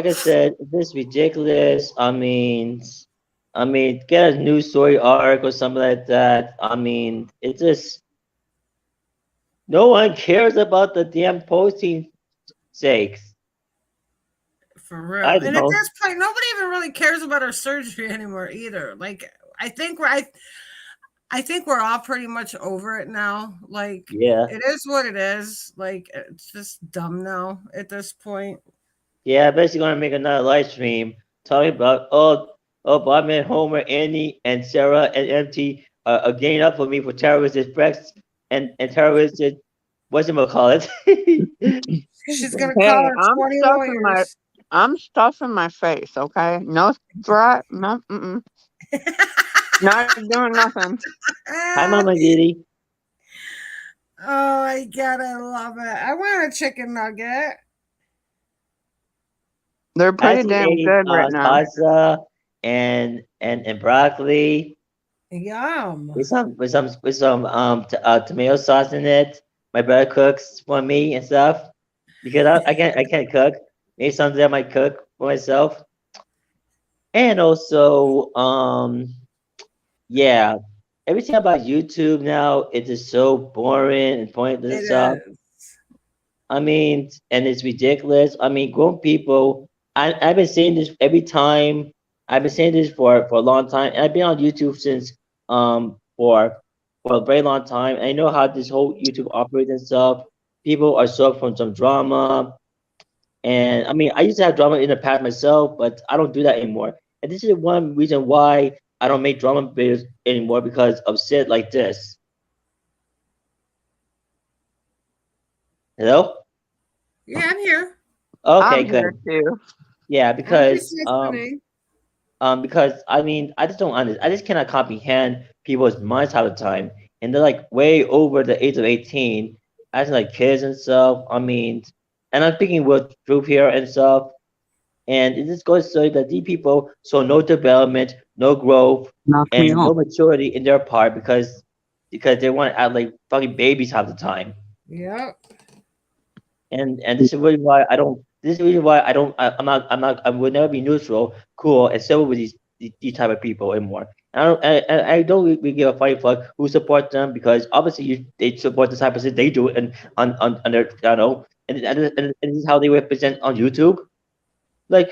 Ugh. said, this is ridiculous. I mean, get a news story arc or something like that. I mean, it just no one cares about the damn posting sakes. For real. I And at don't. this point, nobody even really cares about her surgery anymore either. Like, I think we're all pretty much over it now. Like, Yeah, it is what it is. Like, it's just dumb now at this point. yeah. Basically, gonna make another live stream talking about Batman, Homer, Andy, and Sarah and MT are ganging up for me for terroristic threats and terroristic whatchamacallit. She's gonna Hey, call her 20 lawyers. I'm stuffing my face, okay? No threat, no, not doing nothing. Hi, Mama Diddy. Oh my god, I love it. I want a chicken nugget. They're I pretty just damn ate good right now. salsa and broccoli Yum. with some tomato sauce in it. My brother cooks for me and stuff because I can't cook. Maybe someday I might cook for myself. And also yeah, everything about YouTube now it is so boring and pointless and It stuff. is. I mean, and it's ridiculous. I mean, grown people. I've been saying this every time. I've been saying this for a long time, and I've been on YouTube since for a very long time. And I know how this whole YouTube operates and stuff. People are suffering from some drama, and I mean, I used to have drama in the past myself, but I don't do that anymore. And this is one reason why I don't make drama videos anymore because of shit like this. Hello? Yeah, I'm here. Okay, I'm good. here too. Yeah, I'm because just listening. because I mean I just don't understand. I just cannot comprehend people's minds half the time, and they're like way over the age of 18, acting like kids and stuff. I mean, and I'm speaking with truth here and stuff, and it just goes to show you that these people show no development, no growth, Knock me and no off. maturity in their part because they want to act like fucking babies half the time. Yep. And this is really why I don't. This is really why I don't. I would never be neutral, cool, and civil with these type of people anymore. I don't really give a fight fuck who support them because obviously they support the type of shit they do and on their channel and this is how they represent on YouTube. Like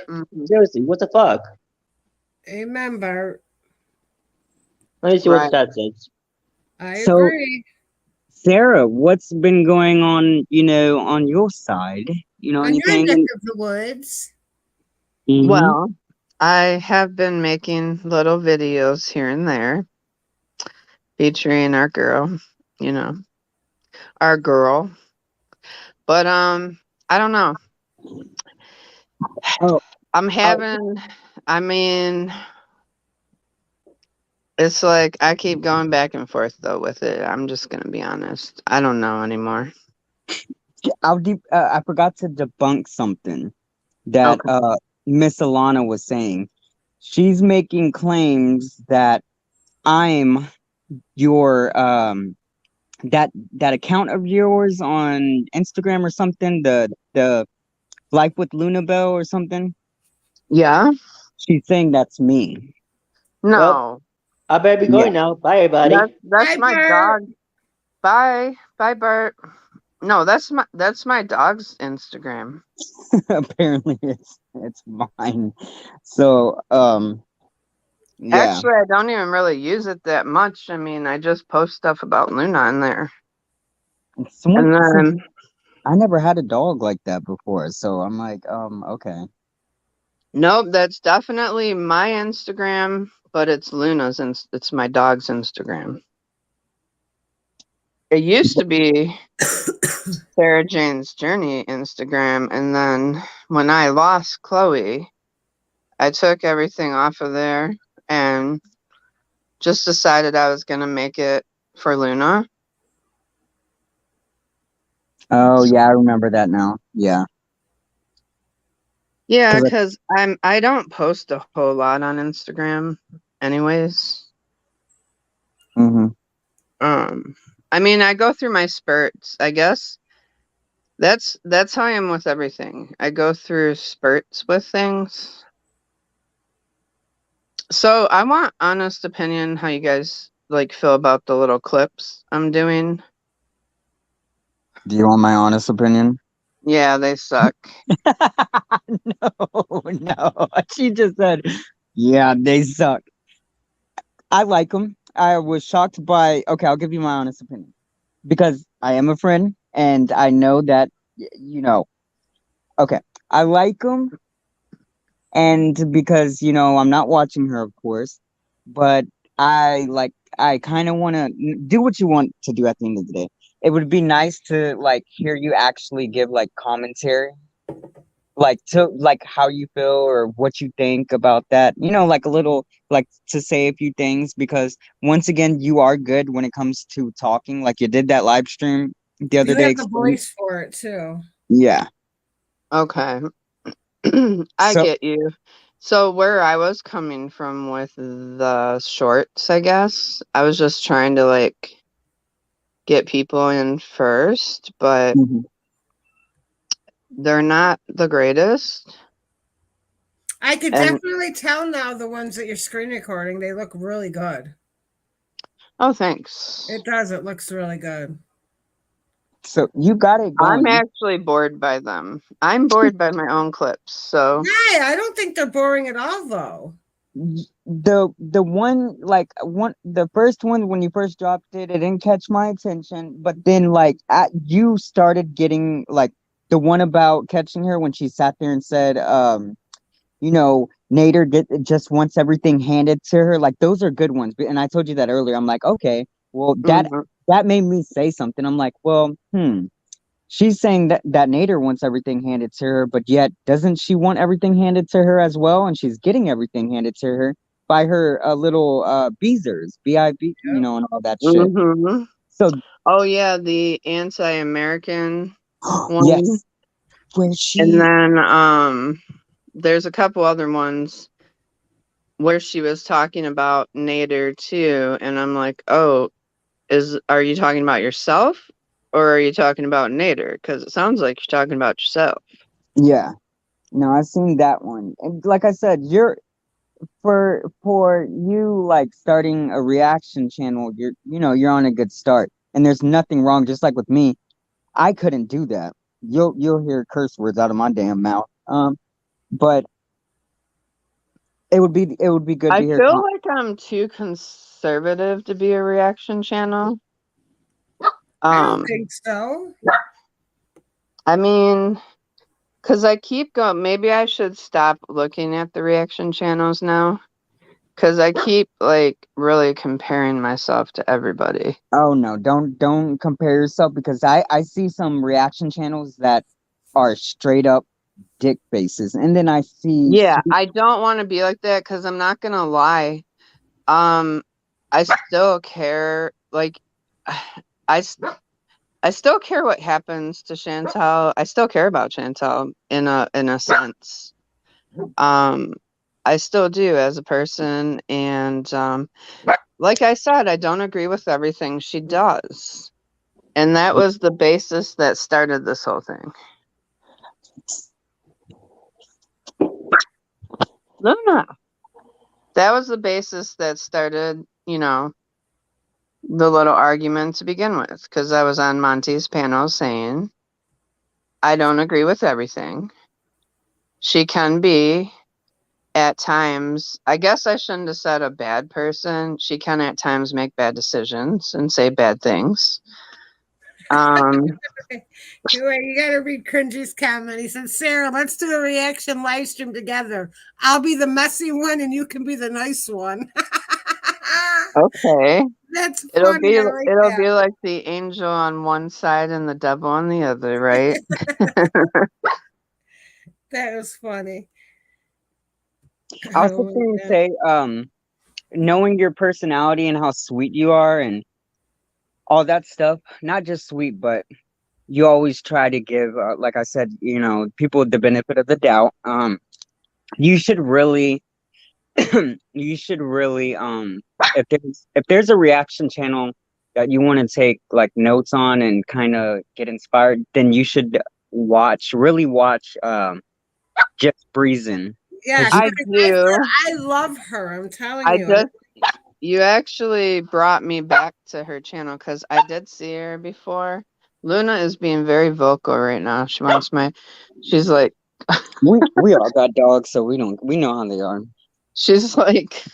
seriously, what the fuck? Amen, Bart. Let me see Right. what that says. I So- agree. Sarah, what's been going on, on your side? On your Anything? neck of the woods. Mhm. Well, I have been making little videos here and there featuring our girl, our girl. But I don't know. Oh. I mean, it's like I keep going back and forth though with it. I'm just gonna be honest. I don't know anymore. I forgot to debunk something that Miss Alana was saying. She's making claims that I'm your that account of yours on Instagram or something, the Life with Lunabelle or something. Yeah. She's saying that's me. No. I better be Yeah. going now. Bye, everybody. That's Hi, my Bert. dog. Bye. Bye, Bert. No, that's my dog's Instagram. Apparently it's mine. So yeah. Actually, I don't even really use it that much. I mean, I just post stuff about Luna on there. Someone, And then I never had a dog like that before, so I'm like, okay. nope, that's definitely my Instagram, but it's Luna's and it's my dog's Instagram. It used to be Sarah Jane's Journey Instagram, and then when I lost Chloe, I took everything off of there and just decided I was gonna make it for Luna. Oh yeah, I remember that now. Yeah. Yeah, 'Cause because I don't post a whole lot on Instagram anyways. mhm. I mean, I go through my spurts, I guess. That's how I am with everything. I go through spurts with things. So I want honest opinion how you guys like feel about the little clips I'm doing. Do you want my honest opinion? Yeah, they suck. No. She just said, yeah, they suck. I like them. I was shocked by, okay, I'll give you my honest opinion. Because I am a friend and I know that, you know, okay, I like them. And because, I'm not watching her, of course, but I kind of want to do what you want to do at the end of the day. It would be nice to like hear you actually give like commentary, like to like how you feel or what you think about that, like a little, like to say a few things, because once again you are good when it comes to talking, like you did that live stream the other You day. have the voice for it too. Yeah. Okay. I So get you. So where I was coming from with the shorts, I guess, I was just trying to like get people in first, but mhm. they're not the greatest. I could And definitely tell now the ones that you're screen recording, they look really good. oh, thanks. It does. It looks really good. So you got it I'm going. actually bored by them. I'm bored by my own clips. So Hey, I don't think they're boring at all, though. The one, like one, the first one when you first dropped it, it didn't catch my attention, but then like you started getting like the one about catching her when she sat there and said Nader just wants everything handed to her, like those are good ones. And I told you that earlier. I'm like, okay, well mhm. that made me say something. I'm like, well, she's saying that Nader wants everything handed to her, but yet doesn't she want everything handed to her as well? And she's getting everything handed to her by her little Beezers, B-I-B, and all that shit. Mhm. So Oh yeah, the anti-American one. yes, where And she then there's a couple other ones where she was talking about Nader too, and I'm like, "Oh, are you talking about yourself or are you talking about Nader? Because it sounds like you're talking about yourself." yeah. No, I've seen that one. And like I said, you're for you like starting a reaction channel, you're on a good start. And there's nothing wrong, just like with me. I couldn't do that. You'll hear curse words out of my damn mouth. But it would be good I to hear. feel like I'm too conservative to be a reaction channel. I don't think so. I mean, because I keep going, maybe I should stop looking at the reaction channels now. Because I keep like really comparing myself to everybody. Oh no, don't compare yourself, because I see some reaction channels that are straight up dick faces, and then I see Yeah, I don't want to be like that because I'm not gonna lie. I still care. Like, I still care what happens to Chantal. I still care about Chantal in a sense. I still do as a person, and like I said, I don't agree with everything she does. And that was the basis that started this whole thing. Luna. That was the basis that started, you know, the little argument to begin with. Because I was on Monty's panel saying, I don't agree with everything. She can be, at times, I guess I shouldn't have said a bad person. She can at times make bad decisions and say bad things. You gotta read Cringy's comment. He said, Sarah, let's do a reaction live stream together. I'll be the messy one and you can be the nice one. Okay. That's It'll funny. be I like it'll that. be like the angel on one side and the devil on the other, right? That was funny. I was just going to say, knowing your personality and how sweet you are and all that stuff, not just sweet, but you always try to give, like I said, you know, people the benefit of the doubt. You should really, if there's a reaction channel that you want to take like notes on and kind of get inspired, then you should really watch, Just Breezing. Yes, I do. I love her. I'm telling I you. just you actually brought me back to her channel because I did see her before. Luna is being very vocal right now. She's like, We all got dogs, so we know how they are. she's like,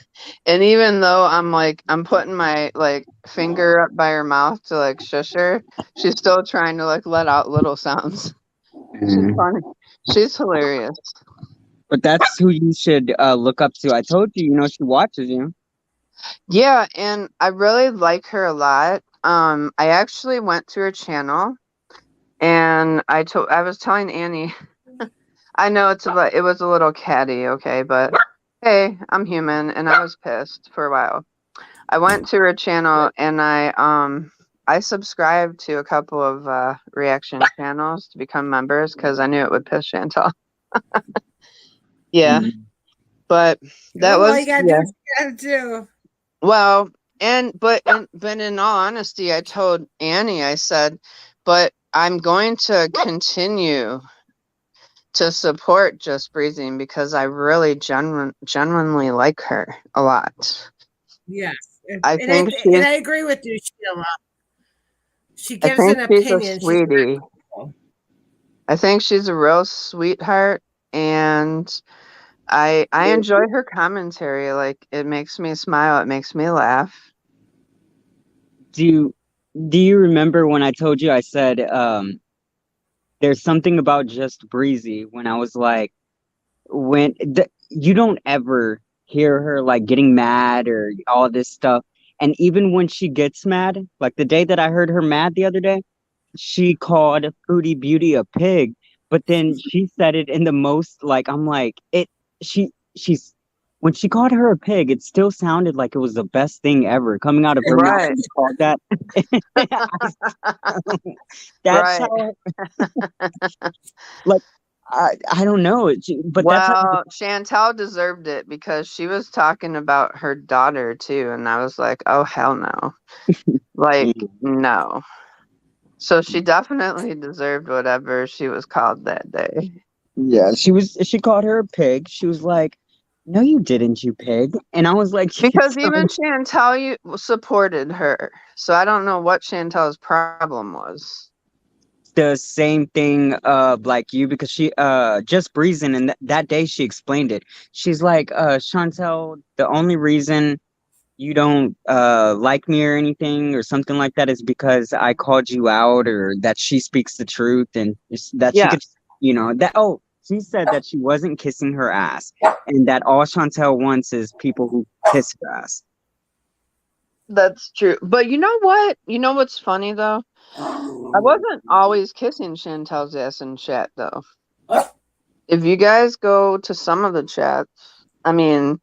and even though I'm putting my like finger up by her mouth to like shush her, she's still trying to like let out little sounds. She's funny. She's hilarious. But that's who you should look up to. I told you, you know, she watches you. Yeah, and I really like her a lot. I actually went to her channel and I was telling Annie, I know it was a little catty, okay, but hey, I'm human and I was pissed for a while. I went to her channel and I subscribed to a couple of reaction channels to become members because I knew it would piss Chantal. Yeah. But that was you gotta do what you gotta do. well, but in all honesty, I told Annie, I said, but I'm going to continue to support Just Breathing because I really genuinely like her a lot. Yes. I think I agree with you, Sheila. She gives an opinion. She's a sweetie. I think she's a real sweetheart, and I enjoy her commentary. Like, it makes me smile. It makes me laugh. Do you remember when I told you I said there's something about Just Breezy when I was like you don't ever hear her like getting mad or all this stuff. And even when she gets mad, like the day that I heard her mad the other day, she called Fruity Beauty a pig, but then she said it in the most like I'm like she's when she called her a pig, it still sounded like it was the best thing ever coming out of her mouth. When she called that. That's how. Like I don't know, but that's how. Chantal deserved it because she was talking about her daughter too, and I was like, oh hell no, like no. So she definitely deserved whatever she was called that day. Yeah, she called her a pig. She was like, no, you didn't, you pig. And I was like, because even Chantal supported her. So I don't know what Chantal's problem was. The same thing like you, because she Just Breezing, and that day she explained it. She's like, Chantal, the only reason you don't like me or anything or something like that is because I called you out, or that she speaks the truth, and that she could, you know, that she said that she wasn't kissing her ass, and that all Chantal wants is people who kiss her ass. That's true. But you know what? You know what's funny though? I wasn't always kissing Chantal's ass in chat though. If you guys go to some of the chats, I mean,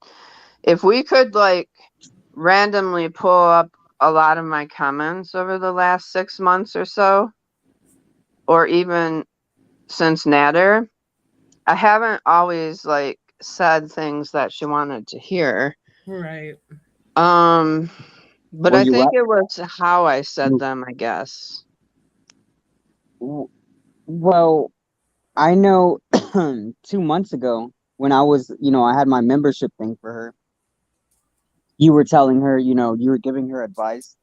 if we could like randomly pull up a lot of my comments over the last 6 months or so, or even since Natter, I haven't always like said things that she wanted to hear. Right. But Were I you think right? it was how I said them, I guess. Well, I know 2 months ago when I was, I had my membership thing for her, you were telling her, you were giving her advice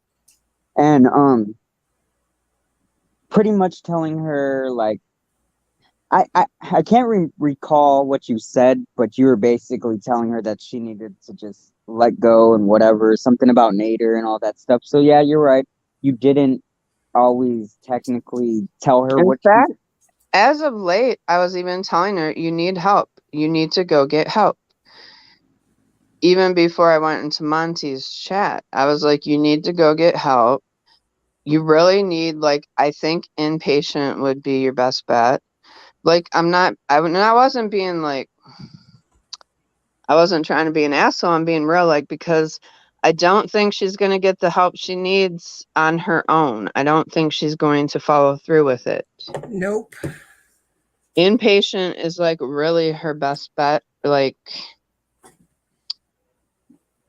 and pretty much telling her like I can't recall what you said, but you were basically telling her that she needed to just let go and whatever, something about Nader and all that stuff. So yeah, you're right. You didn't always technically tell her In what she. fact, as of late, I was even telling her, you need help. You need to go get help. Even before I went into Monty's chat, I was like, you need to go get help. You really need, like, I think inpatient would be your best bet. Like, I wasn't being like, I wasn't trying to be an asshole. I'm being real, like, because I don't think she's going to get the help she needs on her own. I don't think she's going to follow through with it. Nope. Inpatient is like really her best bet. Like,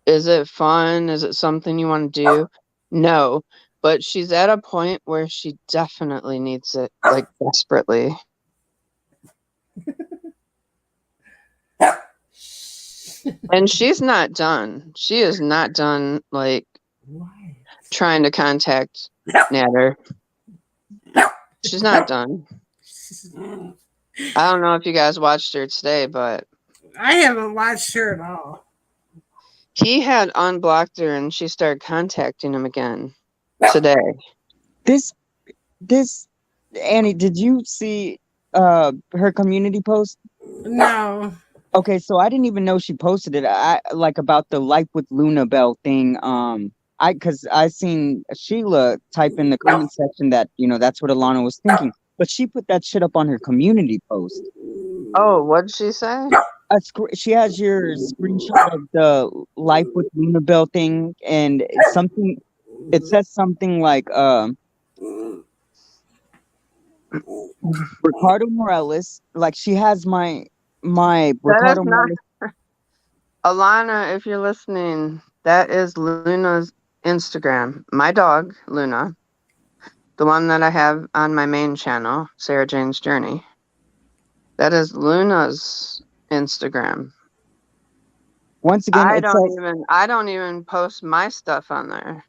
is it fun? Is it something you want to do? No, but she's at a point where she definitely needs it, like desperately. And she's not done. She is not done, like, trying to contact Nader. She's not done. I don't know if you guys watched her today, but I haven't watched her at all. he had unblocked her and she started contacting him again today. This Annie, did you see her community post? No. Okay, so I didn't even know she posted it. I like about the Life with Luna Bell thing. Because I seen Sheila type in the comment section that that's what Alana was thinking, but she put that shit up on her community post. Oh, what'd she say? She has your screenshot of the Life with Luna Bell thing, and something. It says something like Ricardo Morales. Like she has my Ricardo Morales. Alana, if you're listening, that is Luna's Instagram. My dog, Luna, the one that I have on my main channel, Sarah Jane's Journey. That is Luna's Instagram. Once again, I don't even post my stuff on there.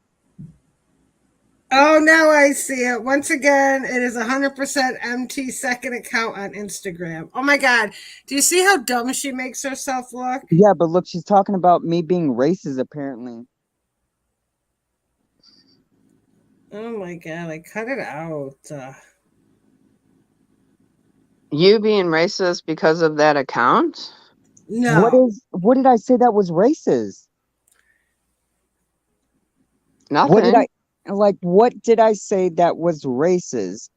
Oh, now I see it. Once again, it is 100% MT second account on Instagram. Oh my God. Do you see how dumb she makes herself look? Yeah, but look, she's talking about me being racist, apparently. Oh my God. Like, cut it out. You being racist because of that account? No. What did I say that was racist? Nothing. What did I say that was racist?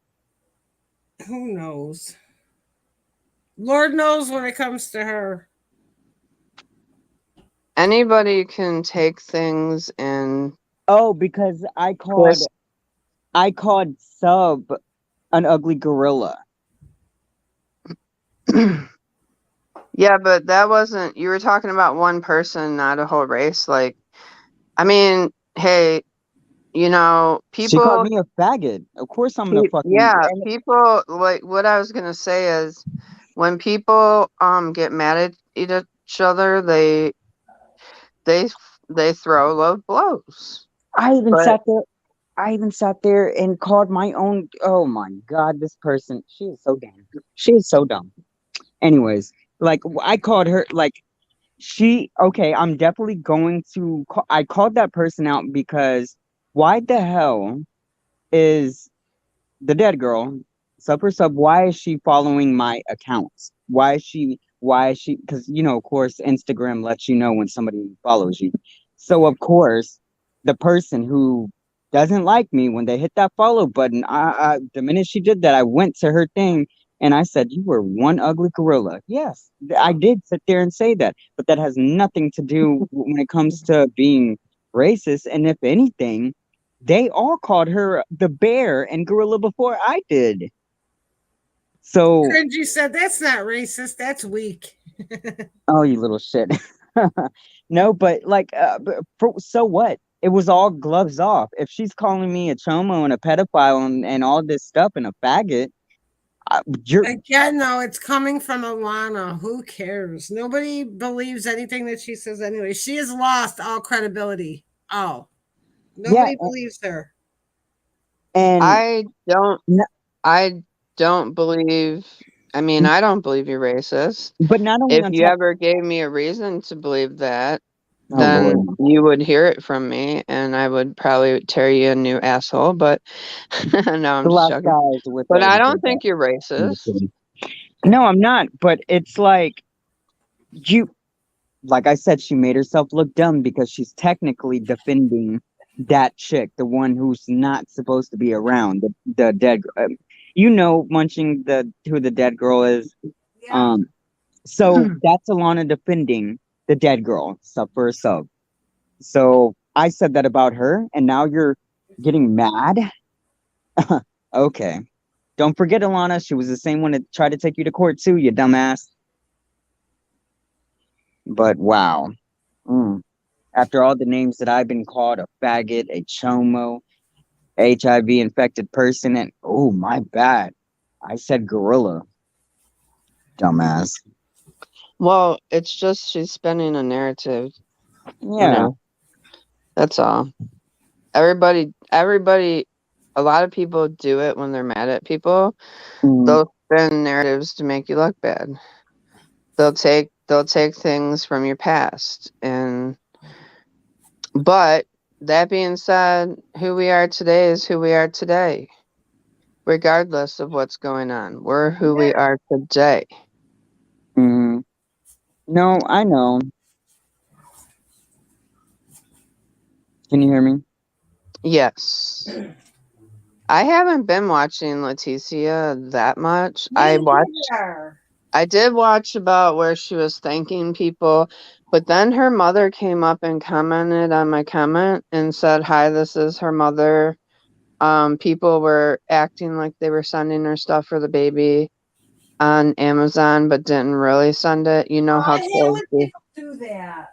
Who knows? Lord knows when it comes to her. Anybody can take things and because I called Sub an ugly gorilla. Yeah, but that wasn't, you were talking about one person, not a whole race. Like, I mean, hey, people. She called me a faggot. Of course I'm gonna fucking. Yeah, people, like, what I was gonna say is when people get mad at each other, they throw low blows. I even sat there and called my own. Oh my God, this person. She is so dumb. She is so dumb. Anyways, like I called her like I'm definitely going to I called that person out because why the hell is the dead girl sub why is she following my accounts? Why is she because of course Instagram lets you know when somebody follows you. So of course the person who doesn't like me, when they hit that follow button, the minute she did that, I went to her thing and I said, you were one ugly gorilla. Yes, I did sit there and say that, but that has nothing to do when it comes to being racist. And if anything, they all called her the bear and gorilla before I did. So Cringy said, that's not racist. That's weak. oh, you little shit. No, but like, so what? it was all gloves off. If she's calling me a chomo and a pedophile and all this stuff and a faggot, you're Again, though, it's coming from Alana. Who cares? Nobody believes anything that she says anyway. She has lost all credibility. Oh, nobody yeah, believes her. and I don't n- I don't believe I mean, I don't believe you're racist. but not only If on you top. ever gave me a reason to believe that, Oh Lord, then you would hear it from me and I would probably tear you a new asshole. But no, I'm the just last joking. guys with But I who don't did that. think you're I'm just racist. kidding. No, I'm not. But it's like you, like I said, she made herself look dumb because she's technically defending that chick, the one who's not supposed to be around, the dead. You know, Munching, the who the dead girl is. Yeah. So that's Alana defending the dead girl, sub for a sub. So I said that about her, and now you're getting mad. Okay. Don't forget, Alana, she was the same one that tried to take you to court too, you dumbass. But wow. Mm. After all the names that I've been called, a faggot, a chomo, HIV infected person, and oh my bad. I said gorilla. Dumbass. Well, it's just she's spinning a narrative, you Yeah. know. That's all. Everybody, a lot of people do it when they're mad at people. Mm. They'll spin narratives to make you look bad. They'll take things from your past, but that being said, who we are today is who we are today, regardless of what's going on. We're who we are today. Mm. No, I know. Can you hear me? Yes. I haven't been watching Leticia that much. I did watch about where she was thanking people, but then her mother came up and commented on my comment and said, "Hi, this is her mother." People were acting like they were sending her stuff for the baby on Amazon, but didn't really send it. You know how trolls do. Do that.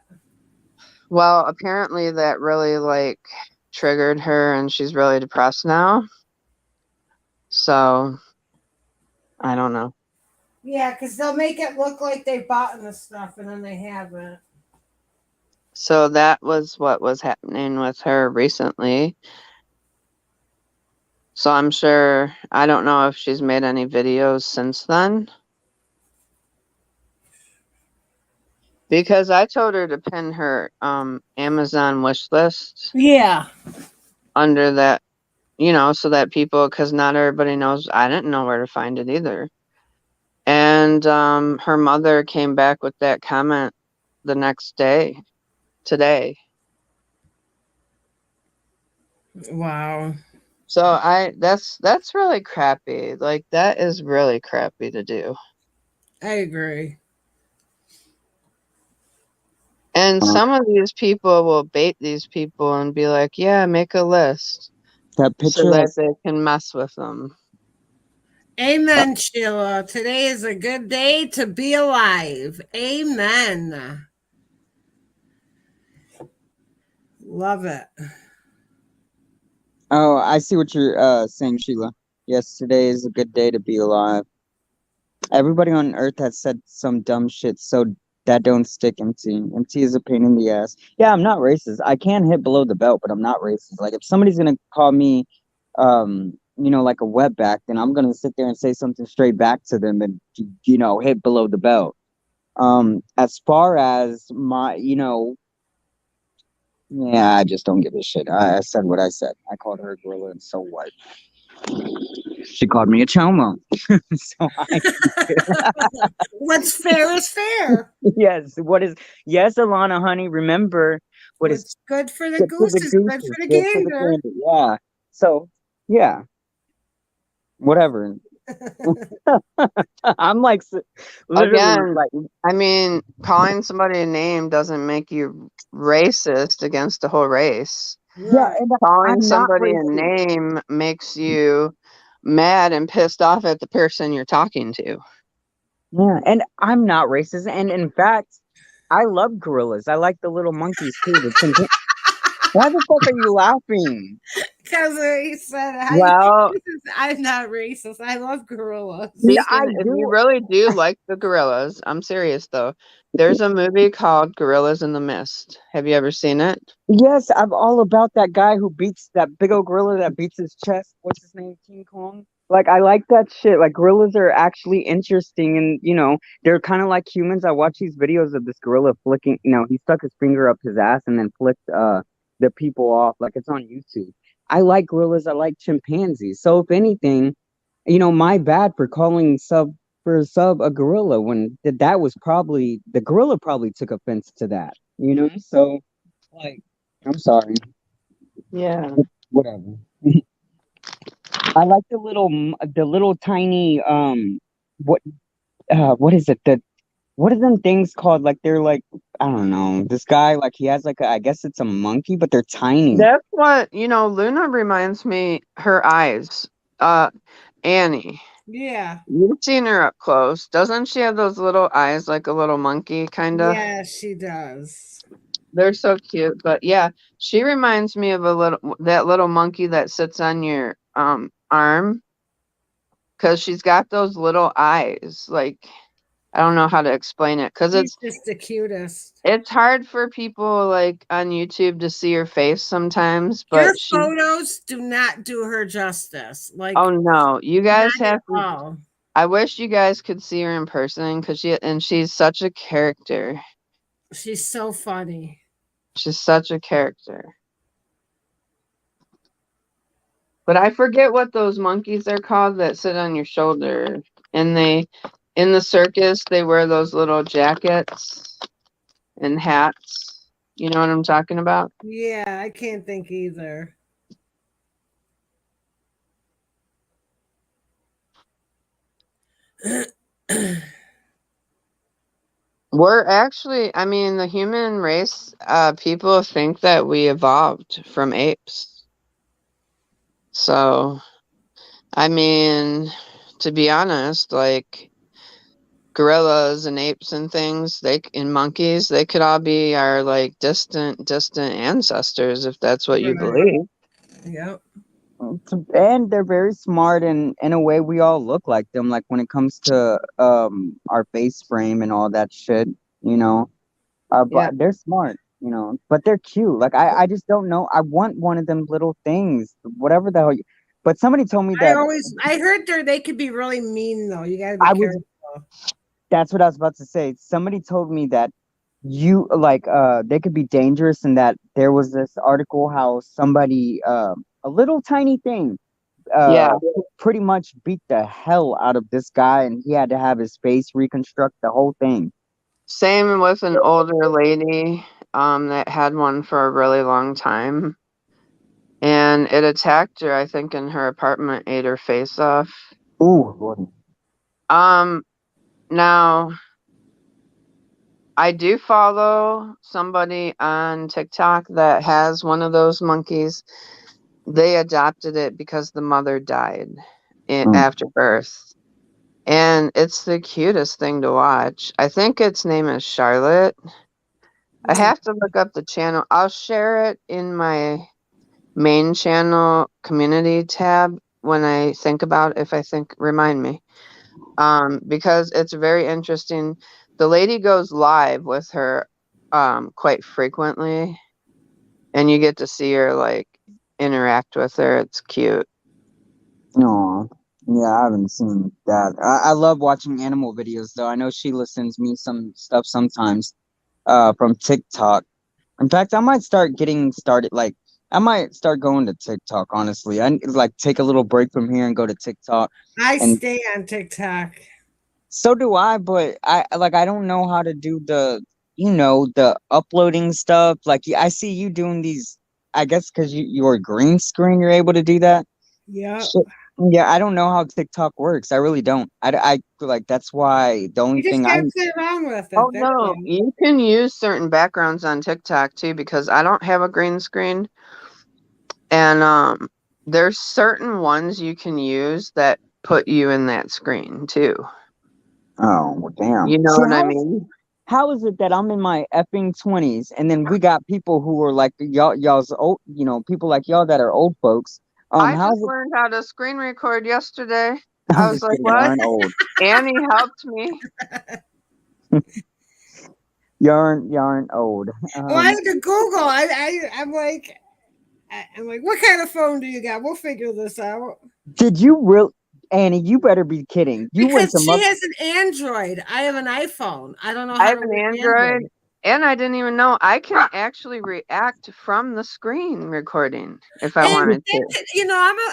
Well, apparently that really triggered her, and she's really depressed now. So I don't know. Yeah, because they'll make it look like they bought the stuff and then they haven't. So that was what was happening with her recently. So I'm sure, I don't know if she's made any videos since then. Because I told her to pin her Amazon wish list Yeah. under that, so that people, because not everybody knows, I didn't know where to find it either. And her mother came back with that comment the next day, today. Wow. So that's really crappy. Like, that is really crappy to do. I agree. And some of these people will bait these people and be like, yeah, make a list. That So picture that has they can mess with them. Amen, Sheila. Today is a good day to be alive. Amen. Love it. Oh, I see what you're saying, Sheila. Yes, today is a good day to be alive. Everybody on earth has said some dumb shit, so that don't stick, MT. MT is a pain in the ass. Yeah, I'm not racist. I can hit below the belt, but I'm not racist. Like, if somebody's gonna call me like a wetback, then I'm gonna sit there and say something straight back to them and hit below the belt. As far as my, yeah, I just don't give a shit. I said what I said. I called her a gorilla, and so what? She called me a chomo. So What's fair is fair. yes, yes, Alana, honey, remember what is What's good for the good for goose the is goose good is for the good for the gander. gander. Yeah. So yeah, whatever. I'm like literally Again, like I mean, calling somebody a name doesn't make you racist against a whole race. yeah, Right. and Calling I'm not somebody a racist. name makes you mad and pissed off at the person you're talking to. Yeah, and I'm not racist. And in fact, I love gorillas. I like the little monkeys too. Why the fuck are you laughing? Because he said, Well, I'm not racist. I love gorillas. Yeah, I Deacon, if you do. really do like the gorillas, I'm serious though. There's a movie called Gorillas in the Mist. Have you ever seen it? Yes, I'm all about that guy who beats that big old gorilla that beats his chest. What's his name? King Kong. Like I like that shit. Like gorillas are actually interesting, and they're kind of like humans. I watch these videos of this gorilla flicking. He stuck his finger up his ass and then flicked the people off. Like it's on YouTube. I like gorillas. I like chimpanzees. So if anything, my bad for calling sub a gorilla when that was probably the gorilla probably took offense to that. So like. I'm sorry. Yeah. Whatever. I like the little tiny what what is it? What are them things called? Like they're like I don't know. This guy like he has like I guess it's a monkey, but they're tiny. That's what, Luna reminds me, her eyes. Annie. Yeah. You've seen her up close. Doesn't she have those little eyes like a little monkey, kind of? Yeah, she does. They're so cute. But yeah, she reminds me of that little monkey that sits on your arm. Because she's got those little eyes. Like, I don't know how to explain it. Because She's just the cutest. it's hard for people like on YouTube to see her face sometimes. Your But photos do not do her justice. Like, oh no, you guys not have at to. all. I wish you guys could see her in person because she's such a character. She's so funny. She's such a character. But I forget what those monkeys are called that sit on your shoulder. And in the circus, they wear those little jackets and hats. You know what I'm talking about? Yeah, I can't think either. We're actually, I mean, the human race, people think that we evolved from apes. So, I mean, to be honest, like gorillas and apes and things, and monkeys, they could all be our like distant ancestors if that's what you Right. believe. Yep. And they're very smart, and in a way we all look like them, like when it comes to our face frame and all that shit. But Yeah. they're smart, but they're cute. Like I just don't know. I want one of them little things, whatever the hell. But somebody told me that I heard they could be really mean though. You gotta be I careful. that's what I was about to say. Somebody told me that you like they could be dangerous, and that there was this article how somebody a little tiny thing Yeah. pretty much beat the hell out of this guy, and he had to have his face reconstruct the whole thing. Same with an older lady that had one for a really long time. And it attacked her, I think, in her apartment, ate her face off. Ooh, Lord. Now I do follow somebody on TikTok that has one of those monkeys. They adopted it because the mother died after birth. And it's the cutest thing to watch. I think its name is Charlotte. I have to look up the channel. I'll share it in my main channel community tab when I think about it, remind me. Because it's very interesting. The lady goes live with her quite frequently, and you get to see her like interact with her. It's cute. No, yeah, I haven't seen that. I love watching animal videos, though. I know Sheila sends me some stuff sometimes from TikTok. In fact, I might start getting started. Like, I might start going to TikTok, honestly. I like take a little break from here and go to TikTok. I And stay on TikTok. so do I, but I don't know how to do the uploading stuff. Like, I see you doing these, I guess because you're green screen, you're able to do that. Yep. Yeah, I don't know how TikTok works. I really don't. I like that's why the only You just thing I gotta play around with it. Oh That's no, all. you can use certain backgrounds on TikTok too, because I don't have a green screen. And there's certain ones you can use that put you in that screen too. oh well, damn. You know See, what I mean? how is it that I'm in my effing 20s and then we got people who are like y'all's old, people like y'all that are old folks. I How just is it? learned how to screen record yesterday. I I'm was just like, kidding. Y'all what? aren't old. Annie helped me. Y'all aren't old. Well, I had to Google. I'm like, what kind of phone do you got? We'll figure this out. Did you really, Annie? You better be kidding. You went Because to she has an Android. I have an iPhone. I don't know I how have to an work Android, and I didn't even know I can actually react from the screen recording if I And wanted to.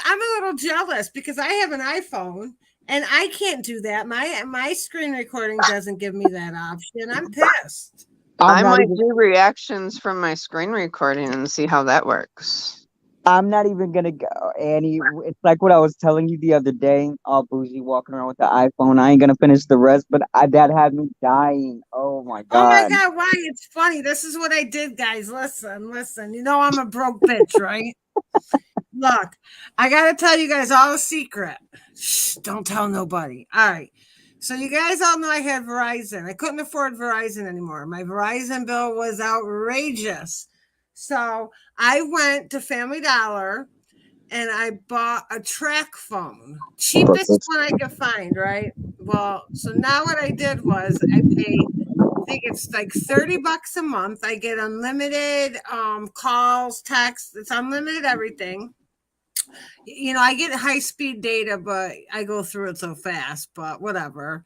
I'm a little jealous because I have an iPhone and I can't do that. My screen recording doesn't give me that option. I'm pissed. I'm I not might even. do reactions from my screen recording and see how that works. I'm not even gonna go, Annie. It's like what I was telling you the other day. All bougie, walking around with the iPhone. I ain't gonna finish the rest, but that had me dying. Oh my Oh my god. God, why? It's funny. This is what I did, guys. Listen. You know I'm a broke bitch, right? Look, I gotta tell you guys all a secret. Shh, don't tell nobody. All right. So you guys all know I had Verizon. I couldn't afford Verizon anymore. My Verizon bill was outrageous. So I went to Family Dollar and I bought a track phone. Cheapest one I could find, right? Well, so now what I did was I paid, I think it's like $30 a month. I get unlimited calls, texts, it's unlimited everything. I get high speed data, but I go through it so fast, but whatever.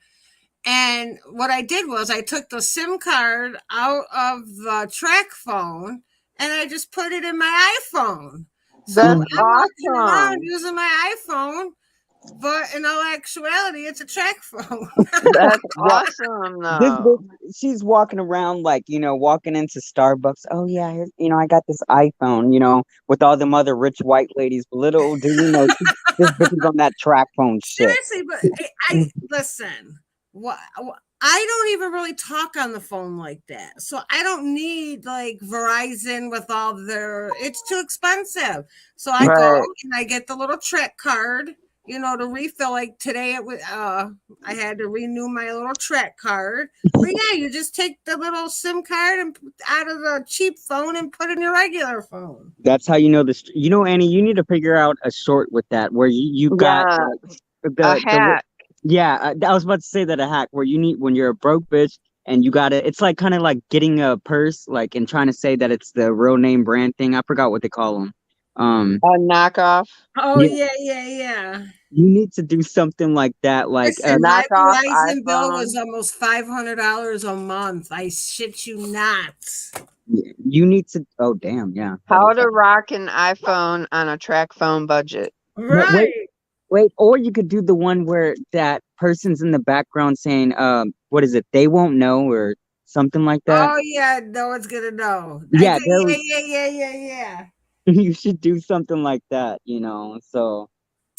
And what I did was I took the SIM card out of the track phone and I just put it in my iPhone. So That's I'm walking around awesome. using my iPhone, but in all actuality, it's a track phone. That's Right. awesome, This though. bitch, she's walking around like, walking into Starbucks. Oh yeah, I got this iPhone, with all them other rich white ladies. Little do you know, this bitch is on that track phone shit. Seriously, but I listen. What I don't even really talk on the phone like that, so I don't need like Verizon with all their. It's too expensive. So I go Right. and I get the little Trek card, to refill. Like today, it was I had to renew my little Trek card. But yeah, you just take the little SIM card and out of the cheap phone and put in your regular phone. That's how you know this. Annie, you need to figure out a short with that where you got Yeah, like a the hack. yeah. I was about to say that a hack where you need when you're a broke bitch and you got it. It's like kind of like getting a purse like and trying to say that it's the real name brand thing. I forgot what they call them. A knockoff. Oh Yeah, yeah. you need to do something like that. Like Listen, my Knockoff Verizon bill iPhone. was almost $500 a month. I shit you not. you need to. Oh damn, yeah. That How is. to rock an iPhone on a track phone budget. No, wait. Right. Wait, or you could do the one where that person's in the background saying, what is it? They won't know or something like that. Oh yeah, no one's gonna know. I Yeah, think there yeah. you should do something like that, So,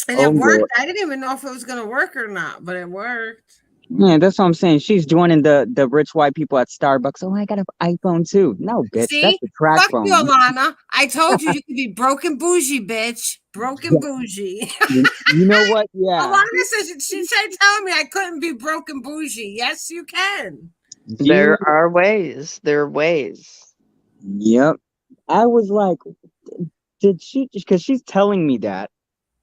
And oh it worked. Lord. I didn't even know if it was gonna work or not, but it worked. Yeah, that's what I'm saying. She's joining the rich white people at Starbucks. Oh, I got an iPhone too. No, bitch, that's See? a track Fuck you, phone. Alana. I told you could be broken bougie, bitch. Broken Yeah, bougie. you know what? Yeah. Alana says she tried telling me I couldn't be broken bougie. Yes, you can. You There are ways. There are ways. Yep. I was like, did she because she's telling me that.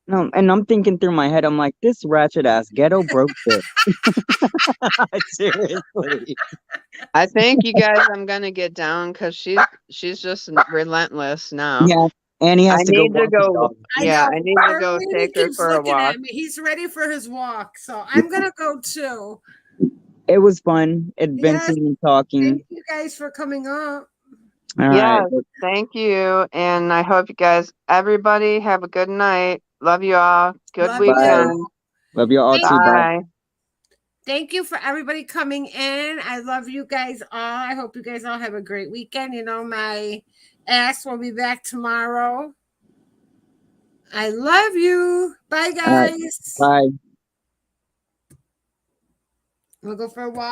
No, and I'm thinking through my head, I'm like, this ratchet ass ghetto broke bitch. Seriously. I think you guys, I'm gonna get down because she's just relentless now. Yeah. And he I has to go need to walk his go. dog. I Yeah, know. I need to go He take her keeps for a looking walk. at me. He's ready for his walk. So I'm gonna go too. It was fun Yes. adventuring and talking. Thank you guys for coming up. All right. Yes, thank you, and I hope you guys, everybody, have a good night. Love you all. Good Love Bye. you. weekend. Love you all Thank too. you. Bye. Bye. Thank you for everybody coming in. I love you guys all. I hope you guys all have a great weekend. My ass will be back tomorrow. I love you. Bye, All right. guys. Bye. We'll go for a walk.